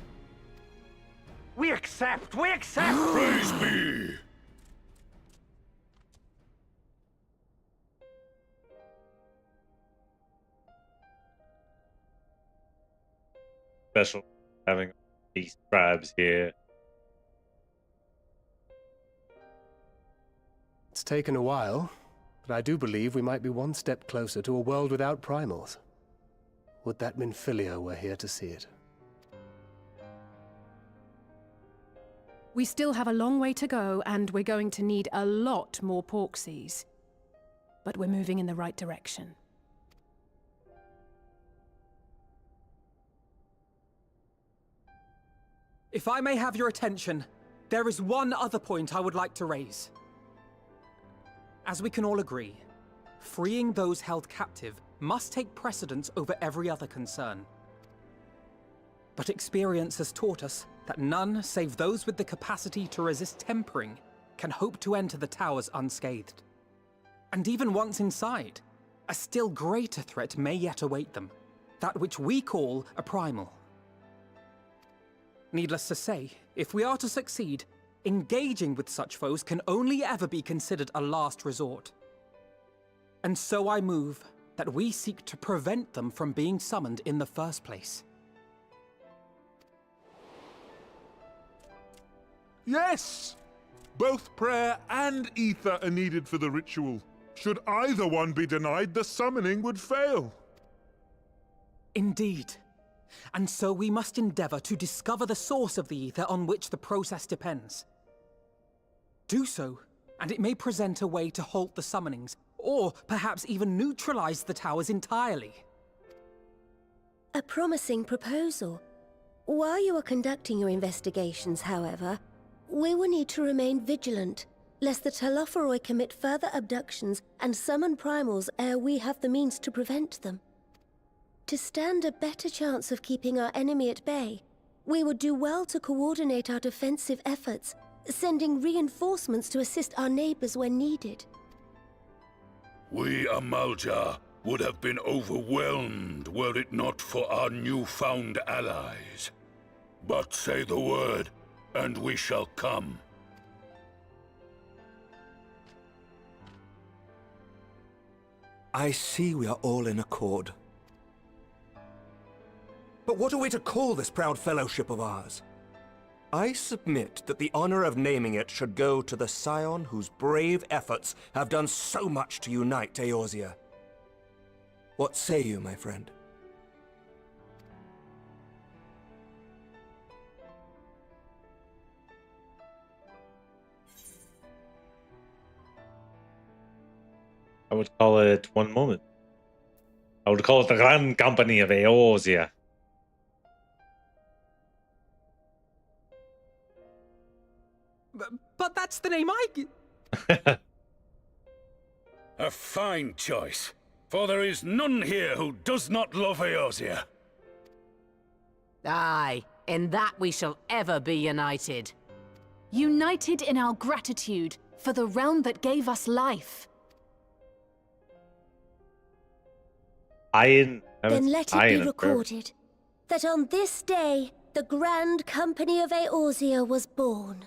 We accept! We accept! Praise be! Special having these tribes here. It's taken a while, but I do believe we might be one step closer to a world without primals. Would that Minfilia were here to see it. We still have a long way to go, and we're going to need a lot more Porksies. But we're moving in the right direction. If I may have your attention, there is one other point I would like to raise. As we can all agree, freeing those held captive must take precedence over every other concern. But experience has taught us that none save those with the capacity to resist tempering can hope to enter the towers unscathed. And even once inside, a still greater threat may yet await them, that which we call a primal. Needless to say, if we are to succeed, engaging with such foes can only ever be considered a last resort. And so I move that we seek to prevent them from being summoned in the first place. Yes! Both prayer and ether are needed for the ritual. Should either one be denied, the summoning would fail. Indeed. And so we must endeavor to discover the source of the ether on which the process depends. Do so, and it may present a way to halt the summonings, or perhaps even neutralize the towers entirely. A promising proposal. While you are conducting your investigations, however, we will need to remain vigilant, lest the Telophoroi commit further abductions and summon primals ere we have the means to prevent them. To stand a better chance of keeping our enemy at bay, we would do well to coordinate our defensive efforts, sending reinforcements to assist our neighbors when needed. We Amalja would have been overwhelmed were it not for our newfound allies. But say the word, and we shall come. I see we are all in accord. But what are we to call this proud fellowship of ours? I submit that the honor of naming it should go to the Scion whose brave efforts have done so much to unite Eorzea. What say you, my friend? I would call it one moment. I would call it the Grand Company of Eorzea. But that's the name A fine choice, for there is none here who does not love Eorzea. Aye, in that we shall ever be united. United in our gratitude for the realm that gave us life. Then let it be recorded that on this day, the Grand Company of Eorzea was born.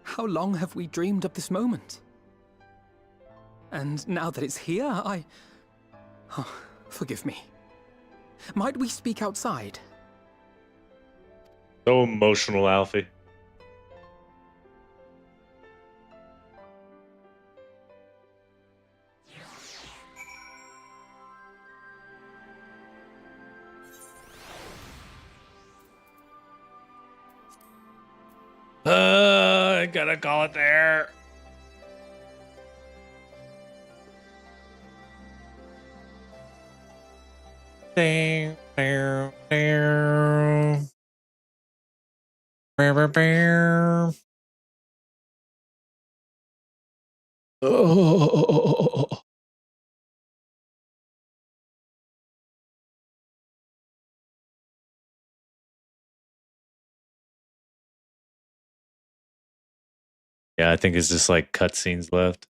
How long have we dreamed of this moment? And now that it's here, Oh, forgive me. Might we speak outside? So emotional, Alfie. I gotta call it there. Ding, ding, ding. Oh. Yeah, I think it's just like cutscenes left.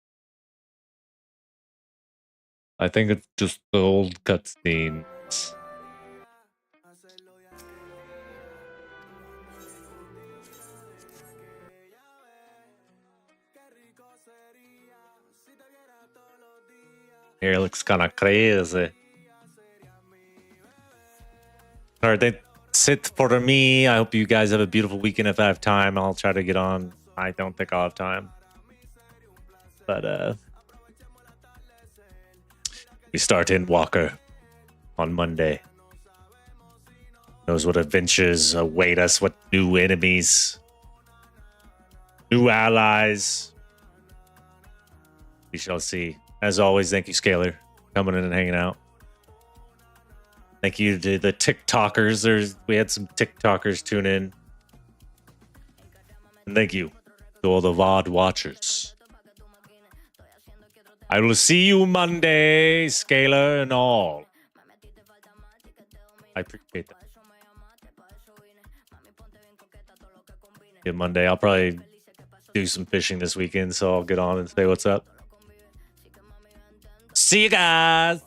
I think it's just the old cutscenes. Here looks kind of crazy. All right, that's it for me. I hope you guys have a beautiful weekend. If I have time, I'll try to get on. I don't think I'll have time. But we start in Walker on Monday. Knows what adventures await us, what new enemies, new allies. We shall see. As always, thank you, Scalar, coming in and hanging out. Thank you to the TikTokers. We had some TikTokers tune in. And thank you to all the VOD watchers. I will see you Monday, Scalar and all. I appreciate that. Yeah, Monday. I'll probably do some fishing this weekend, so I'll get on and say what's up. See you guys.